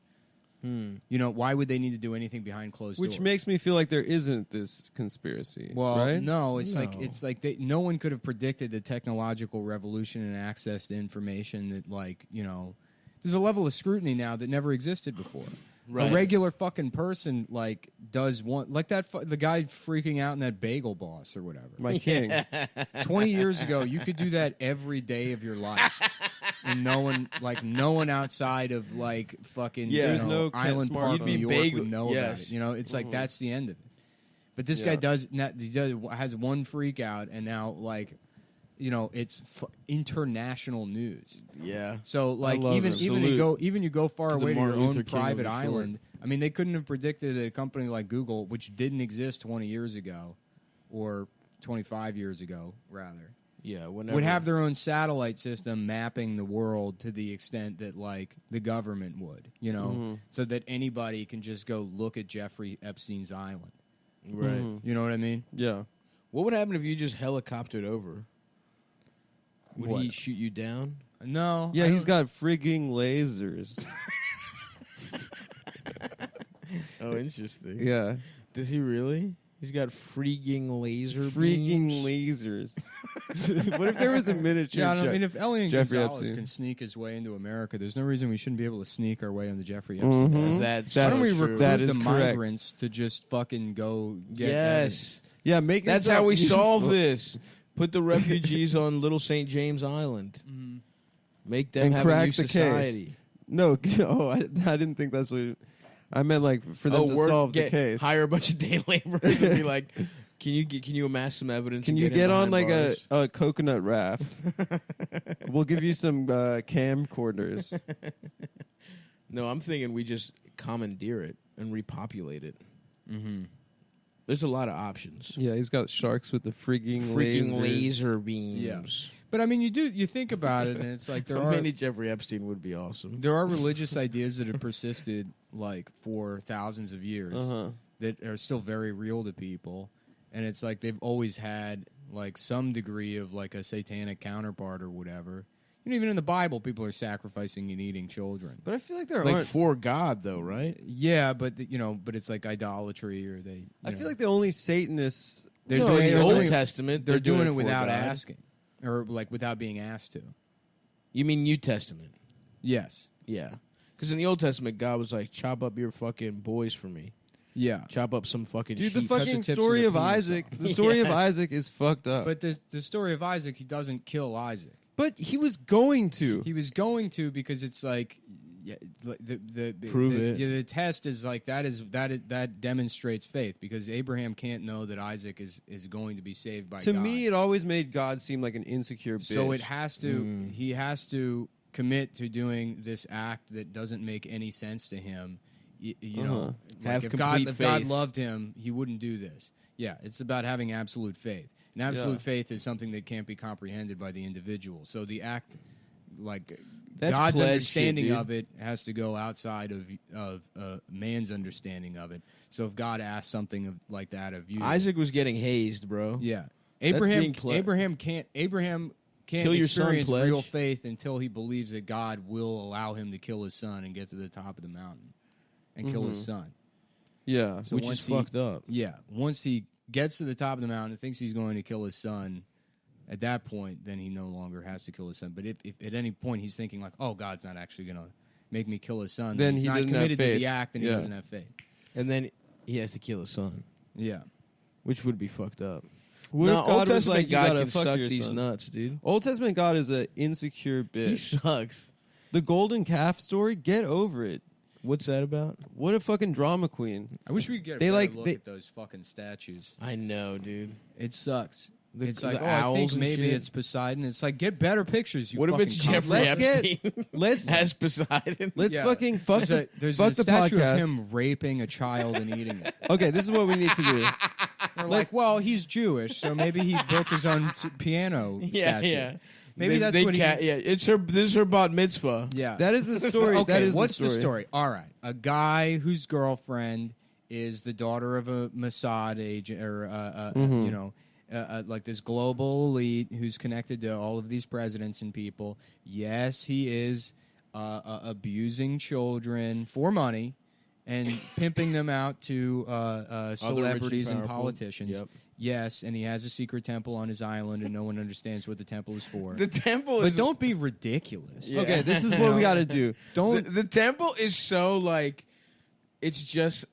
You know, why would they need to do anything behind closed doors? Which makes me feel like there isn't this conspiracy. Well, right? no, it's like no one could have predicted the technological revolution and access to information that, like, you know, there's a level of scrutiny now that never existed before. Right. A regular fucking person like does one like that. The guy freaking out in that bagel boss or whatever. My king. 20 years ago, you could do that every day of your life, and no one outside of like fucking There's no no Island smart Park, phone. New York Bagel- would know about yes. it. You know, it's like that's the end of it. But this guy has one freak out, and now like. You know, it's international news. Yeah. So like love even it. you go far to the away to your Martin Luther own King of private the short. island. I mean, they couldn't have predicted that a company like Google, which didn't exist 20 years ago, or 25 years ago, rather. Yeah, whenever. Would have their own satellite system mapping the world to the extent that like the government would, you know, so that anybody can just go look at Jeffrey Epstein's island. Right. You know what I mean? Yeah. What would happen if you just helicoptered over? Would What? he shoot you down? No. Yeah, he's got frigging lasers. Oh, interesting. Yeah. Does he really? He's got freaking laser Freaking beams? lasers. What if there was a miniature? Yeah, I mean, if Elian Jeffrey Gonzalez Epstein. can sneak his way into America, there's no reason we shouldn't be able to sneak our way into Jeffrey Epstein. That's Why don't we true. recruit That is the correct. migrants to just fucking go get Yes. Yeah, make That's yourself how we solve useful. this. Put the refugees on Little St. James Island. Make them And have crack a new the case. society. No, I didn't think that's what. I meant like for them to solve the case. Hire a bunch of day laborers and be like, can you amass some evidence? Can and you in get on like behind bars?" a coconut raft? We'll give you some camcorders. No, I'm thinking we just commandeer it and repopulate it. There's a lot of options. Yeah, he's got sharks with the freaking Freaking lasers. laser beams. Yeah. But I mean, you think about it, and it's like there are Maybe Jeffrey Epstein would be awesome. there are religious ideas that have persisted like for thousands of years that are still very real to people, and it's like they've always had like some degree of like a satanic counterpart or whatever. You know, even in the Bible, people are sacrificing and eating children. But I feel like there Like aren't. for God, though, right? Yeah, but but it's like idolatry, or they. I feel like the only Satanists. They're No, doing in they're the Old doing- Testament, They're doing it for without God. asking, or like without being asked to. You mean New Testament? Yes. Yeah. Because in the Old Testament, God was like, chop up your fucking boys for me. Yeah. Chop up some fucking Dude, the sheep. fucking tips of story the of penis Isaac. off. The story of Yeah. Isaac is fucked up. But the story of Isaac, he doesn't kill Isaac. But he was going to. He was going to because it's like the Prove it. The test is like that demonstrates faith because Abraham can't know that Isaac is going to be saved by To God. me, it always made God seem like an insecure bitch. So it has to he has to commit to doing this act that doesn't make any sense to him. You know, Have if complete God faith. loved him, he wouldn't do this. Yeah, it's about having absolute faith. And absolute faith is something that can't be comprehended by the individual. So the act, like That's God's pledge understanding shit, dude. of it, has to go outside of man's understanding of it. So if God asks something like that of you, Isaac was getting hazed, bro. yeah, being Abraham can't Kill your son, experience pledge. real faith until he believes that God will allow him to kill his son and get to the top of the mountain and kill his son. Yeah. So Which once is he- fucked up. Yeah, once he gets to the top of the mountain and thinks he's going to kill his son, at that point, then he no longer has to kill his son. But if at any point he's thinking like, "Oh, God's not actually going to make me kill his son," Then he's he not doesn't have committed to faith. the act, and he Yeah. doesn't have faith. And then he has to kill his son, Yeah, which would be fucked up. What No, if God Old was Testament like, you God gotta can fuck suck your these son? nuts, dude. Old Testament God is an insecure bitch. He sucks. The golden calf story, get over it. What's that about? What a fucking drama queen. I wish we could get a They better like- look they- at those fucking statues. I know, dude. It sucks. The- It's the like, I owls think and maybe shit. it's Poseidon. It's like, get better pictures. You What if fucking it's cunt. Jeffrey Let's get- Epstein? let's- as Poseidon. Let's Yeah. fucking fuck There's the, a fuck the statue podcast. of him raping a child and eating it. Okay, this is what we need to do. They're like, well, he's Jewish, so maybe he built his own piano Yeah, statue. yeah. Maybe that's what yeah, this is her bat mitzvah. Yeah. That is the story. Okay, that is what's the story? All right. A guy whose girlfriend is the daughter of a Mossad agent, or like this global elite who's connected to all of these presidents and people. Yes, he is abusing children for money and pimping them out to celebrities and politicians. Yep. Yes, and he has a secret temple on his island, and no one understands what the temple is for. The temple but is... don't be ridiculous. Yeah. Okay, this is what we got to do. Don't. The temple is so like, it's just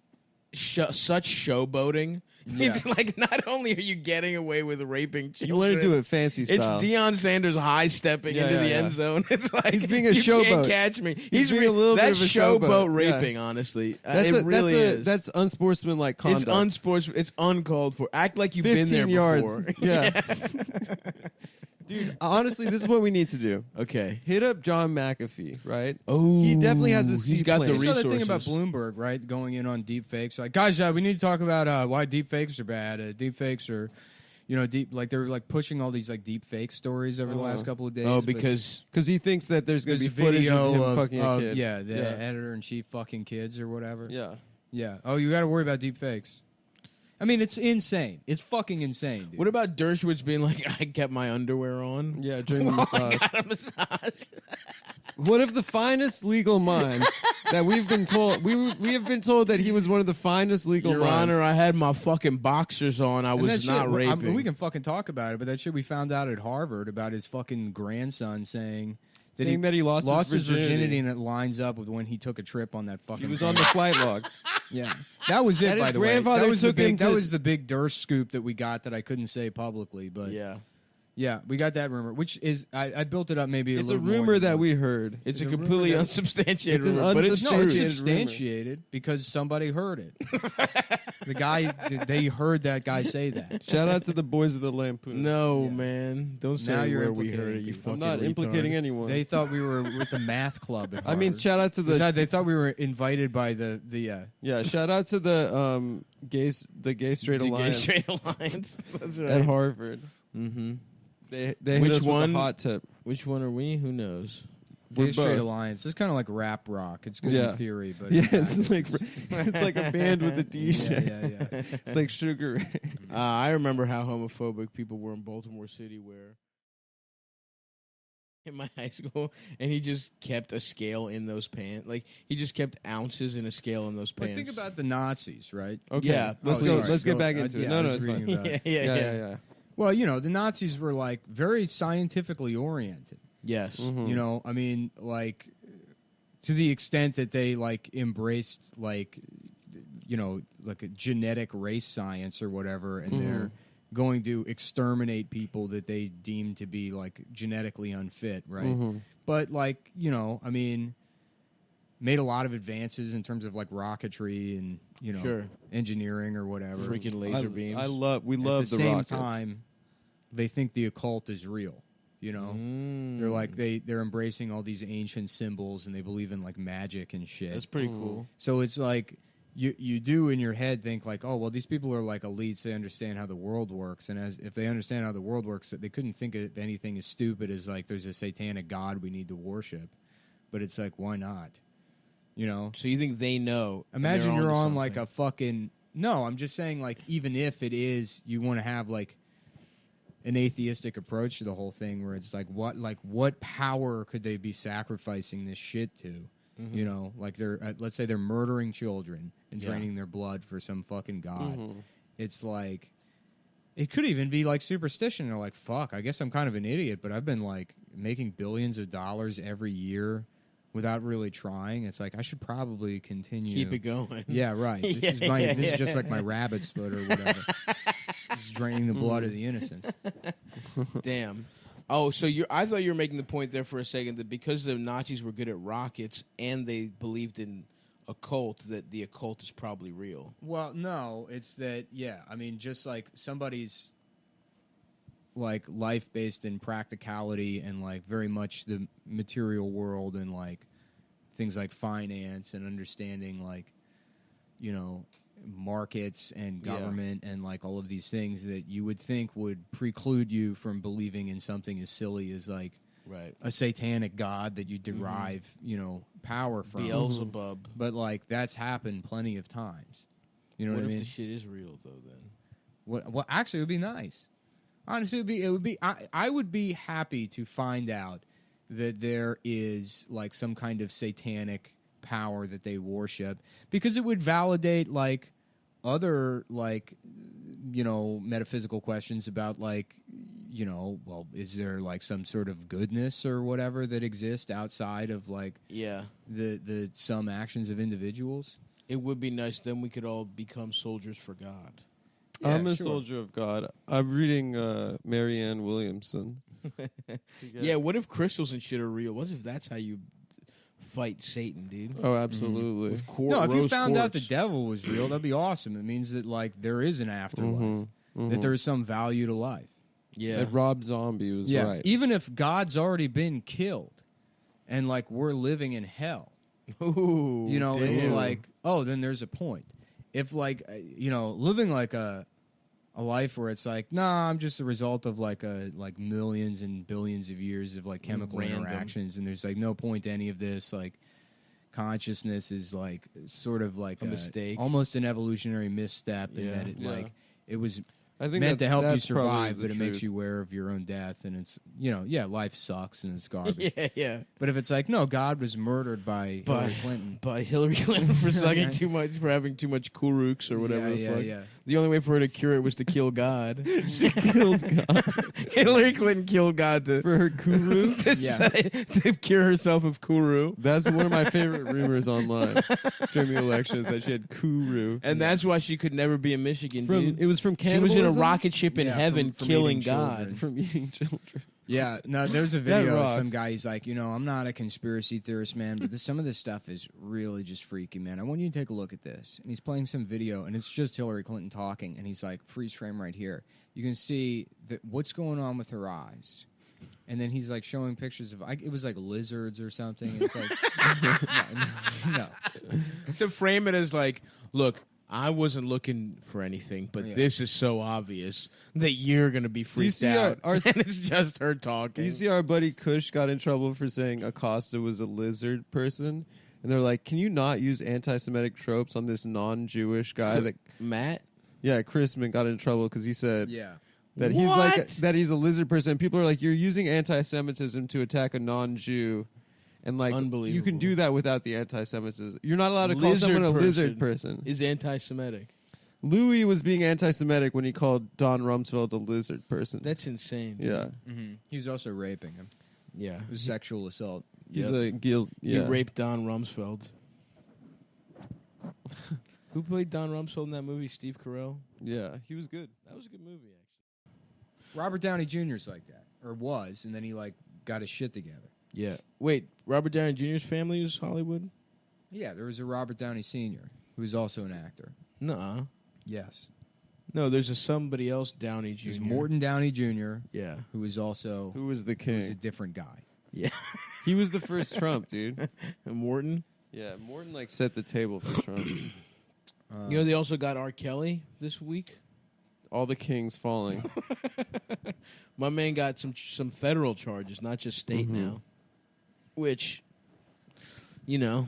such showboating. Yeah. It's like not only are you getting away with raping children, You want to do it fancy style. It's Deion Sanders high stepping into the end zone. It's like he's being a you showboat. can't catch me. He's being a little bit of a showboat showboat. raping. Yeah. Honestly, That's really is. That's unsportsmanlike conduct. It's uncalled for. Act like you've been there 15 yards. before. Yeah. Dude, honestly, this is what we need to do. Okay. Hit up John McAfee, right? Oh, he definitely has a he's got the You saw resources. the thing about Bloomberg, right? Going in on deep fakes. Like, guys, we need to talk about why deep fakes are bad. Deep fakes are, like they're like pushing all these like deep fake stories over the last couple of days. Oh, because he thinks that there's going to be there's footage video of him fucking a kid. Yeah, the editor in chief fucking kids or whatever. Yeah. Yeah. Oh, you got to worry about deep fakes. I mean, it's insane. It's fucking insane, dude. What about Dershowitz being like, I kept my underwear on? Yeah, during the While I massage. got a massage. One of the finest legal minds that we've been told. We have been told that he was one of the finest legal Your minds. Honor, I had my fucking boxers on. I And was that not shit, raping. we can fucking talk about it, but that shit we found out at Harvard about his fucking grandson saying that he lost his virginity. and it lines up with when he took a trip on that fucking. He was on the flight logs. Yeah, that was it. That By his the way, grandfather that was the took him big. That to- was the big Durst scoop that we got that I couldn't say publicly, but yeah, we got that rumor, which is I built it up maybe. It's a a little more rumor than that we heard. It's a completely rumor unsubstantiated It's an rumor, but it's No, true. it's rumor. substantiated because somebody heard it. The guy, they heard that guy say that. Shout out to the boys of the Lampoon. No, man. Don't say Now you're where we implicating heard it, you people. fucking I'm not implicating retard. anyone. They thought we were with the math club. At I mean, Harvard. shout out to the They thought we were invited by the yeah. Shout out to the gay straight The Gay alliance Straight Alliance. That's right. at Harvard. Mm-hmm. They hit Which us one? with a hot tip. Which one are we? Who knows? Gay Straight both. Alliance. It's kind of like rap rock. It's good Yeah. in theory, but Yeah, in fact, it's like a band with a T-shirt. Yeah. It's like Sugar. I remember how homophobic people were in Baltimore City, where in my high school, and he just kept a scale in those pants. Like he just kept ounces in a scale in those But pants. think about the Nazis, right? Okay, Yeah, let's Oh, go. sorry. Let's get Go- back into it. yeah, No, I no, was it's fine. reading about it. yeah. Well, the Nazis were like very scientifically oriented. Yes. Mhm. I mean, like to the extent that they like embraced like like a genetic race science or whatever, and they're going to exterminate people that they deem to be like genetically unfit, right? But like, I mean, made a lot of advances in terms of like rocketry and Sure. engineering or whatever. Freaking laser beams. We love At the the same rockets. time, they think the occult is real. They're like they're embracing all these ancient symbols and they believe in like magic and shit. That's pretty cool. So it's like you do in your head think like, oh well, these people are like elites. They understand how the world works, and if they understand how the world works, they couldn't think of anything as stupid as like there's a satanic god we need to worship. But it's like, why not? So you think they know? and Imagine they're you're onto on like something. a fucking no. I'm just saying like even if it is, you want to have like an atheistic approach to the whole thing where it's like what power could they be sacrificing this shit to? Like they're let's say they're murdering children and draining their blood for some fucking god. It's like it could even be like superstition. They're like, fuck, I guess I'm kind of an idiot, but I've been like making billions of dollars every year without really trying. It's like I should probably continue. Keep it going. Yeah, right. This is just like my rabbit's foot or whatever. Just draining the blood of the innocents. Damn. Oh, so I thought you were making the point there for a second that because the Nazis were good at rockets and they believed in occult, that the occult is probably real. Well, no, it's that, I mean, just like somebody's like life based in practicality and like very much the material world and like things like finance and understanding like, markets and government and like all of these things that you would think would preclude you from believing in something as silly as like a satanic god that you derive, power from. Beelzebub. But like that's happened plenty of times. You know what I mean? What if the shit is real though? Then Well, actually, it would be nice. Honestly, it would be. I would be happy to find out that there is like some kind of satanic power that they worship, because it would validate like other like metaphysical questions about like well, is there like some sort of goodness or whatever that exists outside of like the some actions of individuals? It would be nice. Then we could all become soldiers for God. Yeah, I'm a soldier of God. I'm reading Marianne Williamson. Yeah, what if crystals and shit are real? What if that's how you fight Satan, dude? Oh, absolutely. If you found out the devil was real, that'd be awesome. It means that like there is an afterlife, that there is some value to life. Yeah, that Rob Zombie was right. Even if God's already been killed, and like we're living in hell, it's like, oh, then there's a point. If like living like a life where it's like, nah, I'm just a result of like millions and billions of years of like chemical interactions, and there's like no point to any of this. Like consciousness is like sort of like a mistake, almost an evolutionary misstep, in that it like it was I think meant to help you that's survive, probably but the it makes truth. you aware of your own death, and it's life sucks and it's garbage. Yeah. But if it's like, no, God was murdered by Hillary Clinton. By Hillary Clinton for sucking too much, for having too much Kuruks or whatever the fuck. Yeah. The only way for her to cure it was to kill God. She killed God. Hillary Clinton killed God for her Kuru. to cure herself of Kuru. That's one of my favorite rumors online during the election, is that she had Kuru. And that's why she could never be in Michigan, dude. It was from She was in a cannibalism? rocket ship in heaven from killing eating God. children. From eating children. Yeah, no, there's a That video of rocks. some guy, he's like, I'm not a conspiracy theorist, man, but some of this stuff is really just freaky, man. I want you to take a look at this. And he's playing some video, and it's just Hillary Clinton talking, and he's like, freeze frame right here. You can see what's going on with her eyes. And then he's like showing pictures of, it was like lizards or something. And it's like, no. To frame it as like, look, I wasn't looking for anything, but this is so obvious that you're going to be freaked out. And it's just her talking. You see our buddy Kush got in trouble for saying Acosta was a lizard person? And they're like, can you not use anti-Semitic tropes on this non-Jewish guy? That Matt? Yeah, Chrisman got in trouble because he said that he's What? like that he's a lizard person. And people are like, you're using anti-Semitism to attack a non-Jew. And like, you can do that without the anti-Semitism. You're not allowed to call someone a lizard person. Is anti-Semitic. Louis was being anti-Semitic when he called Don Rumsfeld a lizard person. That's insane. Yeah. He was also raping him. Yeah. It was sexual assault. He's a guilt. Yeah. He raped Don Rumsfeld. Who played Don Rumsfeld in that movie? Steve Carell? Yeah, he was good. That was a good movie, actually. Robert Downey Jr.'s like that, or was, and then he like got his shit together. Yeah. Wait, Robert Downey Jr.'s family is Hollywood? Yeah, there was a Robert Downey Sr. who was also an actor. Nuh-uh. Yes. No, there's a somebody else Downey Jr. There's Morton Downey Jr. Yeah. Who was also... Who was the king? Who was a different guy. Yeah. He was the first Trump, dude. And Morton? Yeah, Morton like set the table for Trump. You know, they also got R. Kelly this week. All the kings falling. My man got some federal charges, not just state now. Which, you know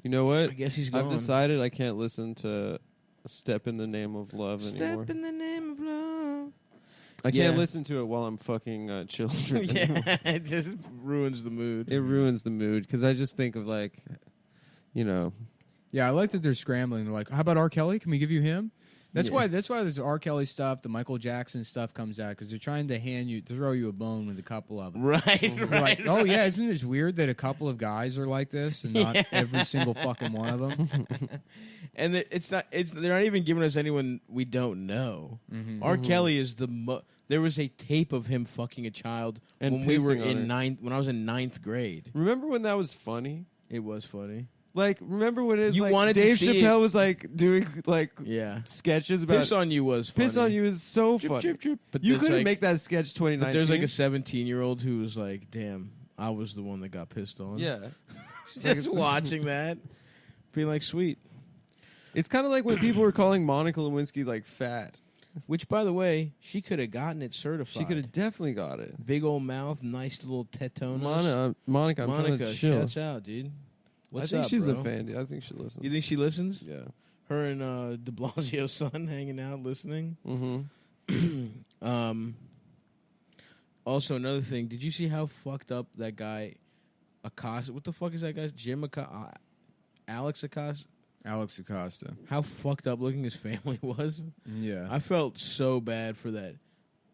what? I guess he's gone. I've decided I can't listen to "Step in the Name of Love" anymore. Step in the name of love. I can't listen to it while I'm fucking children. Yeah, it just ruins the mood. It ruins the mood because I just think of like, Yeah, I like that they're scrambling. They're like, how about R. Kelly? Can we give you him? That's why this R. Kelly stuff, the Michael Jackson stuff comes out, because they're trying to throw you a bone with a couple of them. Right, like, oh yeah, isn't this weird that a couple of guys are like this and not every single fucking one of them? And they're not even giving us anyone we don't know. R. Kelly is there was a tape of him fucking a child And when we were pissing on in when I was in 9th grade. Remember when that was funny? It was funny. Like, remember when You like wanted to Dave see Chappelle it. was like doing like sketches about Piss on You was funny. Piss on You is so Drip, funny. drip, drip. But you there's, couldn't like- make that sketch 2019. But there's like a 17-year-old who was like, "Damn, I was the one that got pissed on." Yeah. Just watching that, being like, "Sweet." It's kind of like when people were calling Monica Lewinsky like fat. Which, by the way, she could have gotten it certified. She could have definitely got it. Big old mouth, nice little tetonas. Monica, I'm trying to chill. Shouts out, dude. What's I think up, she's bro? a fan. Dude. I think she listens. You think she listens? Yeah. Her and De Blasio's son hanging out, listening. Mm-hmm. Also, another thing. Did you see how fucked up that guy Acosta? What the fuck is that guy's Jim Acosta? Alex Acosta? Alex Acosta. How fucked up looking his family was. Yeah. I felt so bad for that.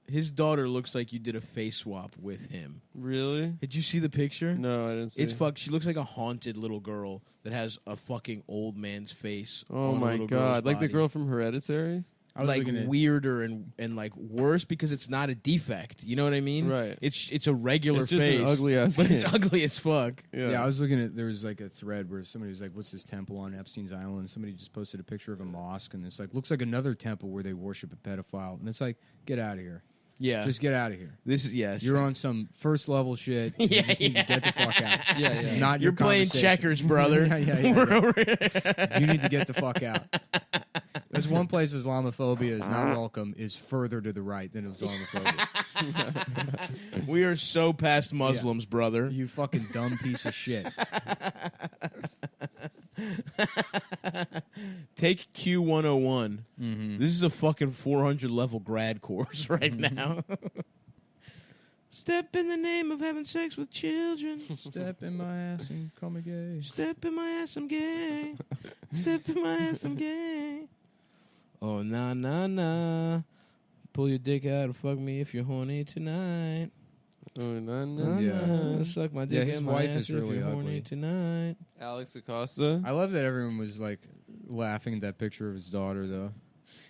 His daughter looks like you did a face swap with him. Really? Did you see the picture? No, I didn't see It's it. fucked. She looks like a haunted little girl that has a fucking old man's face. Oh on a my little god! girl's Like the body. girl from Hereditary. Like weirder and like worse because it's not a defect. You know what I mean? Right. It's a regular It's just face. an ugly ass but it's kid. ugly as fuck. Yeah, I was looking at, there was like a thread where somebody was like, what's this temple on Epstein's Island? Somebody just posted a picture of a mosque, and it's like, looks like another temple where they worship a pedophile. And it's like, get out of here. Yeah. Just get out of here. This is, yes. You're on some first level shit. You Yeah, just need to get the fuck out. Yeah, This is yeah. not You're your playing conversation. checkers, brother. yeah. We're over here. You need to get the fuck out. There's one place Islamophobia is not welcome is further to the right than Islamophobia. We are so past Muslims, brother. You fucking dumb piece of shit. Take Q101. This is a fucking 400 level grad course right now. Step in the name of having sex with children. Step in my ass and call me gay. Step in my ass, I'm gay. Step in my ass, I'm gay. Oh, nah. Pull your dick out and fuck me if you're horny tonight. Oh, nah. Yeah. Suck my Yeah, dick his in my wife ass is if really you're horny ugly. tonight. Alex Acosta. I love that everyone was like laughing at that picture of his daughter, though.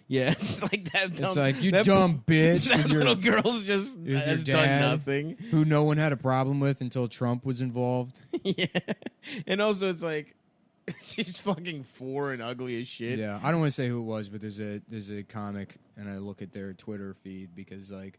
Yeah, it's like that. It's like, you dumb bitch. That with your, little girl's just with your has dad, done nothing. Who no one had a problem with until Trump was involved. Yeah, and also it's like she's fucking 4 and ugly as shit. Yeah, I don't want to say who it was, but there's a comic, and I look at their Twitter feed because like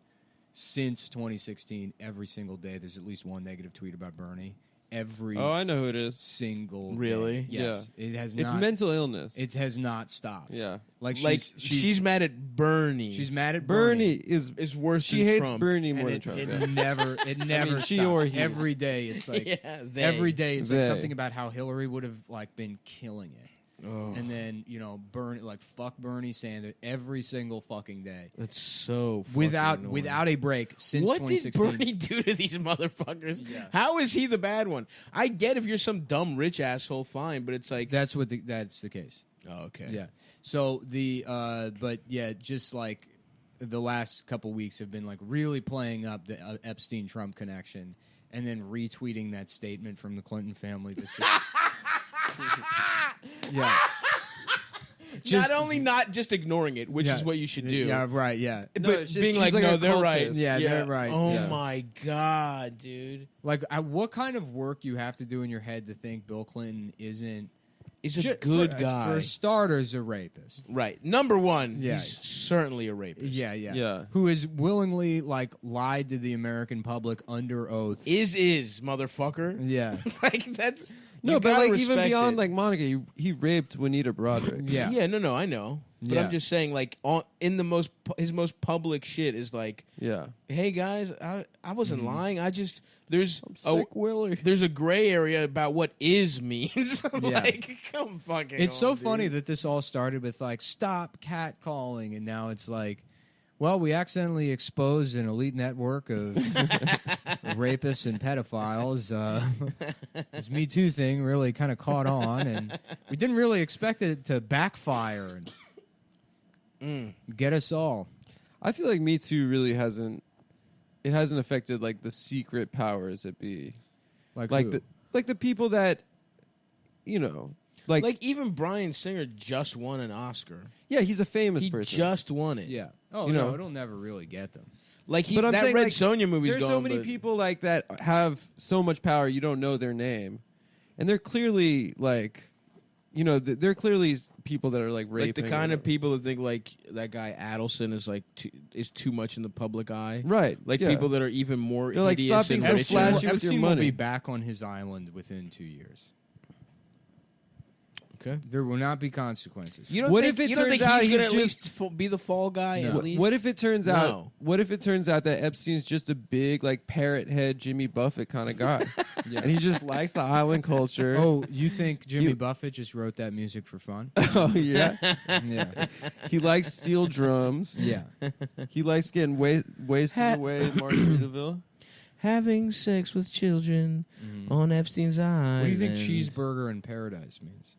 since 2016, every single day there's at least one negative tweet about Bernie. Every I know who it is. Single Really? day. Yes. Yeah. It has It's not. mental illness. It has not stopped. Yeah. Like she's mad at Bernie. She's mad at Bernie Bernie. is worse. She than hates Trump. Bernie more And than it Trump. never mean, she stopped. or he. Every day it's like Yeah, they. every day it's like They. something about how Hillary would have like been killing it. Oh. And then, Bernie, like fuck Bernie Sanders every single fucking day. That's so fucking Without annoying. a break since What did 2016. Bernie do to these motherfuckers? Yeah. How is he the bad one? I get if you're some dumb rich asshole, fine, but it's like That's the case. oh, okay. Yeah. So but yeah, just like the last couple weeks have been like really playing up the Epstein Trump connection, and then retweeting that statement from the Clinton family. That's just, yeah. Not only not just ignoring it, which is what you should do. Yeah. Right. Yeah. But No, being she's like, like no, a they're right. cultist. Yeah, they're right. Oh Yeah. my god, dude. Like, what kind of work you have to do in your head to think Bill Clinton isn't? He's a good guy. For starters, a rapist. Right. Number one, Yeah. he's certainly a rapist. Yeah, yeah, Yeah. Who has willingly like lied to the American public under oath? Is motherfucker. Yeah. Like that's No, you but gotta like even respect beyond it. like Monica, he raped Juanita Broderick. Yeah. Yeah, no, I know. But Yeah. I'm just saying, like, in the his most public shit is like, Yeah. hey guys, I wasn't lying. I just there's Sick Willie. there's a gray area about what is means. Like, come fucking. It's so on, funny dude. that this all started with like stop catcalling, and now it's like, well, we accidentally exposed an elite network of rapists and pedophiles. This Me Too thing really kind of caught on, and we didn't really expect it to backfire and get us all. I feel like Me Too really hasn't affected like the secret powers that be. Like Like who? the people that like even Bryan Singer just won an Oscar. yeah, he's a famous He person. just won it. Yeah. Oh, You no, know. it'll never really get them. Like But I'm that saying, Red like, Sonja movie's There's gone, so many but- people like that have so much power you don't know their name, and they're clearly like, they're clearly people that are like raping. Like the or kind of whatever. people that think like that guy Adelson is like too much in the public eye. Right. Like yeah. people that are even more They're like, idiots stop being and so richer. flashy with your Epstein will money. be back on his island within 2 years. Okay. There will not be consequences. You don't What think, if it you don't turns think out he's going he's to at just- least be the fall guy? At least. What if it turns No. out? What if it turns out that Epstein's just a big, like, parrot head Jimmy Buffett kind of guy, and he just likes the island culture? Oh, you think Jimmy Buffett just wrote that music for fun? Oh yeah, Yeah. He likes steel drums. Yeah. He likes getting wasted away in Margaritaville. Having sex with children on Epstein's island. What do you think cheeseburger in paradise means?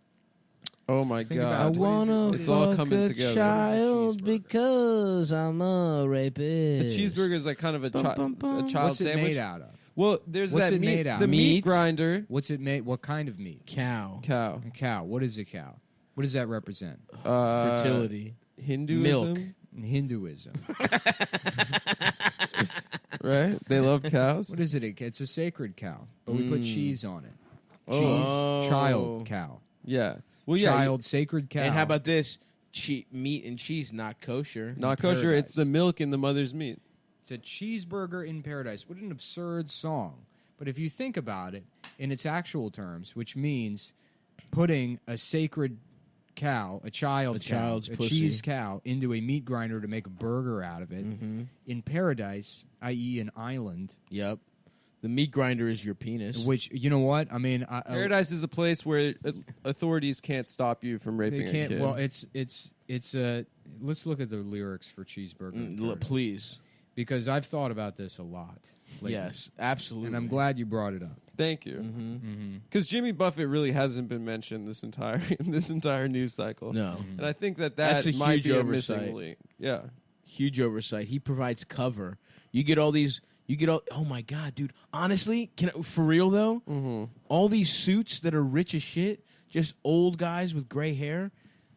Oh my Think god! about I it. wanna It's all fuck coming a together. child because I'm a A rapist. cheeseburger is like kind of a child What's it sandwich. made out of? Well, there's What's that it meat, made out the of? meat Meat? grinder. What's it made? What kind of meat? Cow. Cow. A cow. What is a cow? What does that represent? Fertility. Hinduism. Milk. Hinduism. Right? They love cows. What is it? It's a sacred cow, but we put cheese on it. Cheese, Oh. child cow. Yeah. Well, yeah. Child, sacred cow. And how about this? Meat and cheese, not kosher. Not kosher. It's the milk in the mother's meat. It's a cheeseburger in paradise. What an absurd song. But if you think about it in its actual terms, which means putting a sacred cow, a child's pussy. cheese cow, into a meat grinder to make a burger out of it, in paradise, i.e. an island. Yep. The meat grinder is your penis. Which, you know what? I mean... Paradise is a place where authorities can't stop you from raping they can't. a kid. Well, it's let's look at the lyrics for Cheeseburger. in Paradise. Please. Because I've thought about this a lot lately. Yes, absolutely. And I'm glad you brought it up. Thank you. Because Jimmy Buffett really hasn't been mentioned this entire news cycle. No. And I think That's a might huge be a oversight. missing link. Yeah. Huge oversight. He provides cover. Oh my god, dude. Honestly, for real though, all these suits that are rich as shit, just old guys with gray hair,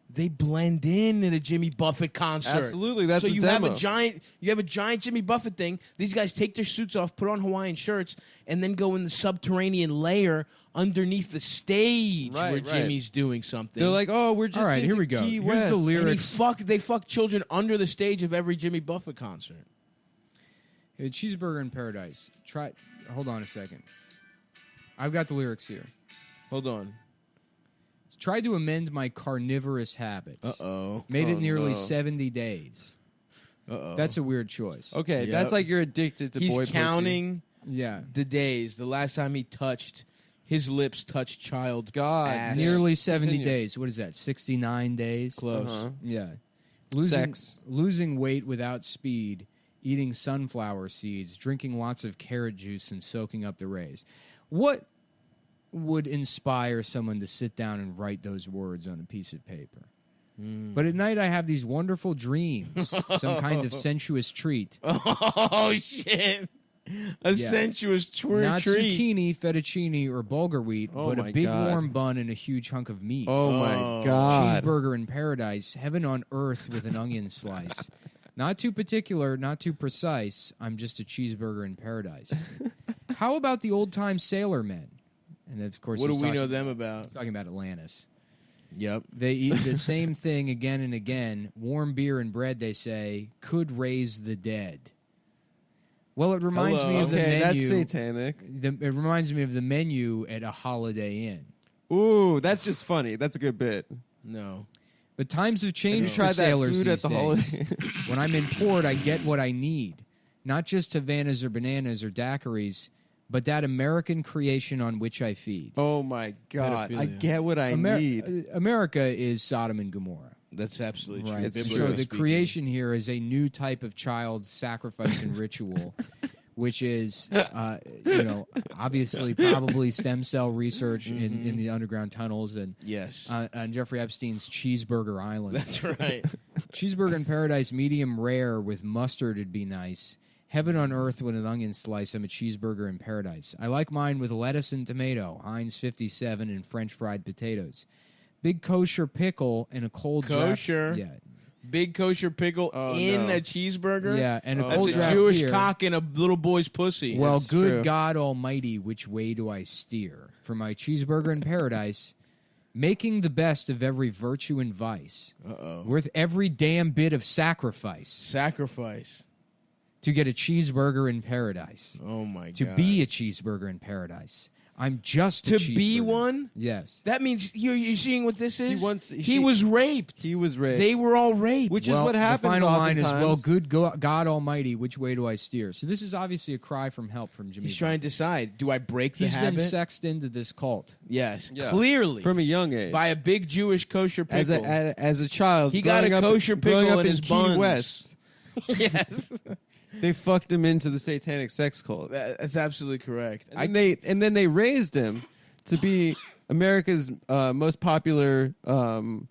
they blend in at a Jimmy Buffett concert. Absolutely, that's so the you demo. have a giant Jimmy Buffett thing. These guys take their suits off, put on Hawaiian shirts, and then go in the subterranean layer underneath the stage where Jimmy's doing something. They're like, oh, we're just All right, into here we go. Key Here's West. the and lyrics. they fuck children under the stage of every Jimmy Buffett concert. A Cheeseburger in Paradise. Hold on a second. I've got the lyrics here. Hold on. Tried to amend my carnivorous habits. Uh-oh. Made it Oh, nearly no. 70 days. Uh-oh. That's a weird choice. Okay, Yep. that's like you're addicted to He's boy counting Yeah. the days. The last time his lips touched child. God. ass. Nearly 70 Continue. days. What is that? 69 days? Close. Uh-huh. Yeah. Sex. Losing weight without speed, eating sunflower seeds, drinking lots of carrot juice, and soaking up the rays. What would inspire someone to sit down and write those words on a piece of paper? But at night I have these wonderful dreams, some kind of sensuous treat. Oh, shit. A sensuous Not treat. zucchini, fettuccine, or bulgur wheat, Oh but my a big God. warm bun and a huge hunk of meat. Oh my God. Cheeseburger in paradise, heaven on earth with an onion slice. Not too particular, not too precise. I'm just a cheeseburger in paradise. How about the old-time sailormen? And of course, What do he's we talking- know them about? Talking about Atlantis. Yep. They eat the same thing again and again. Warm beer and bread, they say, could raise the dead. Well, it reminds me of the Okay, menu. that's satanic. It reminds me of the menu at a Holiday Inn. Ooh, that's just funny. That's a good bit. No. But times have changed for tried that sailors food these at the days. Holiday? When I'm in port, I get what I need. Not just Havanas or bananas or daiquiris, but that American creation on which I feed. Oh my God! I Pedophilia. get what I need. America is Sodom and Gomorrah. That's absolutely true. Right. Biblically So the speaking. creation here is a new type of child sacrifice and ritual, which is, obviously probably stem cell research in the underground tunnels and Yes. on Jeffrey Epstein's Cheeseburger Island. That's right. Cheeseburger in paradise, medium rare with mustard would be nice. Heaven on earth with an onion slice. I'm a cheeseburger in paradise. I like mine with lettuce and tomato, Heinz 57, and French fried potatoes. Big kosher pickle and a cold Kosher? draft. Big kosher pickle in no. a cheeseburger? Yeah, and a That's cold a draft Jewish beer. cock in a little boy's pussy. Well, It's good true. God Almighty, which way do I steer? For my cheeseburger in paradise, making the best of every virtue and vice, worth every damn bit of sacrifice. Sacrifice. To get a cheeseburger in paradise. Oh, my To God. be a cheeseburger in paradise. I'm just a to be cheeseburger. one. Yes. That means you're seeing what this is. He He was raped. He was raped. They were all raped. Which is Well, what happens. The final line is, oftentimes. "Well, good God Almighty, which way do I steer?" So this is obviously a cry from help from Jimmy. He's trying to decide: do I break the He's habit? been sexed into this cult. Yes, Yeah. clearly from a young age by a big Jewish kosher pickle. as a child. He got a growing up- kosher growing pickle up in his Key buns. West. Yes, they fucked him into the satanic sex cult. That's absolutely correct. And then they raised him to be America's most popular. What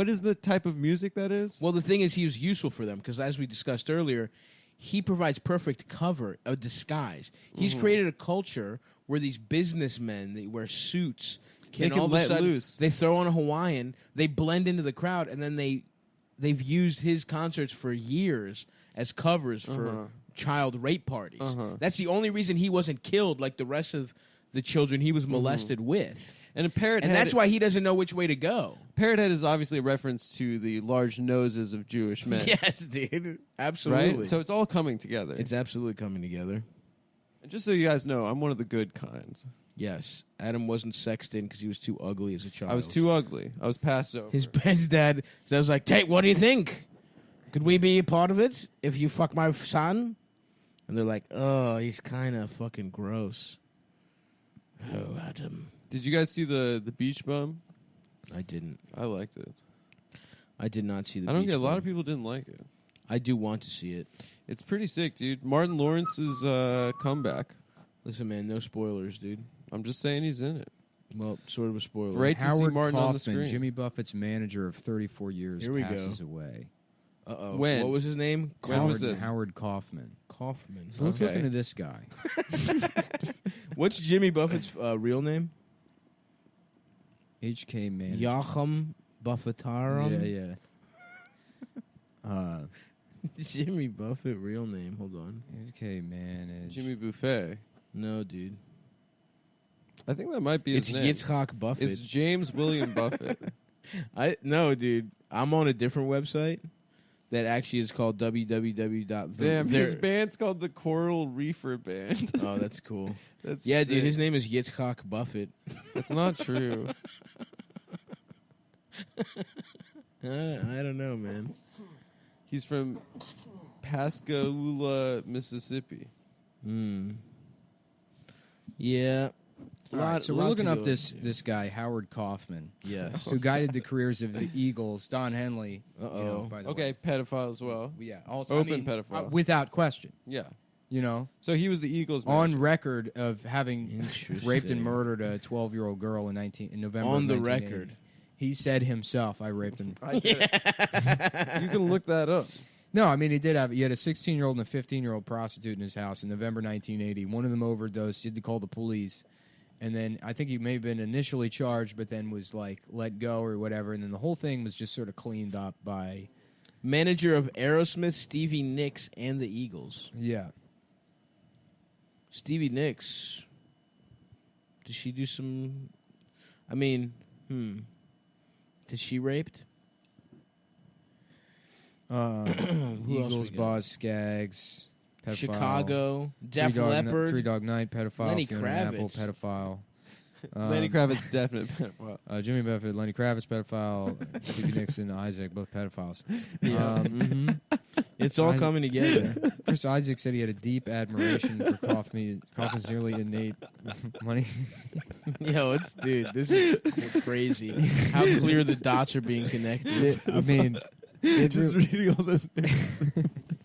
is the type of music that is? Well, the thing is, he was useful for them because, as we discussed earlier, he provides perfect cover, a disguise. He's created a culture where these businessmen that wear suits They can all of a let sudden, loose. They throw on a Hawaiian, they blend into the crowd, and then they've used his concerts for years as covers for child rape parties. That's the only reason he wasn't killed like the rest of the children he was molested with. And a parrot and head, that's why he doesn't know which way to go. Parrot head is obviously a reference to the large noses of Jewish men. Yes, dude. Absolutely. Right? So it's all coming together. It's absolutely coming together. And just so you guys know, I'm one of the good kinds. Yes. Adam wasn't sexed in because he was too ugly as a child. I was too ugly. I was passed over. His dad was like, "Tate, what do you think? Could we be a part of it if you fuck my son?" And they're like, "Oh, he's kind of fucking gross." Oh, Adam. Did you guys see the Beach Bum? I didn't. I liked it. I did not see the I don't Beach get a lot Bum. of people didn't like it. I do want to see it. It's pretty sick, dude. Martin Lawrence's comeback. Listen, man, no spoilers, dude. I'm just saying he's in it. Well, sort of a spoiler. Great to see Howard Martin Kaufman, on the screen. Jimmy Buffett's manager of 34 years, Here we passes go. away. Uh-oh. When? What was his name? When was this? Howard Kaufman. Kaufman. So let's look into this guy. What's Jimmy Buffett's real name? HK manager. Joachim Buffettarum? Yeah. Jimmy Buffett, real name. Hold on. HK manager. Jimmy Buffet. No, dude. I think that might be his It's name. Yitzhak Buffett. It's James William Buffett. No, dude. I'm on a different website that actually is called www. Damn, his band's called the Coral Reefer Band. Oh, that's cool. That's yeah, sick. dude. His name is Yitzhak Buffett. That's not true. I don't know, man. He's from Pascagoula, Mississippi. Yeah. All right, so we're looking up this guy, Howard Kaufman. Yes. Who guided the careers of the Eagles, Don Henley. Uh-oh. By the Okay, way. pedophile as well. Yeah. Also, Open pedophile. without question. Yeah. You know? So he was the Eagles on manager. record of having raped and murdered a 12-year-old girl in November On of the 1980. record. He said himself, I raped him. I did it. You can look that up. No, I mean, he had a 16-year-old and a 15-year-old prostitute in his house in November 1980. One of them overdosed. He had to call the police. And then I think he may have been initially charged, but then was like let go or whatever. And then the whole thing was just sort of cleaned up by manager of Aerosmith, Stevie Nicks, and the Eagles. Yeah. Stevie Nicks. Did she do some? I mean, Did she raped? Who else Eagles, we got? Boz Skaggs, pedophile. Chicago, Def Leppard, Three Dog Night, pedophile. Lenny Fiona Kravitz. Apple, pedophile. Lenny Kravitz, definite pedophile. Jimmy Buffett, Lenny Kravitz, pedophile. Stevie Nixon, Isaac, both pedophiles. Yeah. It's all coming together. Chris Isaac said he had a deep admiration for Kaufman's nearly innate money. Yo, this is crazy. How clear the dots are being connected. I mean, just reading all those names.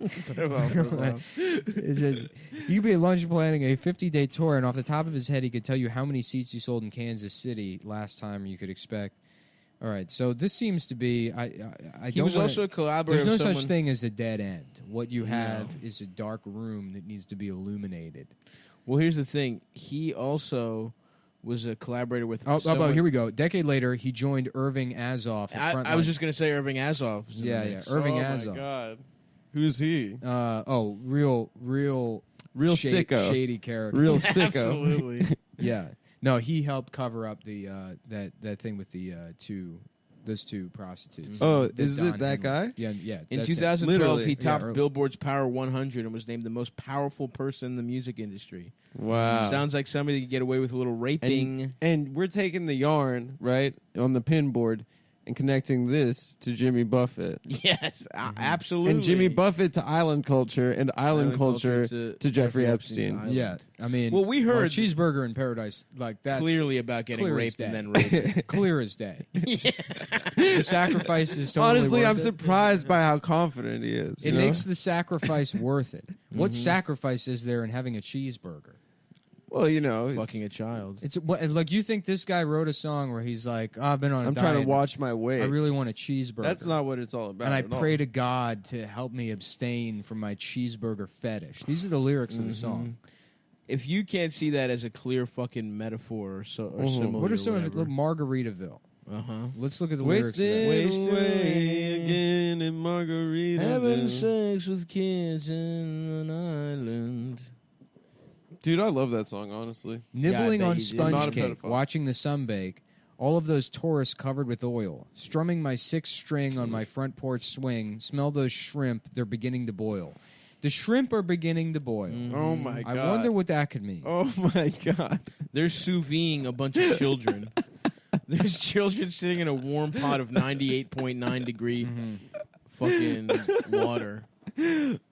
It's just, you could be at lunch planning a 50-day tour, and off the top of his head, he could tell you how many seats you sold in Kansas City last time you could expect. All right, so this seems to be. He was also a collaborator. There's no of such thing as a dead end. What you have is a dark room that needs to be illuminated. Well, here's the thing. He also was a collaborator with. Here we go. A decade later, he joined Irving Azoff. I was just going to say Irving Azoff. Yeah. Irving Azoff. Oh my God, who's he? Real sicko, shady character. Real sicko. Absolutely. Yeah. No, he helped cover up the that thing with the two Those two prostitutes. Oh, The is Don it that Henley. guy? Yeah. In that's it. 2012, Literally. he topped early. Billboard's Power 100 and was named the most powerful person in the music industry. Wow. Sounds like somebody that could get away with a little raping. And we're taking the yarn, right, on the pin board and connecting this to Jimmy Buffett. Yes, absolutely. And Jimmy Buffett to island culture and island culture to Jeffrey Epstein. Island. Yeah, I mean, Well, we heard- Cheeseburger in Paradise, like that's Clearly about getting clear as raped day. and then raped. Clear as day. The sacrifice is totally Honestly, worth I'm it. surprised by how confident he is. It you know? makes the sacrifice worth it. What sacrifice is there in having a cheeseburger? Well, you know, Fucking a child. It's what, like you think this guy wrote a song where he's like, oh, I've been on a I'm diet. trying to watch my weight. I really want a cheeseburger. That's not what it's all about. And I at all. pray to God to help me abstain from my cheeseburger fetish. These are the lyrics of the song. If you can't see that as a clear fucking metaphor or simile, What are some of whatever. it? Margaritaville. Let's look at the lyrics. Wasted away again in Margaritaville. Having sex with kids in an island. Dude, I love that song, honestly. Nibbling Yeah, I on bet you did. Not sponge a cake, pedophile. watching the sun bake, all of those tourists covered with oil, strumming my 6th string on my front porch swing, smell those shrimp, they're beginning to boil. The shrimp are beginning to boil. Oh my God. I wonder what that could mean. Oh my God. They're sous videing a bunch of children. There's children sitting in a warm pot of 98.9 degree fucking water.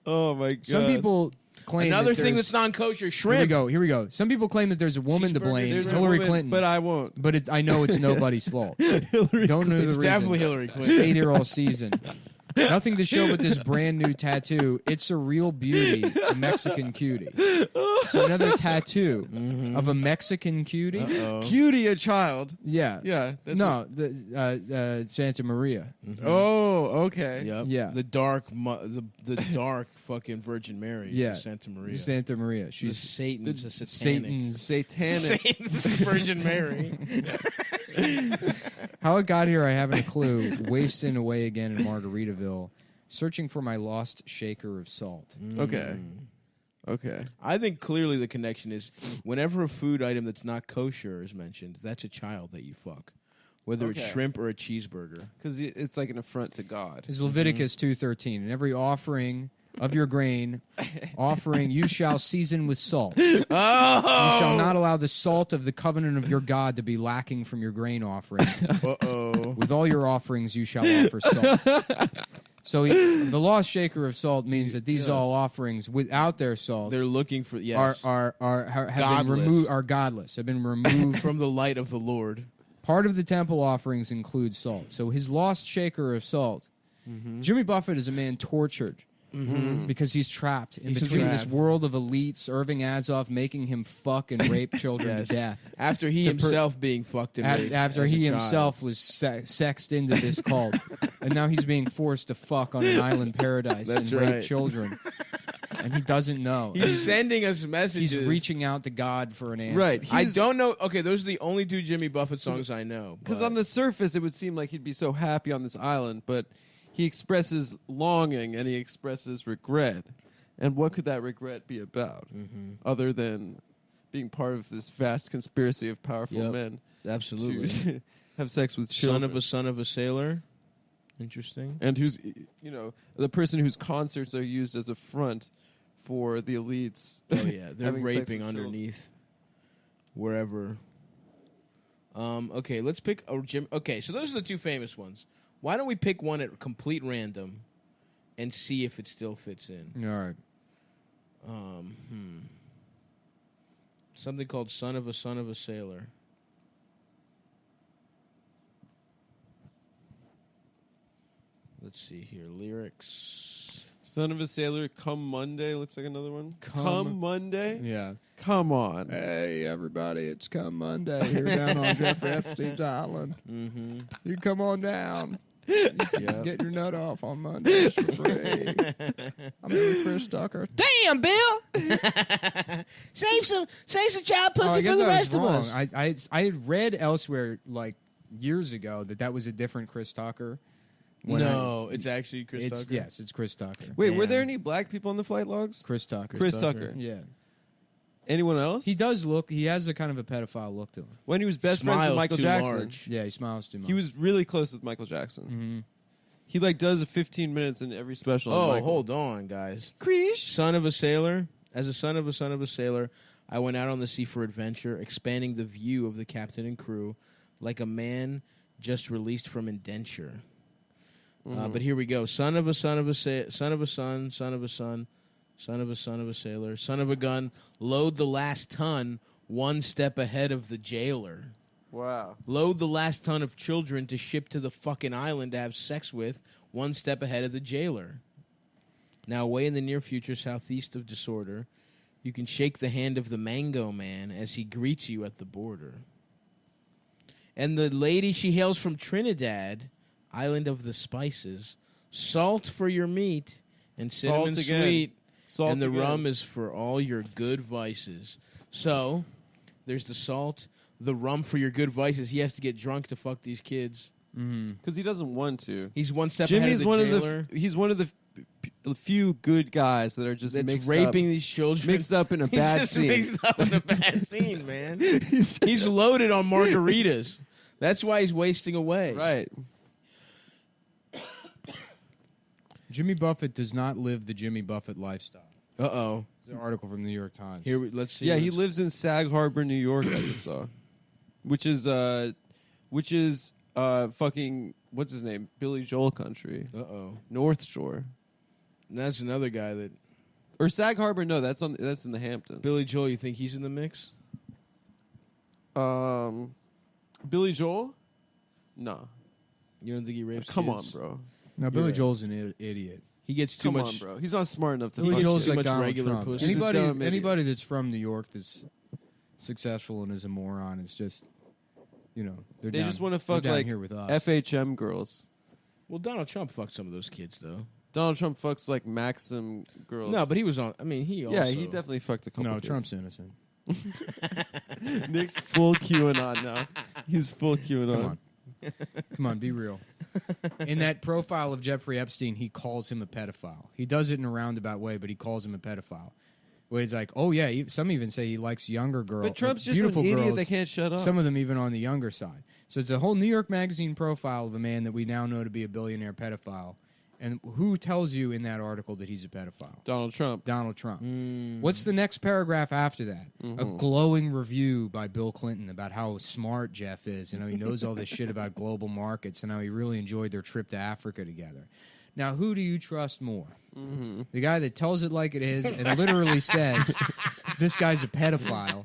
Oh my God. Some people claim Another that thing there's- that's non-kosher, shrimp. Here we go. Some people claim that there's a woman to blame, There's a Hillary woman, Clinton. but I won't. But I know it's nobody's fault. Don't know the It's reason. definitely Hillary Clinton. Stayed here all season. Nothing to show but this brand new tattoo. It's a real beauty, a Mexican cutie. So another tattoo of a Mexican cutie. Cutie, a child. Yeah. Yeah. That's No, the Santa Maria. Oh, okay. Yep. Yeah. The dark, the dark fucking Virgin Mary. Yeah. Santa Maria. Santa Maria. She's She's Satan's a satanic. Satanic. Satan's Virgin Mary. How it got here, I haven't a clue. Wasting away again in Margaritaville, searching for my lost shaker of salt. Okay. Okay. I think clearly the connection is whenever a food item that's not kosher is mentioned, that's a child that you fuck. Whether it's Okay. shrimp or a cheeseburger. Because it's like an affront to God. Is Leviticus 2:13. And every offering of your grain, offering you shall season with salt. Oh! You shall not allow the salt of the covenant of your God to be lacking from your grain offering. Uh-oh. With all your offerings you shall offer salt. So the lost shaker of salt means that these all offerings without their salt They're looking for have been Godless. removed, are godless, have been removed from the light of the Lord. Part of the temple offerings include salt. So his lost shaker of salt. Jimmy Buffett is a man tortured because he's trapped in between this world of elites, Irving Azoff making him fuck and rape children to death. After he himself being fucked and raped after as a he child. himself was sexed into this cult. And now he's being forced to fuck on an island paradise That's and rape right. children. And he doesn't know. He's sending us messages. He's reaching out to God for an answer. Right. I don't know. Okay, those are the only two Jimmy Buffett songs I know. Because but- on the surface, it would seem like he'd be so happy on this island, but he expresses longing and he expresses regret. And what could that regret be about, other than being part of this vast conspiracy of powerful men? Absolutely. To have sex with children. Son of a sailor. Interesting. And who's, the person whose concerts are used as a front for the elites. Oh yeah, they're having sex raping with underneath wherever. Okay, let's pick a Jim. Okay, so those are the two famous ones. Why don't we pick one at complete random and see if it still fits in? All right. Something called Son of a Sailor. Let's see here. Lyrics. Son of a Sailor, Come Monday looks like another one. Come Monday? Yeah. Come on. Hey, everybody, it's Come Monday here down on Jeffrey Epstein's Island. You come on down. You can get your nut off on Mondays for free. I'm here with Chris Tucker. Damn, Bill! save some child pussy I guess for the I was rest of wrong. us. I had read elsewhere, like, years ago, that was a different Chris Tucker. No, it's actually Chris Tucker. Yes, it's Chris Tucker. Wait, were there any black people on the flight logs? Chris Tucker. Chris Tucker. Yeah. Anyone else? He does look. He has a kind of a pedophile look to him. When he was best friends with Michael Jackson. Large. Yeah, he smiles too much. He was really close with Michael Jackson. Mm-hmm. He like does 15 minutes in every special. Oh, Michael. hold on, guys. Creesh. Son of a sailor. As a son of a sailor, I went out on the sea for adventure, expanding the view of the captain and crew, like a man just released from indenture. But here we go. Son of a son of a son of a son, son of a son, son of a son of a sailor, son of a gun. Load the last ton, one step ahead of the jailer. Wow. Load the last ton of children to ship to the fucking island to have sex with, one step ahead of the jailer. Now, away in the near future, southeast of Disorder, you can shake the hand of the Mango Man as he greets you at the border. And the lady, she hails from Trinidad, island of the spices, salt for your meat and cinnamon Salt again. sweet, Salt and the again. rum is for all your good vices. So, there's the salt, the rum for your good vices. He has to get drunk to fuck these kids. Because he doesn't want to. He's one step Jimmy's ahead of the one jailer. of the. He's one of the few good guys that are just That's mixed raping up, these children. mixed up in a He's bad just scene. mixed up in a bad scene, man. He's loaded on margaritas. That's why he's wasting away. Right. Jimmy Buffett does not live the Jimmy Buffett lifestyle. Uh-oh. It's an article from the New York Times. Here, let's see. Yeah, he lives in Sag Harbor, New York. I just saw, which is fucking what's his name? Billy Joel country. Uh-oh. North Shore. And that's another guy that... Or Sag Harbor? No, that's in the Hamptons. Billy Joel, you think he's in the mix? Billy Joel? No. You don't think he rapes Come kids? on, bro. No, Billy Joel's an idiot. He gets too Come much... on, bro. He's not smart enough to. Billy fuck Joel's shit. like much Donald regular Trump. pussy. He's a dumb idiot. Anybody that's from New York that's successful and is a moron is just, They just want to fuck down like here with us. FHM girls. Well, Donald Trump fucked some of those kids, though. Donald Trump fucks like Maxim girls. No, but he was on... I mean, he also... yeah, he definitely fucked a couple. No, kids. Trump's innocent. Nick's full QAnon now. He's full QAnon. Come on, be real. In that profile of Jeffrey Epstein, he calls him a pedophile. He does it in a roundabout way, but he calls him a pedophile. Where he's like, oh, yeah, some even say he likes younger girls. But Trump's just beautiful an idiot girls, that can't shut up. Some of them even on the younger side. So it's a whole New York Magazine profile of a man that we now know to be a billionaire pedophile. And who tells you in that article that he's a pedophile? Donald Trump. Donald Trump. What's the next paragraph after that? A glowing review by Bill Clinton about how smart Jeff is and how he knows all this shit about global markets and how he really enjoyed their trip to Africa together. Now, who do you trust more? The guy that tells it like it is and literally says, this guy's a pedophile.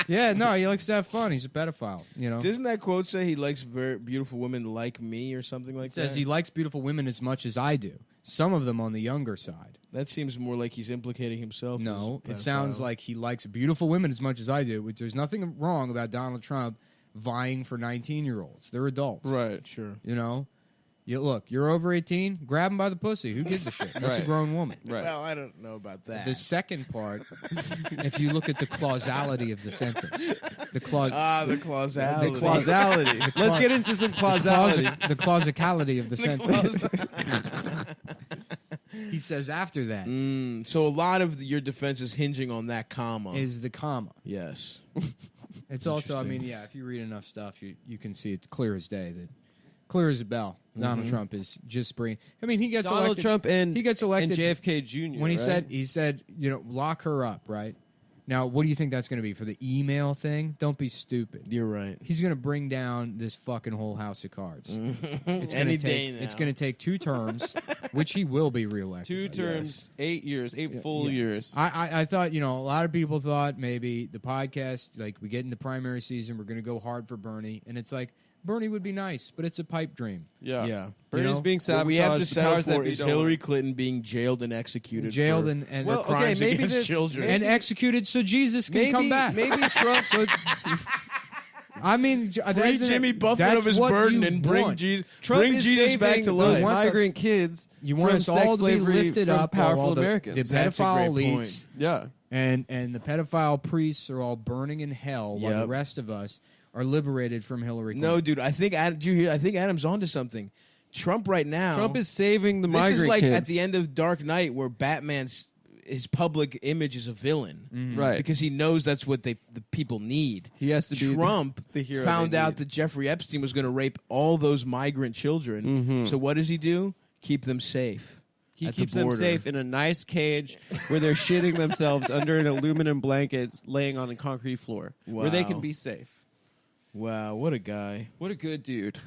Yeah, no, he likes to have fun. He's a pedophile, Doesn't that quote say he likes very beautiful women like me or something like It says that? he likes beautiful women as much as I do. Some of them on the younger side. That seems more like he's implicating himself. No, as a it sounds pedophile. like he likes beautiful women as much as I do, which there's nothing wrong about Donald Trump vying for 19-year-olds. They're adults. Right. Sure. Look, you're over 18, grab him by the pussy. Who gives a shit? That's a Right. grown woman. Right. Well, I don't know about that. The second part, if you look at the causality of the sentence, the the causality. The causality. Let's get into some causality. The causicality of the sentence. He says after that So a lot of your defense is hinging on that comma. is the comma. Yes. It's also, I mean, if you read enough stuff, you can see it clear as day that clear as a bell. Donald Trump is just bringing. I mean, he gets Donald elected. Trump and he gets elected. and JFK Jr. When he right? said, lock her up, right? Now, what do you think that's going to be for the email thing? Don't be stupid. You're right. He's going to bring down this fucking whole house of cards. It's Any going to day take. now. It's going to take 2 terms, which he will be reelected. 2 terms, 8 years, 8 full years. I thought, a lot of people thought maybe the podcast, like we get into primary season, we're going to go hard for Bernie, and it's like Bernie would be nice, but it's a pipe dream. Yeah. Yeah. Bernie's being What sabotaged. we have to The settle powers that for be is don't Hillary want it. Clinton being jailed and executed. Jailed for, and for crimes maybe against this- children. and executed so Jesus can come back. Maybe Trump. I mean, Free Jimmy Buffett of his burden and bring Jesus back to those life. migrant kids. You want from us sex all to be slavery lifted from up, while powerful all the Americans. That's a pedophile great elites point. Yeah. and the pedophile priests are all burning in hell, while the Yep. rest of us are liberated from Hillary Clinton. No, dude. I think Adam's onto something. Trump right now. Trump is saving the This migrant is like kids. at the end of Dark Knight, where Batman his public image as a villain, Right? Because he knows that's what the people need. He has to be Trump the hero. found out that Jeffrey Epstein was going to rape all those migrant children. So what does he do? Keep them safe. He at keeps the them border. safe in a nice cage where they're shitting themselves under an aluminum blanket laying on a concrete floor where they can Wow. be safe. Wow, what a guy. What a good dude.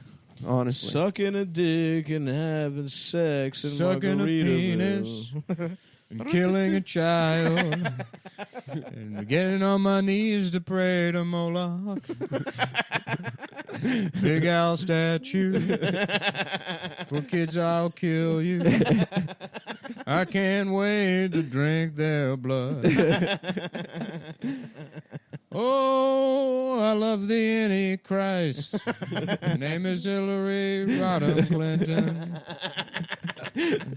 Honestly. Sucking a dick and having sex and Sucking a penis and killing a child and getting on my knees to pray to Moloch. Big Al statue. For kids I'll kill you. I can't wait to drink their blood. Oh, I love the Antichrist. Her name is Hillary Rodham Clinton.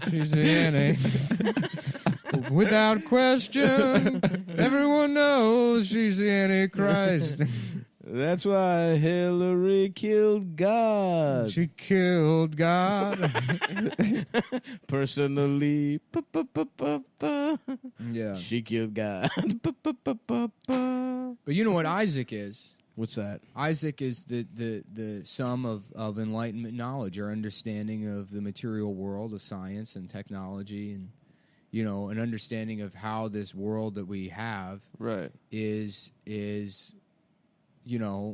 She's the Annie. Without question, everyone knows she's the Antichrist. That's why Hillary killed God. She killed God. Personally. Yeah. She killed God. But you know what Isaac is? What's that? Isaac is the sum of enlightenment knowledge, our understanding of the material world, of science and technology, and an understanding of how this world that we have is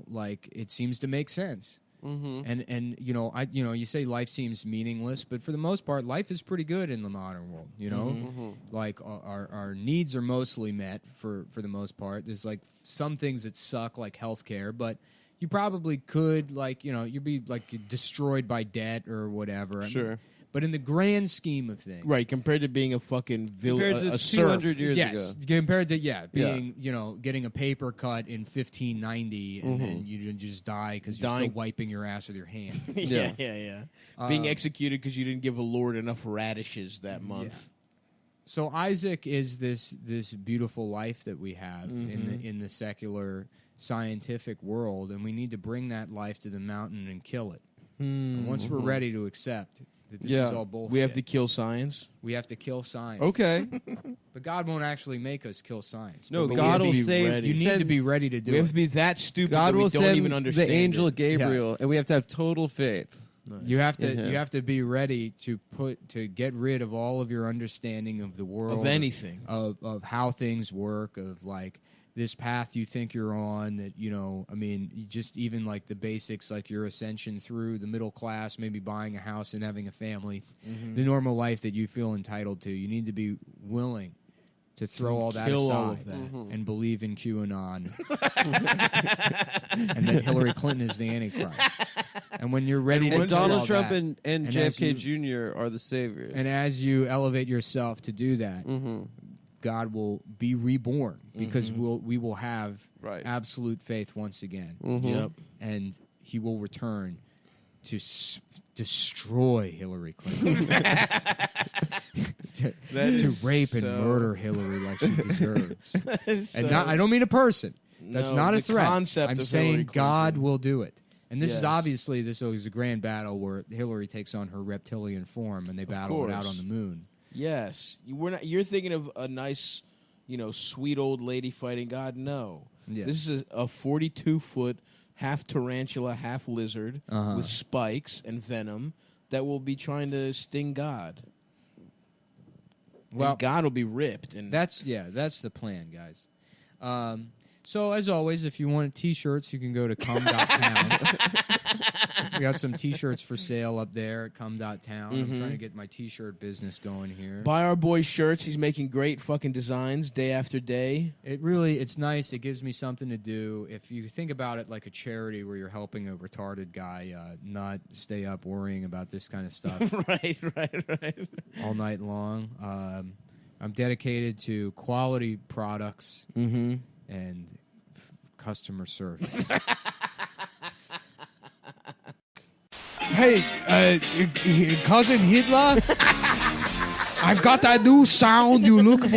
like it seems to make sense. And you say life seems meaningless, but for the most part, life is pretty good in the modern world. Like our needs are mostly met for the most part. There's like some things that suck, like healthcare, but you probably could you'd be like destroyed by debt or whatever. Sure. But in the grand scheme of things, Right, compared to being a fucking Compared to a 200 years ago. compared to being getting a paper cut in 1590 and then you just die because you're still wiping your ass with your hand. yeah. Being executed because you didn't give a lord enough radishes that month. Yeah. So Isaac is this beautiful life that we have in the secular scientific world, and we need to bring that life to the mountain and kill it. And once we're ready to accept that this is all bullshit, We have to kill science. We have to kill science. Okay. But God won't actually make us kill science. No, But God we have will to be save. ready. You need to be ready to do We it. have to be that stupid God that we will don't send even understand the angel it. Gabriel, and we have to have total faith. You have to in him. you have to be ready to get rid of all of your understanding of the world, Of anything. of how things work, of like this path you think you're on, that just even like the basics, like your ascension through the middle class, maybe buying a house and having a family, the normal life that you feel entitled to. You need to be willing to throw all that kill aside all of that. and believe in QAnon and that Hillary Clinton is the Antichrist. And when you're ready to And do all Donald Trump that, and as JFK you- Jr. are the saviors. and as you elevate yourself to do that, God will be reborn because we will have absolute faith once again. Yep. And he will return to destroy Hillary Clinton. to rape and murder Hillary like she deserves. And I don't mean a person. That's No, not a the threat. concept I'm of saying Hillary God Clinton. will do it. And this is Yes. obviously this is a grand battle where Hillary takes on her reptilian form and they battle it out course. on the moon. Yes. You're thinking of a nice, sweet old lady fighting God. No. Yeah. This is a 42-foot, half tarantula, half lizard with spikes and venom that will be trying to sting God. Well, And God will be ripped. And that's the plan, guys. So as always, if you want T-shirts, you can go to cum.town. We got some T-shirts for sale up there at cum.town. I'm trying to get my T-shirt business going here. buy our boy's shirts. He's making great fucking designs day after day. It's nice. It gives me something to do. If you think about it like a charity where you're helping a retarded guy not stay up worrying about this kind of stuff right. all night long. I'm dedicated to quality products and customer service. Hey, cousin Hitler, I've got that new sound you look for.